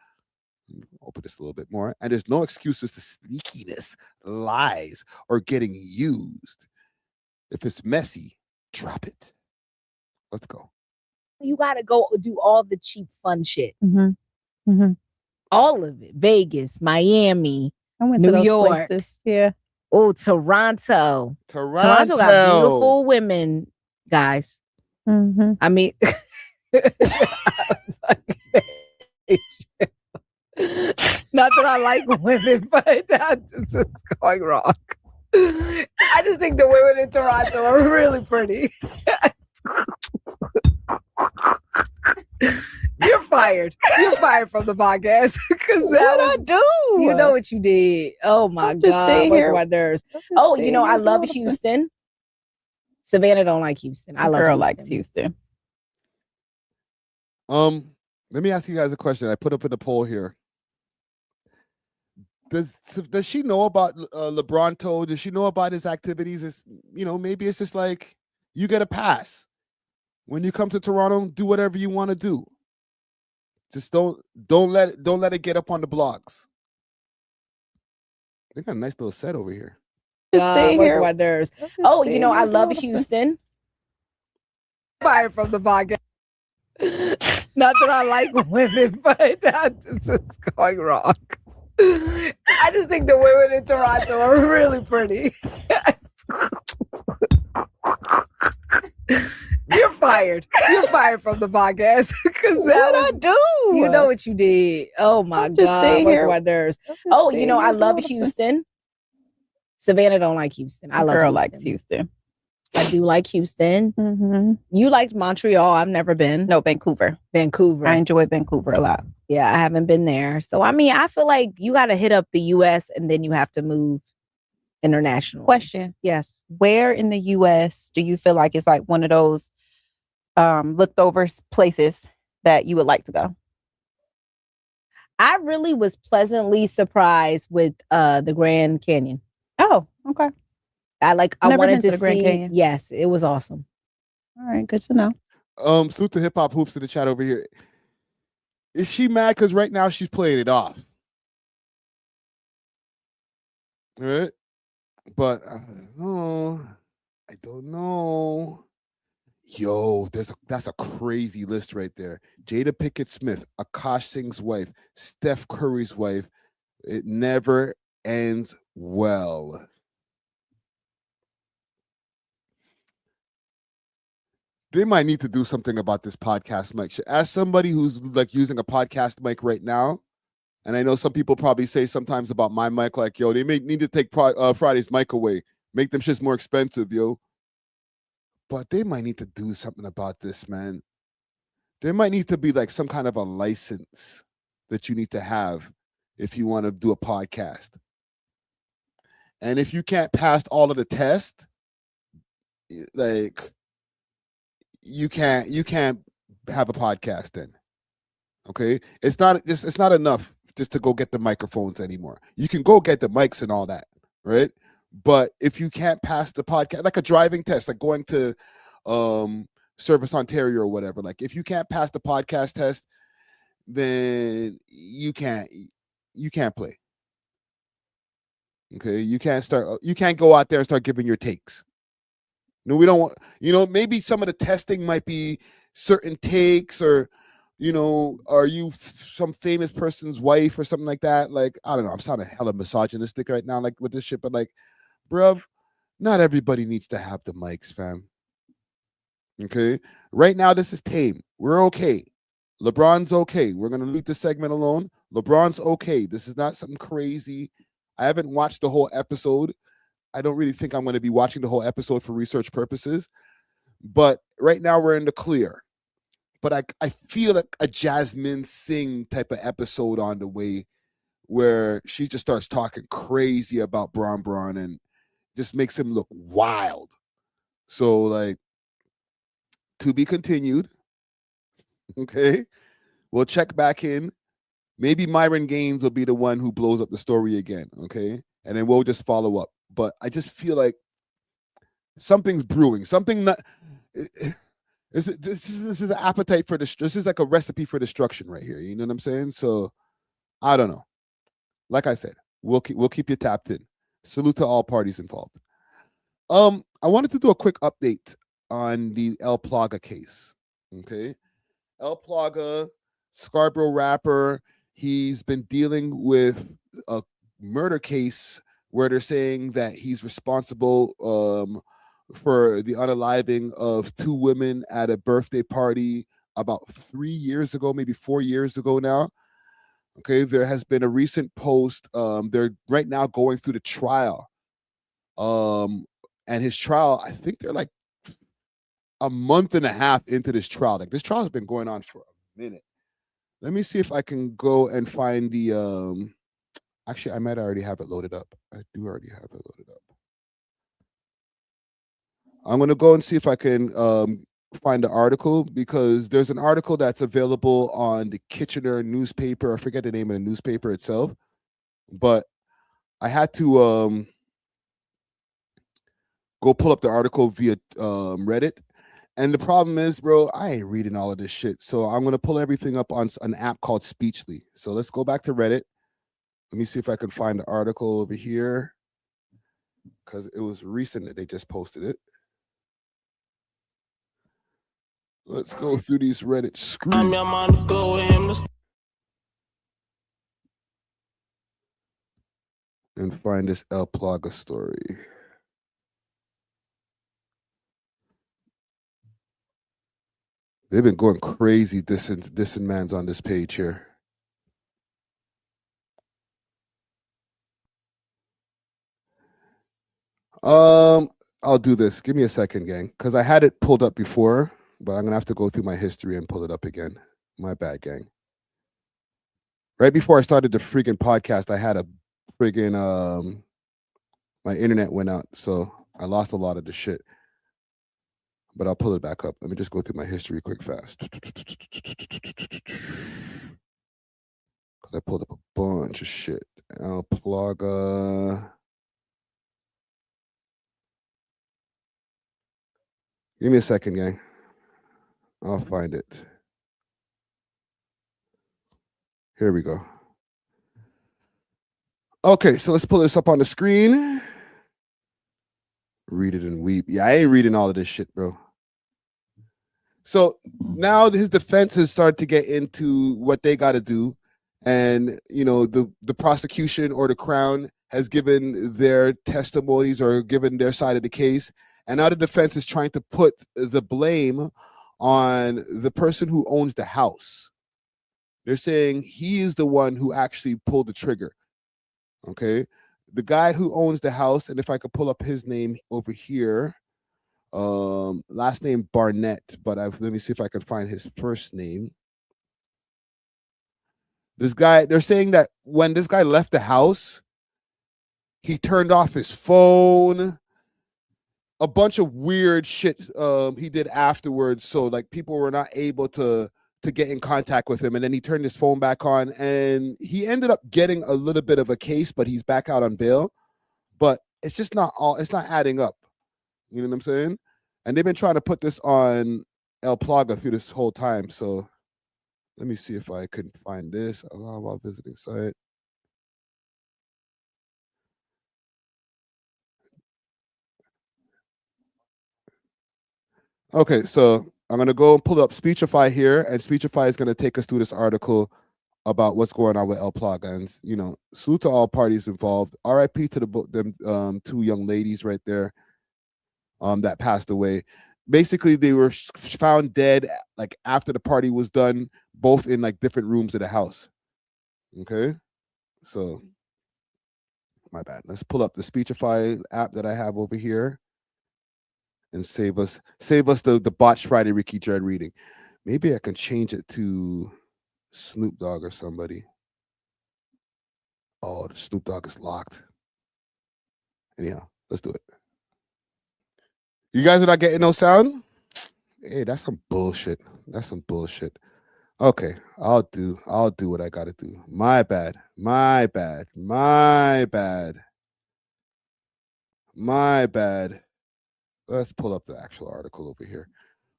Open this a little bit more. And there's no excuses to sneakiness, lies, or getting used. If it's messy, drop it. Let's go. You got to go do all the cheap fun shit. All of it. Vegas, Miami, I went New to those York. places. Yeah. Oh, Toronto. Toronto got beautiful women, guys. I mean, not that I like women, but this is going wrong. I just think the women in Toronto are really pretty. You're fired. You're fired from the podcast. What I do? You know what you did. Oh my God. My nerves. Oh, you know, I love Houston. Savannah don't like Houston. I love Girl Houston. likes Houston. Let me ask you guys a question. I put up in the poll here. Does she know about LeBron told? Does she know about his activities? It's, you know, maybe it's just like you get a pass. When you come to Toronto, do whatever you want to do. Just don't let it get up on the blogs. They got a nice little set over here. My nerves. Oh, you know, I love Houston. Fired from the podcast. Not that I like women, but this is going wrong. I just think the women in Toronto are really pretty. You're fired. You're fired from the podcast. What I do? You know what you did. Oh my God. My nerves. Oh, you know, I love Houston. Savannah don't like Houston. I love Girl Houston. likes Houston. I do like Houston. You liked Montreal. I've never been. No, Vancouver. I enjoyed Vancouver a lot. Yeah, I haven't been there. So, I mean, I feel like you got to hit up the U.S. and then you have to move international. Question. Yes. Where in the U.S. do you feel like it's like one of those looked over places that you would like to go? I really was pleasantly surprised with the Grand Canyon. Oh, okay. I wanted to the Grand see. Canyon. Yes, it was awesome. All right, good to know. Salute to Hip Hop Hoops in the chat over here. Is she mad because right now she's playing it off? All right, but I don't know. Yo, that's a crazy list right there. Jada Pinkett Smith, Akash Singh's wife, Steph Curry's wife. It never ends well. They might need to do something about this podcast mic. As somebody who's like using a podcast mic right now, and I know some people probably say sometimes about my mic, like, yo, they may need to take Friday's mic away, make them shits more expensive, yo. But they might need to do something about this, man. There might need to be like some kind of a license that you need to have if you want to do a podcast. And if you can't pass all of the tests, like, you can't have a podcast then. Okay? It's not enough just to go get the microphones anymore. You can go get the mics and all that, right? But if you can't pass the podcast, like a driving test, like going to Service Ontario or whatever. Like if you can't pass the podcast test, then you can't play. Okay, you can't go out there and start giving your takes. No, we don't want, maybe some of the testing might be certain takes, or are you some famous person's wife or something like that? Like, I don't know, I'm sounding hella misogynistic right now, like with this shit, but like, bruv, not everybody needs to have the mics, fam. Okay, right now this is tame. We're okay. LeBron's okay. We're gonna leave this segment alone. LeBron's okay. This is not something crazy. I haven't watched the whole episode. I don't really think I'm going to be watching the whole episode for research purposes. But right now we're in the clear. But I feel like a Jasmine Singh type of episode on the way, where she just starts talking crazy about Bron and just makes him look wild. So, like, to be continued. Okay. We'll check back in. Maybe Myron Gaines will be the one who blows up the story again. Okay. And then we'll just follow up. But I just feel like something's brewing. Something that this is an appetite for this is like a recipe for destruction right here. You know what I'm saying? So I don't know. Like I said, we'll keep you tapped in. Salute to all parties involved. I wanted to do a quick update on the Plaga case. Okay, Plaga, Scarborough rapper. He's been dealing with a murder case where they're saying that he's responsible for the unaliving of 2 women at a birthday party about 3 years ago, maybe 4 years ago now. Okay, there has been a recent post. They're right now going through the trial. And his trial, I think they're like a month and a half into this trial. Like, this trial has been going on for a minute. Let me see if I can go and find the actually, I might already have it loaded up. I do already have it loaded up. I'm going to go and see if I can find the article, because there's an article that's available on the Kitchener newspaper. I forget the name of the newspaper itself, but I had to go pull up the article via Reddit. And the problem is, bro, I ain't reading all of this shit. So I'm going to pull everything up on an app called Speechly. So let's go back to Reddit. Let me see if I can find the article over here, because it was recent that they just posted it. Let's go through these Reddit screens and find this Plaga story. They've been going crazy dissing mans on this page here. I'll do this. Give me a second, gang, because I had it pulled up before, but I'm gonna have to go through my history and pull it up again. My bad, gang. Right before I started the freaking podcast, I had a friggin' my internet went out, so I lost a lot of the shit. But I'll pull it back up. Let me just go through my history quick fast. Because I pulled up a bunch of shit. Plaga. Give me a second, gang. I'll find it. Here we go. Okay, so let's pull this up on the screen. Read it and weep. Yeah, I ain't reading all of this shit, bro. So now his defense has started to get into what they got to do. And, the prosecution or the Crown has given their testimonies or given their side of the case. And now the defense is trying to put the blame on the person who owns the house. They're saying he is the one who actually pulled the trigger. Okay. The guy who owns the house, and if I could pull up his name over here, last name Barnett, but let me see if I can find his first name. This guy, they're saying that when this guy left the house, he turned off his phone, a bunch of weird shit he did afterwards. So like people were not able to get in contact with him. And then he turned his phone back on, and he ended up getting a little bit of a case, but he's back out on bail. But it's just not adding up. You know what I'm saying? And they've been trying to put this on El Plaga through this whole time. So let me see if I can find this. Allow while visiting site. Okay, so I'm gonna go and pull up Speechify here, and Speechify is gonna take us through this article about what's going on with El Plaga, and salute to all parties involved. R.I.P. to them two young ladies right there, that passed away. Basically, they were found dead like after the party was done, both in like different rooms of the house. Okay, so my bad. Let's pull up the Speechify app that I have over here, and save us the botched Friday Ricky Dread reading. Maybe I can change it to Snoop Dogg or somebody. Oh, the Snoop Dogg is locked. Anyhow, let's do it. You guys are not getting no sound? Hey, that's some bullshit. That's some bullshit. Okay, I'll do what I gotta do. My bad. Let's pull up the actual article over here.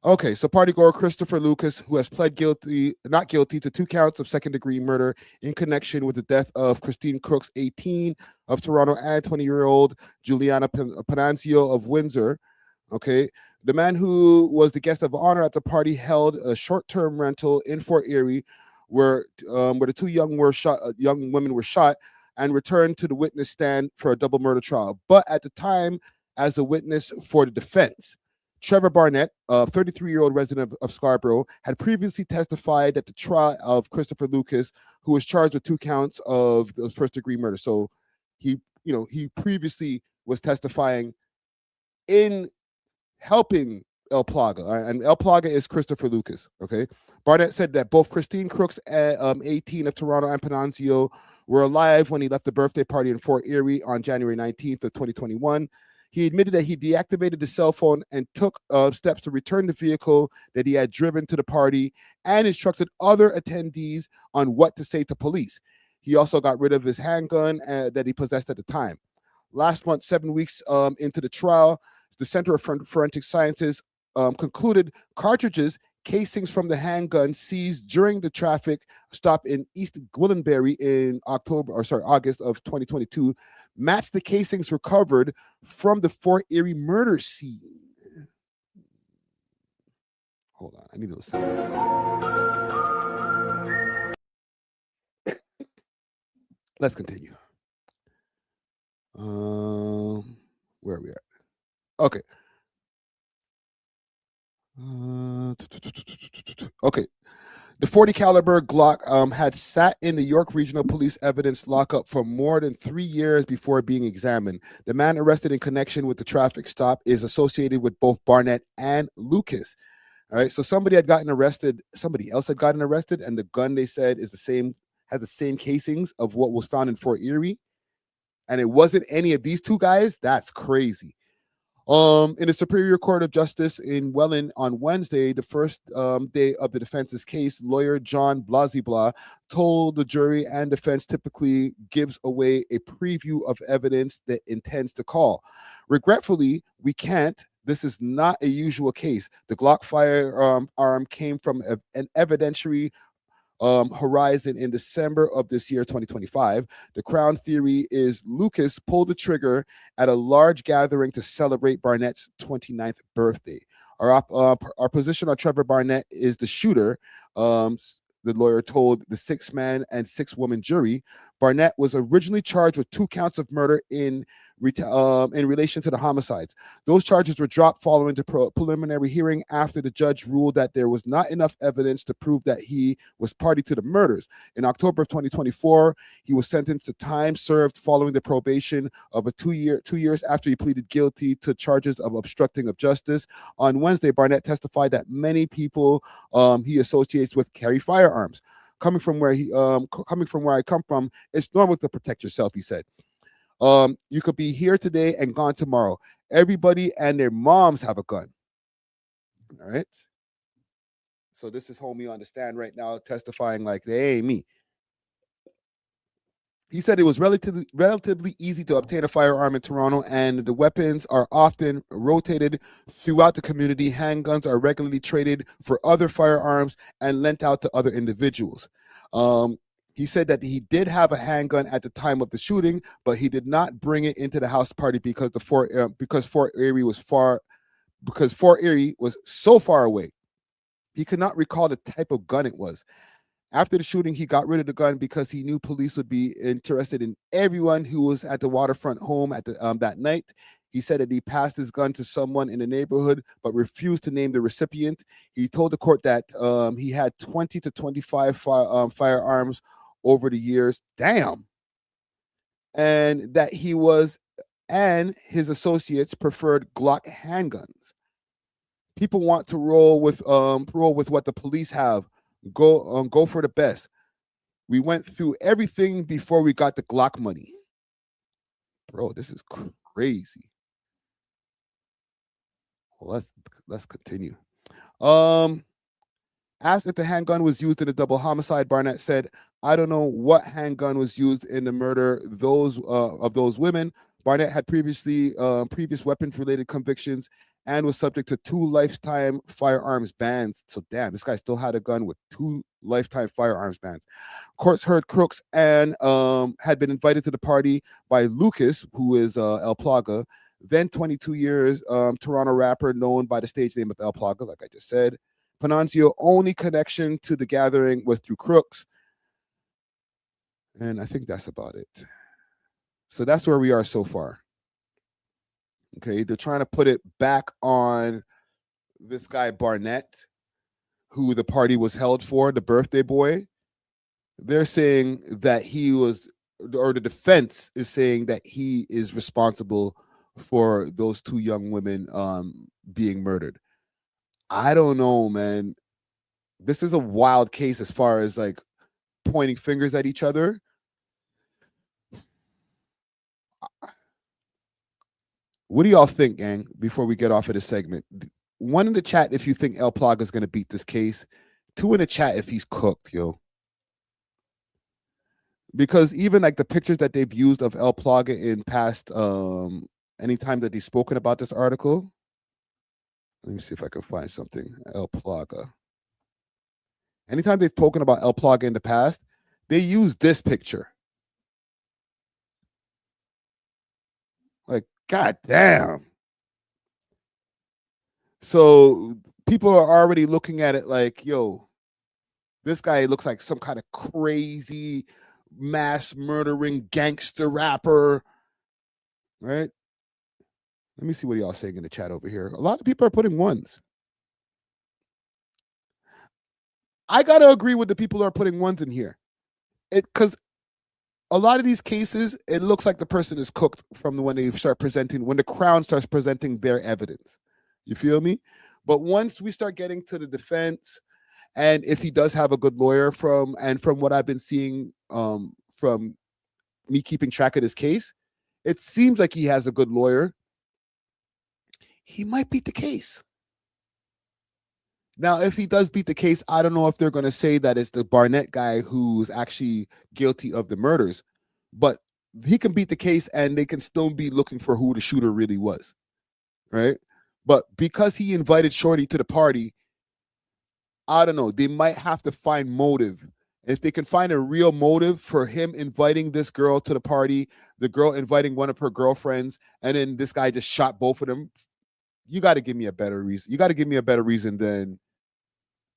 Okay, so partygoer Christopher Lucas, who has pled not guilty to 2 counts of second-degree murder in connection with the death of Christine Crooks, 18, of Toronto, and 20-year-old Juliana Pananzio of Windsor. Okay, the man who was the guest of honor at the party held a short-term rental in Fort Erie, where the 2 young women were shot and returned to the witness stand for a double murder trial. But at the time, as a witness for the defense, Trevor Barnett, a 33-year-old resident of Scarborough, had previously testified at the trial of Christopher Lucas, who was charged with 2 counts of first-degree murder. So he previously was testifying in helping El Plaga, and El Plaga is Christopher Lucas. Okay, Barnett said that both Christine Crooks, 18 of Toronto, and Pananzio were alive when he left the birthday party in Fort Erie on January 19th of 2021. He admitted that he deactivated the cell phone and took steps to return the vehicle that he had driven to the party, and instructed other attendees on what to say to police. He also got rid of his handgun that he possessed at the time. Last month, 7 weeks into the trial, the Center of Forensic Sciences concluded cartridges, casings from the handgun seized during the traffic stop in East Gwillimbury in August of 2022 matched the casings recovered from the Fort Erie murder scene. Hold on, I need to listen. Let's continue. Where are we at? Okay. Okay. The 40 caliber Glock had sat in the York Regional Police evidence lockup for more than 3 years before being examined. The man arrested in connection with the traffic stop is associated with both Barnett and Lucas. All right, so somebody had gotten arrested, somebody else had gotten arrested, and the gun, they said, has the same casings of what was found in Fort Erie, and it wasn't any of these 2 guys. That's crazy. In the Superior Court of Justice in Welland on Wednesday, the first day of the defense's case, lawyer John Blasibla told the jury and defense typically gives away a preview of evidence that intends to call. Regretfully, we can't. This is not a usual case. The Glock firearm came from an evidentiary horizon in December of this year, 2025. The Crown theory is Lucas pulled the trigger at a large gathering to celebrate Barnett's 29th birthday. Our position on Trevor Barnett is the shooter. The lawyer told the 6-man and 6-woman jury. Barnett was originally charged with 2 counts of murder in relation to the homicides. Those charges were dropped following the preliminary hearing after the judge ruled that there was not enough evidence to prove that he was party to the murders. In October of 2024, he was sentenced to time served following the probation of 2 years after he pleaded guilty to charges of obstructing of justice. On Wednesday, Barnett testified that many people he associates with carry firearms. Coming from where I come from, it's normal to protect yourself, he said. You could be here today and gone tomorrow. Everybody and their moms have a gun. All right. So this is homie on the stand right now testifying like they ain't me. He said it was relatively easy to obtain a firearm in Toronto, and the weapons are often rotated throughout the community. Handguns are regularly traded for other firearms and lent out to other individuals. He said that he did have a handgun at the time of the shooting, but he did not bring it into the house party because Fort Erie was so far away. He could not recall the type of gun it was. After the shooting, he got rid of the gun because he knew police would be interested in everyone who was at the waterfront home at that night. He said that he passed his gun to someone in the neighborhood, but refused to name the recipient. He told the court that he had 20 to 25 firearms over the years. Damn. And that he and his associates preferred Glock handguns. People want to roll with what the police have. Go for the best. We went through everything before we got the Glock money. Bro, this is crazy. Well, let's continue. Asked if the handgun was used in a double homicide, Barnett said, "I don't know what handgun was used in the murder of those women." Barnett had previous weapons-related convictions and was subject to 2 lifetime firearms bans. So damn, this guy still had a gun with 2 lifetime firearms bans. Courts heard Crooks and had been invited to the party by Lucas, who is El Plaga, then 22 years Toronto rapper known by the stage name of El Plaga, like I just said. Pananzio's only connection to the gathering was through Crooks. And I think that's about it. So that's where we are so far. Okay, they're trying to put it back on this guy Barnett, who the party was held for, the birthday boy. They're saying that the defense is saying that he is responsible for those 2 young women being murdered. I don't know, man. This is a wild case as far as like pointing fingers at each other. What do y'all think, gang, before we get off of this segment? 1 in the chat if you think El Plaga is going to beat this case. 2 in the chat if he's cooked, yo. Because even like the pictures that they've used of El Plaga in past anytime that he's spoken about this article. Let me see if I can find something. El Plaga. Anytime they've spoken about El Plaga in the past, they use this picture. Like, god damn. So people are already looking at it like, yo, this guy looks like some kind of crazy mass murdering gangster rapper, right? Let me see what y'all saying in the chat over here. A lot of people are putting 1s. I gotta agree with the people who are putting 1s in here. Because a lot of these cases, it looks like the person is cooked from when they start presenting, when the Crown starts presenting their evidence. You feel me? But once we start getting to the defense, and if he does have a good lawyer from what I've been seeing from me keeping track of this case, it seems like he has a good lawyer. He might beat the case. Now, if he does beat the case, I don't know if they're going to say that it's the Barnett guy who's actually guilty of the murders, but he can beat the case and they can still be looking for who the shooter really was, right? But because he invited Shorty to the party, I don't know, they might have to find motive. If they can find a real motive for him inviting this girl to the party, the girl inviting one of her girlfriends, and then this guy just shot both of them, you got to give me a better reason. You got to give me a better reason than,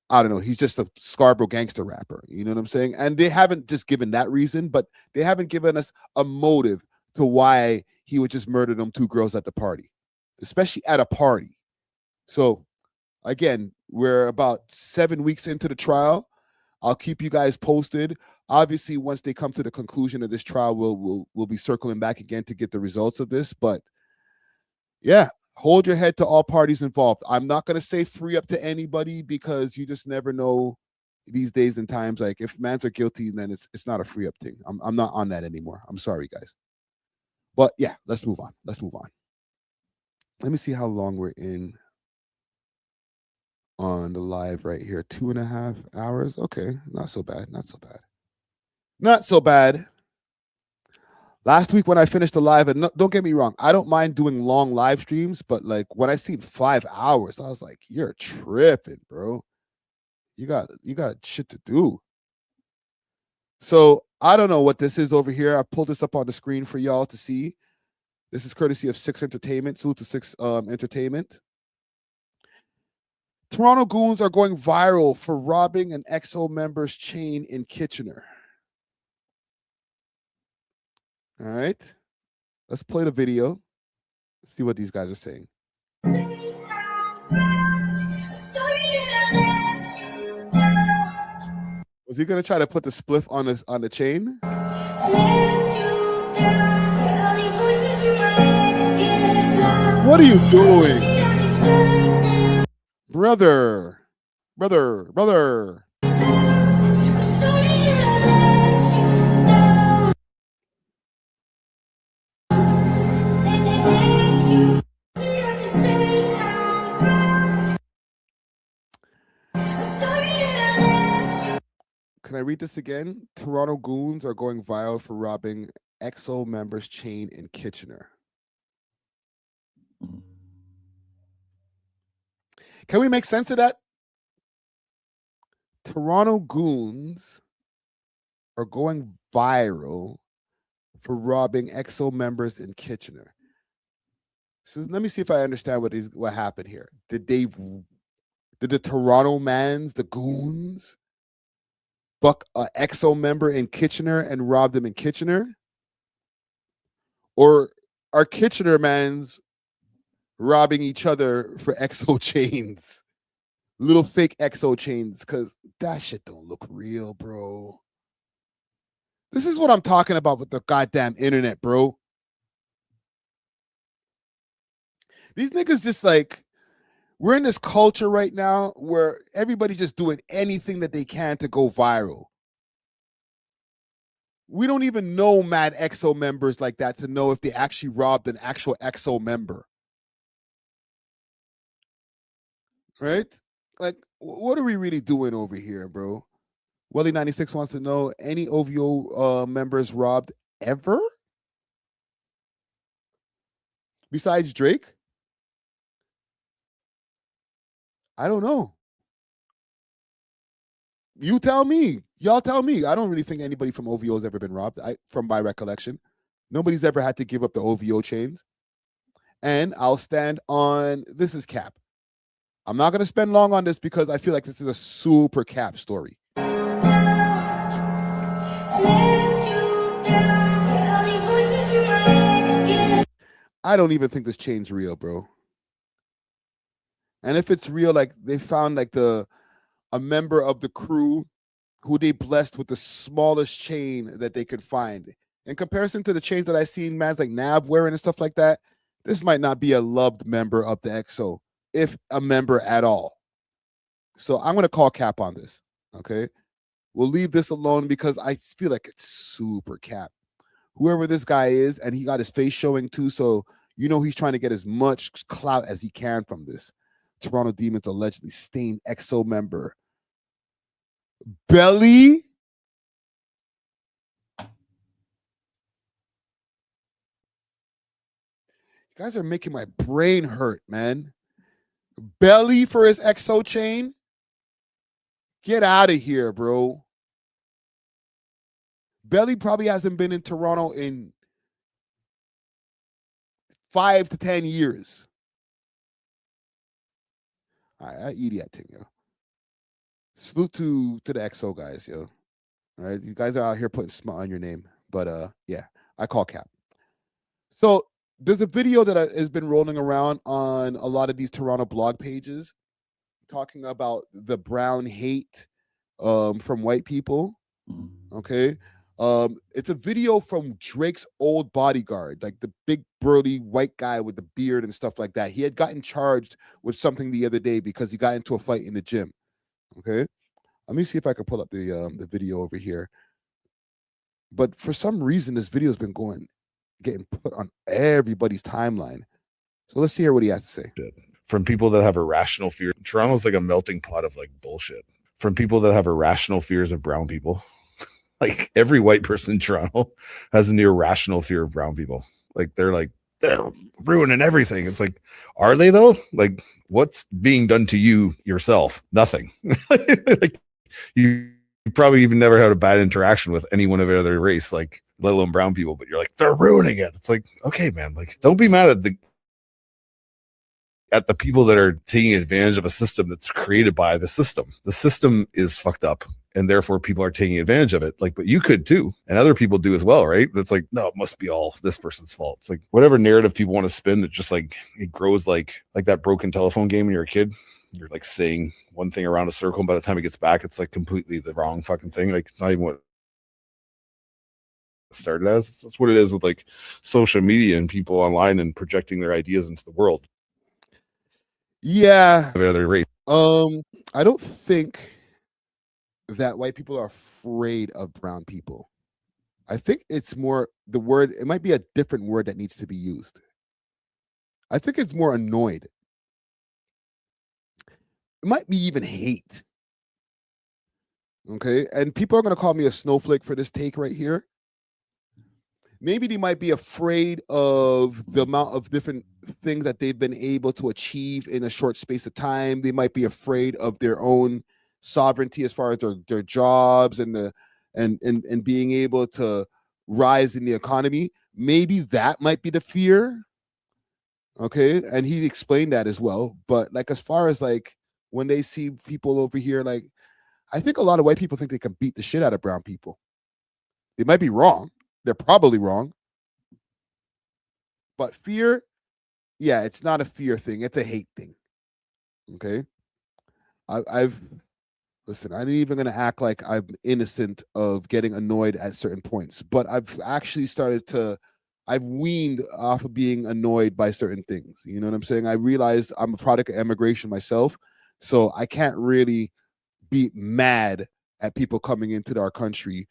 I don't know, he's just a Scarborough gangster rapper. You know what I'm saying? And they haven't just given that reason, but they haven't given us a motive to why he would just murder them 2 girls at the party, especially at a party. So, again, we're about 7 weeks into the trial. I'll keep you guys posted. Obviously, once they come to the conclusion of this trial, we'll be circling back again to get the results of this. But yeah, hold your head to all parties involved. I'm not going to say free up to anybody because you just never know these days and times. Like if mans are guilty, then it's not a free up thing. I'm not on that anymore. I'm sorry, guys. But yeah, let's move on. Let me see how long we're in on the live right here. 2.5 hours. Okay, not so bad. Last week when I finished the live, and don't get me wrong, I don't mind doing long live streams, but like when I seen 5 hours, I was like, you're tripping, bro. You got shit to do. So I don't know what this is over here. I pulled this up on the screen for y'all to see. This is courtesy of 6 Entertainment. Salute to 6 Entertainment. Toronto goons are going viral for robbing an XO member's chain in Kitchener. All right. Let's play the video. Let's see what these guys are saying. Was he gonna try to put the spliff on the chain? What are you doing? Brother. Can I read this again? Toronto goons are going viral for robbing XO members chain in Kitchener. Can we make sense of that? Toronto goons are going viral for robbing XO members in Kitchener. So let me see if I understand what happened here. Did the Toronto mans, the goons, buck a XO member in Kitchener and rob them in Kitchener? Or are Kitchener mans robbing each other for XO chains? Little fake XO chains, because that shit don't look real, bro. This is what I'm talking about with the goddamn internet, bro. These niggas just like, we're in this culture right now where everybody's just doing anything that they can to go viral. We don't even know mad XO members like that to know if they actually robbed an actual XO member. Right? Like, what are we really doing over here, bro? Welly96 wants to know, any OVO members robbed ever? Besides Drake? I don't know. You tell me. Y'all tell me. I don't really think anybody from OVO has ever been robbed, from my recollection. Nobody's ever had to give up the OVO chains. And I'll stand on, this is cap. I'm not going to spend long on this because I feel like this is a super cap story. I don't even think this chain's real, bro. And if it's real, like they found like a member of the crew who they blessed with the smallest chain that they could find. In comparison to the chains that I seen mans like Nav wearing and stuff like that, this might not be a loved member of the XO, if a member at all. So I'm going to call cap on this, okay? We'll leave this alone because I feel like it's super cap. Whoever this guy is, and he got his face showing too, so you know he's trying to get as much clout as he can from this. Toronto Demons allegedly stained XO member. Belly? You guys are making my brain hurt, man. Belly for his XO chain? Get out of here, bro. Belly probably hasn't been in Toronto in 5 to 10 years. All right, I eat that thing, yo. Salute to the XO guys, yo. All right, you guys are out here putting smut on your name, but yeah, I call cap. So there's a video that has been rolling around on a lot of these Toronto blog pages talking about the brown hate from white people. Okay. It's a video from Drake's old bodyguard, like the big burly white guy with the beard and stuff like that. He had gotten charged with something the other day because he got into a fight in the gym. Okay. Let me see if I can pull up the video over here. But for some reason, this video has been getting put on everybody's timeline. So let's hear what he has to say. From people that have irrational fear. Toronto's like a melting pot of like bullshit. From people that have irrational fears of brown people. Like every white person in Toronto has an irrational fear of brown people. Like they're ruining everything. It's like, are they though? Like, what's being done to you yourself? Nothing. Like you probably even never had a bad interaction with anyone of other race, like let alone brown people, but you're like, they're ruining it. It's like, okay, man, like don't be mad at the people that are taking advantage of a system that's created by the system. The system is fucked up, and therefore people are taking advantage of it. Like, but you could too, and other people do as well, right? But it's like, no, it must be all this person's fault. It's like whatever narrative people want to spin that just like it grows like that broken telephone game when you're a kid. You're like saying one thing around a circle, and by the time it gets back, it's like completely the wrong fucking thing. Like it's not even what it started as. That's what it is with like social media and people online and projecting their ideas into the world. Yeah. Other race. I don't think that white people are afraid of brown people. I think it's more the word, it might be a different word that needs to be used. I think it's more annoyed. It might be even hate. Okay. And people are going to call me a snowflake for this take right here. Maybe they might be afraid of the amount of different things that they've been able to achieve in a short space of time. They might be afraid of their own sovereignty as far as their jobs and being able to rise in the economy. Maybe that might be the fear. Okay. And he explained that as well. But like, as far as like when they see people over here, like, I think a lot of white people think they can beat the shit out of brown people. They might be wrong. They're probably wrong. But fear, yeah, it's not a fear thing. It's a hate thing. Okay? Listen, I'm not even going to act like I'm innocent of getting annoyed at certain points. But I've actually I've weaned off of being annoyed by certain things. You know what I'm saying? I realized I'm a product of immigration myself. So I can't really be mad at people coming into our country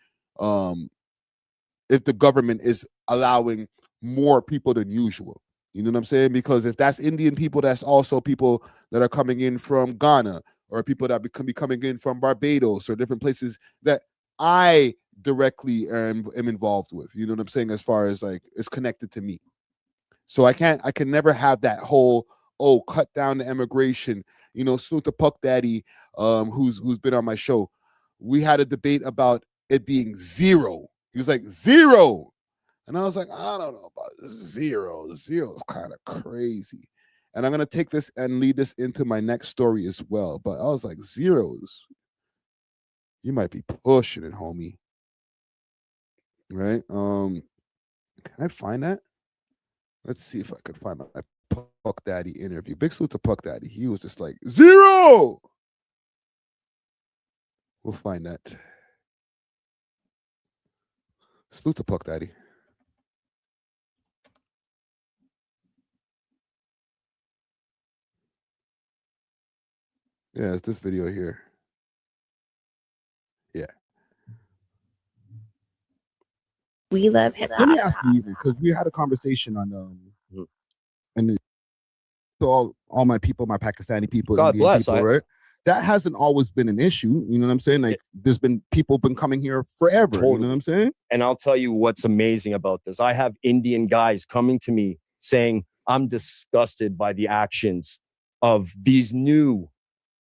if the government is allowing more people than usual. You know what I'm saying? Because if that's Indian people, that's also people that are coming in from Ghana or people that can be coming in from Barbados or different places that I directly am involved with. You know what I'm saying? As far as like it's connected to me. So I can never have that whole, cut down the immigration. You know, Snoop the Puck Daddy, who's been on my show, we had a debate about it being zero. He was like, 0. And I was like, I don't know about 0. 0 is kind of crazy. And I'm going to take this and lead this into my next story as well. But I was like, 0s. You might be pushing it, homie. Right? Can I find that? Let's see if I could find my Puck Daddy interview. Big salute to Puck Daddy. He was just like, 0. We'll find that. Salute to Puck Daddy. Yeah, it's this video here. Yeah. We love hip hop. Let me ask you, because we had a conversation on and all my people, my Pakistani people, God Indian bless, people, right? That hasn't always been an issue. You know what I'm saying? Like, there's been people been coming here forever. Totally. You know what I'm saying? And I'll tell you what's amazing about this. I have Indian guys coming to me saying, I'm disgusted by the actions of these new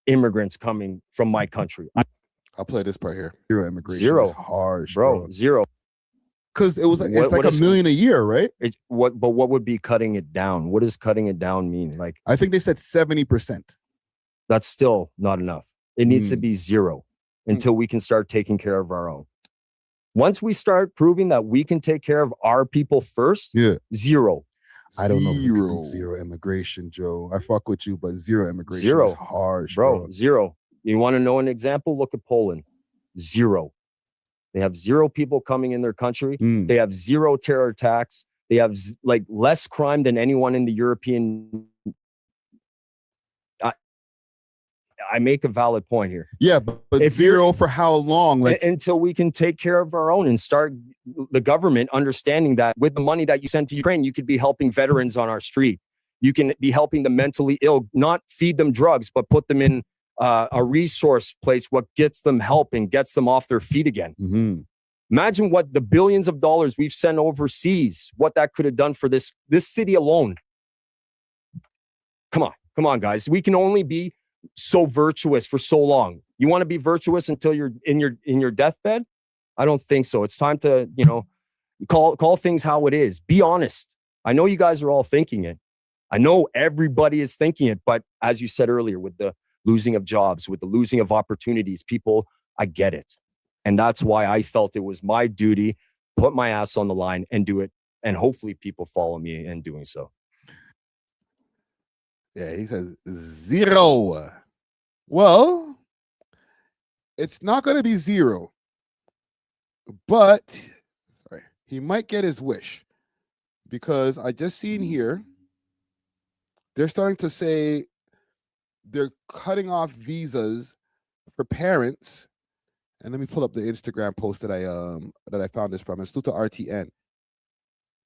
immigrants coming from my country. I'll play this part here. 0 immigration. Zero. Is harsh, bro. 0. Because it was like, it's like $1 million a year, right? But what would be cutting it down? What does cutting it down mean? Like, I think they said 70%. That's still not enough. It needs to be 0 until we can start taking care of our own. Once we start proving that we can take care of our people first, 0. I don't know if we could do 0 immigration, Joe. I fuck with you, but 0 immigration is harsh, bro. 0. You want to know an example? Look at Poland. 0. They have 0 people coming in their country. They have 0 terror attacks. They have like less crime than anyone in the European. I make a valid point here. Yeah, but 0 for how long? Like until we can take care of our own and start the government understanding that with the money that you send to Ukraine, you could be helping veterans on our street. You can be helping the mentally ill, not feed them drugs, but put them in a resource place, what gets them help and gets them off their feet again. Imagine what the billions of dollars we've sent overseas, what that could have done for this city alone. Come on, guys. We can only be so virtuous for so long. You want to be virtuous until you're in your deathbed? I don't think so. It's time to, call things how it is. Be honest. I know you guys are all thinking it. I know everybody is thinking it, but as you said earlier, with the losing of jobs, with the losing of opportunities, people, I get it. And that's why I felt it was my duty, put my ass on the line and do it. And hopefully people follow me in doing so. Yeah, he says 0. Well, it's not going to be 0, but he might get his wish, because I just seen here, they're starting to say they're cutting off visas for parents. And let me pull up the Instagram post that I found this from. It's due to RTN.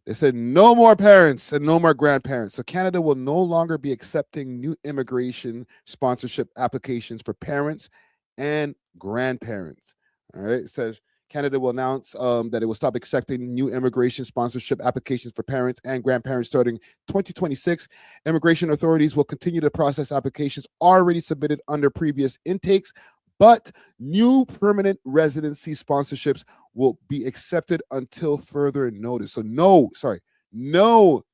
They said no more parents and no more grandparents. So Canada will no longer be accepting new immigration sponsorship applications for parents and grandparents. All right. It says Canada will announce that it will stop accepting new immigration sponsorship applications for parents and grandparents starting 2026. Immigration authorities will continue to process applications already submitted under previous intakes, but new permanent residency sponsorships will be accepted until further notice. So no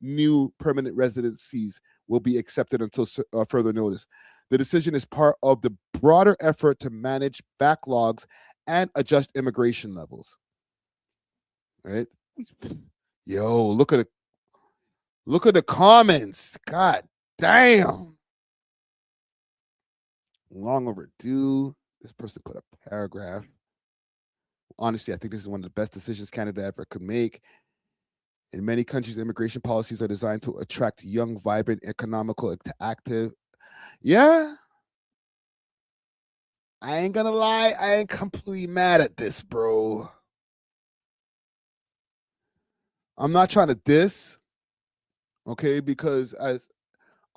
new permanent residencies will be accepted until further notice. The decision is part of the broader effort to manage backlogs and adjust immigration levels. Right? Yo, look at the comments. God damn. Long overdue. This person put a paragraph. Honestly, I think this is one of the best decisions Canada ever could make. In many countries, immigration policies are designed to attract young, vibrant, economical, active. Yeah. I ain't gonna lie, I ain't completely mad at this, bro. I'm not trying to diss, okay, because as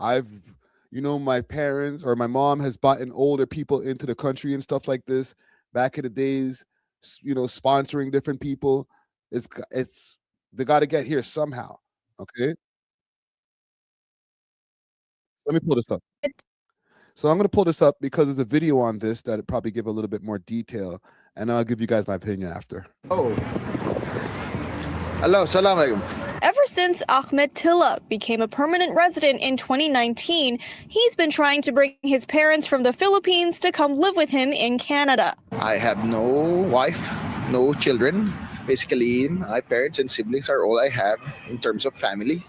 my parents or my mom has brought in older people into the country and stuff like this back in the days, sponsoring different people. It's they got to get here somehow, okay? Let me pull this up. So I'm going to pull this up because there's a video on this that probably give a little bit more detail, and I'll give you guys my opinion after. Oh. Hello, salam alaikum. Ever since Ahmed Tilla became a permanent resident in 2019, he's been trying to bring his parents from the Philippines to come live with him in Canada. I have no wife, no children. Basically, my parents and siblings are all I have in terms of family.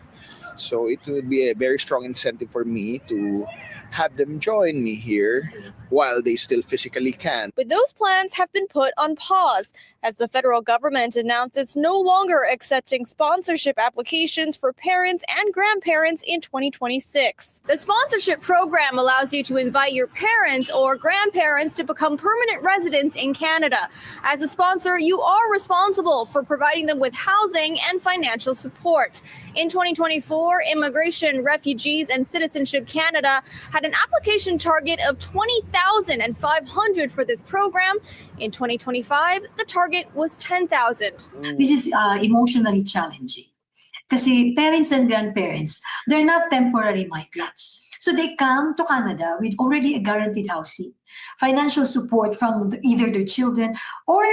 So it would be a very strong incentive for me to have them join me here while they still physically can. But those plans have been put on pause as the federal government announced it's no longer accepting sponsorship applications for parents and grandparents in 2026. The sponsorship program allows you to invite your parents or grandparents to become permanent residents in Canada. As a sponsor, you are responsible for providing them with housing and financial support. In 2024, Immigration, Refugees and Citizenship Canada had an application target of 20,500 for this program. In 2025, the target was 10,000. This is emotionally challenging. Kasi parents and grandparents, they're not temporary migrants. So they come to Canada with already a guaranteed housing, financial support from either their children or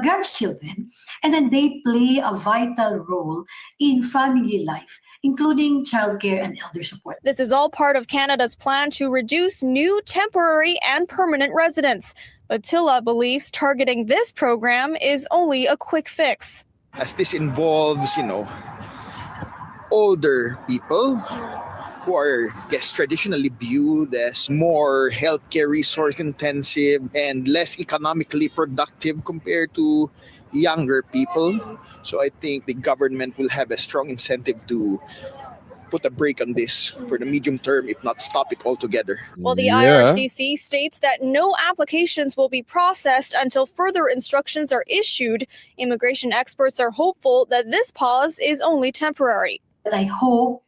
grandchildren, and then they play a vital role in family life, including childcare and elder support. This is all part of Canada's plan to reduce new temporary and permanent residents. But Tilla believes targeting this program is only a quick fix. As this involves, older people who are, traditionally viewed as more healthcare resource intensive and less economically productive compared to younger people. So I think the government will have a strong incentive to put a break on this for the medium term, if not stop it altogether. Well, the IRCC states that no applications will be processed until further instructions are issued. Immigration experts are hopeful that this pause is only temporary. I hope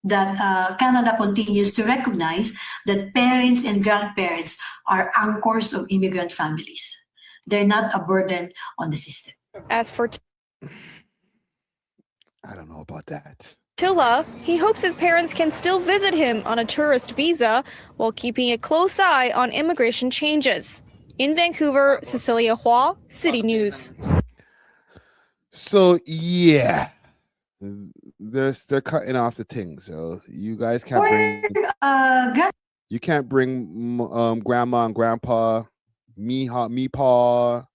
that Canada continues to recognize that parents and grandparents are anchors of immigrant families. They're not a burden on the system. As for I don't know about that. Tilla, he hopes his parents can still visit him on a tourist visa while keeping a close eye on immigration changes. In Vancouver, Cecilia Hua, City News. So yeah, they're cutting off the things. So you guys can't bring you can't bring grandma and grandpa, meepaw,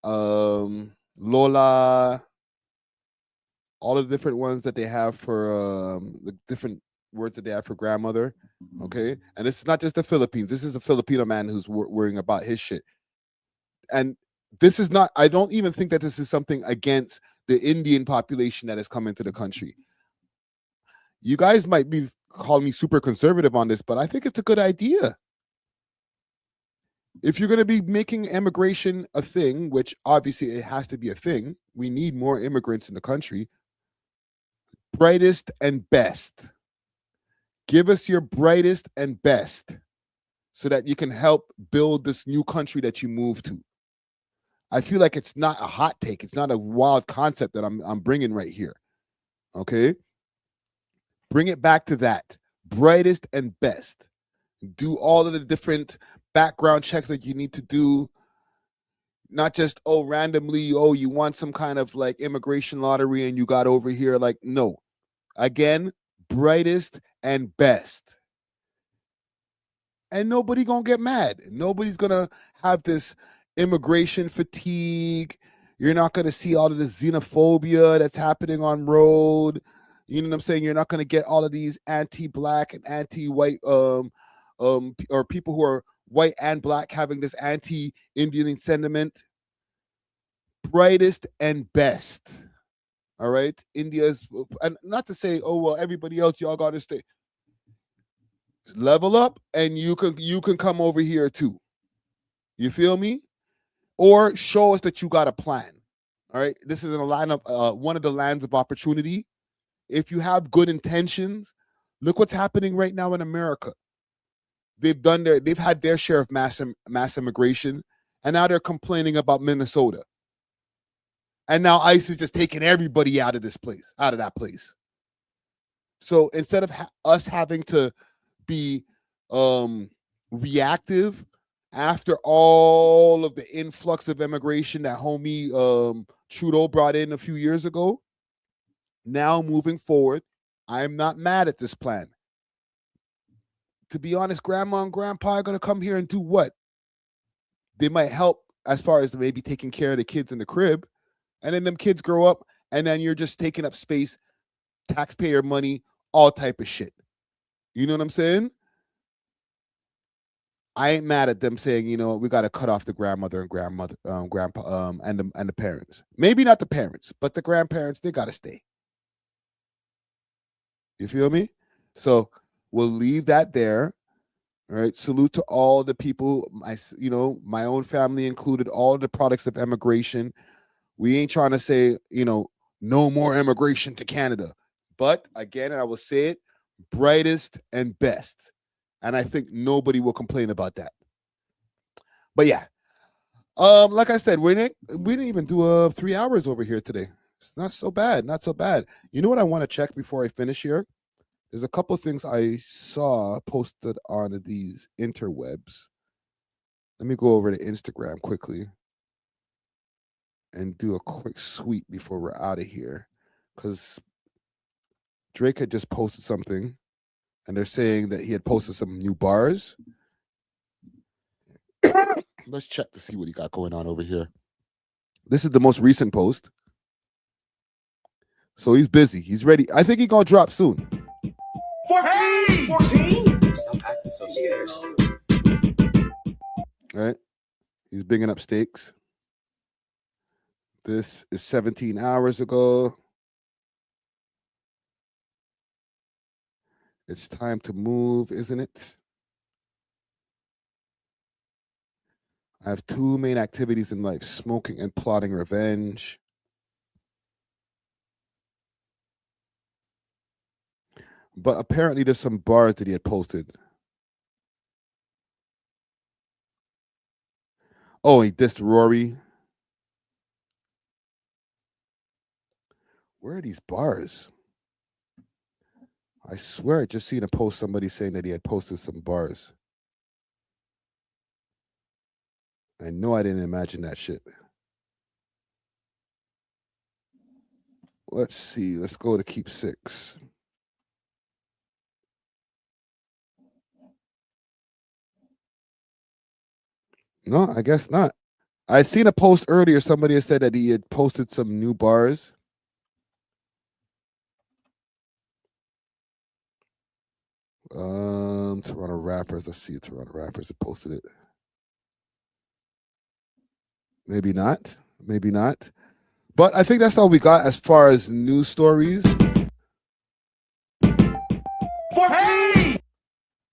Lola, all the different ones that they have for the different words that they have for grandmother. Okay, and this is not just the Philippines. This is a Filipino man who's worrying about his shit. And this is not, I don't even think that this is something against the Indian population that has come into the country. You guys might be calling me super conservative on this, but I think it's a good idea. If you're going to be making immigration a thing, which obviously it has to be a thing, we need more immigrants in the country. Brightest and best. Give us your brightest and best so that you can help build this new country that you move to. I feel like it's not a hot take. It's not a wild concept that I'm bringing right here. Okay? Bring it back to that. Brightest and best. Do all of the different background checks that you need to do. Not just, randomly, you want some kind of like immigration lottery and you got over here. Like, no. Again, brightest and best. And nobody gonna get mad. Nobody's gonna have this immigration fatigue. You're not going to see all of the xenophobia that's happening on road. You know what I'm saying? You're not going to get all of these anti-black and anti-white or people who are white and black having this anti-Indian sentiment. Brightest and best. All right? India's, and not to say, everybody else, y'all got to stay. Level up and you can come over here too. You feel me? Or show us that you got a plan. All right. This is in a lineup, one of the lands of opportunity. If you have good intentions, look what's happening right now in America. They've had their share of mass immigration, and now they're complaining about Minnesota. And now ICE is just taking everybody out of that place. So instead of us having to be reactive after all of the influx of immigration that homie Trudeau brought in a few years ago, now moving forward, I'm not mad at this plan. To be honest, grandma and grandpa are going to come here and do what? They might help as far as maybe taking care of the kids in the crib, and then them kids grow up, and then you're just taking up space, taxpayer money, all type of shit. You know what I'm saying? I ain't mad at them saying, we got to cut off the grandmother and grandpa, and the parents. Maybe not the parents, but the grandparents, they got to stay. You feel me? So we'll leave that there. All right. Salute to all the people, my own family included, all the products of immigration. We ain't trying to say, no more immigration to Canada. But again, I will say it, brightest and best. And I think nobody will complain about that. But yeah, like I said, we didn't even do 3 hours over here today. It's not so bad, not so bad. You know what I want to check before I finish here? There's a couple of things I saw posted on these interwebs. Let me go over to Instagram quickly and do a quick sweep before we're out of here. Because Drake had just posted something, and they're saying that he had posted some new bars. Let's check to see what he got going on over here. This is the most recent post. So he's busy. He's ready. I think he's going to drop soon. 14! Stop acting so scared. Right? He's bigging up stakes. This is 17 hours ago. It's time to move, isn't it? I have two main activities in life, smoking and plotting revenge. But apparently there's some bars that he had posted. Oh, he dissed Rory. Where are these bars? I swear I just seen a post, somebody saying that he had posted some bars. I know I didn't imagine that shit. Let's see. Let's go to Keep Six. No, I guess not. I seen a post earlier. Somebody had said that he had posted some new bars. Toronto rappers. Let's see. Toronto rappers have posted it. Maybe not. Maybe not. But I think that's all we got as far as news stories. Hey!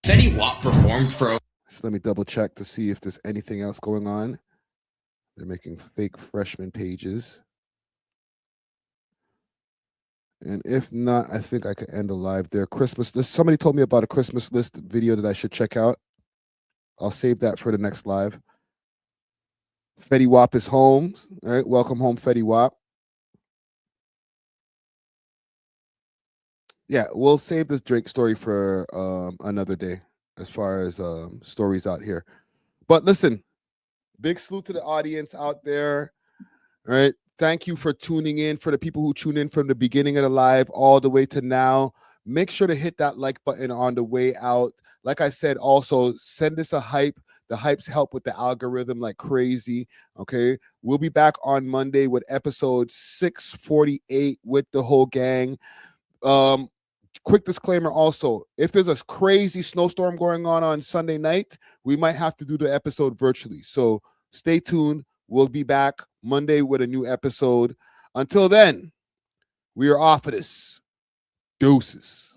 Fetty Wap performed for. So let me double check to see if there's anything else going on. They're making fake freshman pages. And if not, I think I could end the live there. Christmas list. Somebody told me about a Christmas list video that I should check out. I'll save that for the next live. Fetty Wap is home. All right, welcome home, Fetty Wap. Yeah, we'll save this Drake story for another day as far as stories out here. But listen, big salute to the audience out there. All right. Thank you for tuning in. For the people who tune in from the beginning of the live all the way to now, make sure to hit that like button on the way out. Like I said, also send us a hype. The hypes help with the algorithm like crazy. Okay. We'll be back on Monday with episode 648 with the whole gang. Quick disclaimer also, if there's a crazy snowstorm going on Sunday night, we might have to do the episode virtually. So stay tuned. We'll be back Monday with a new episode. Until then, we are off of this. Deuces.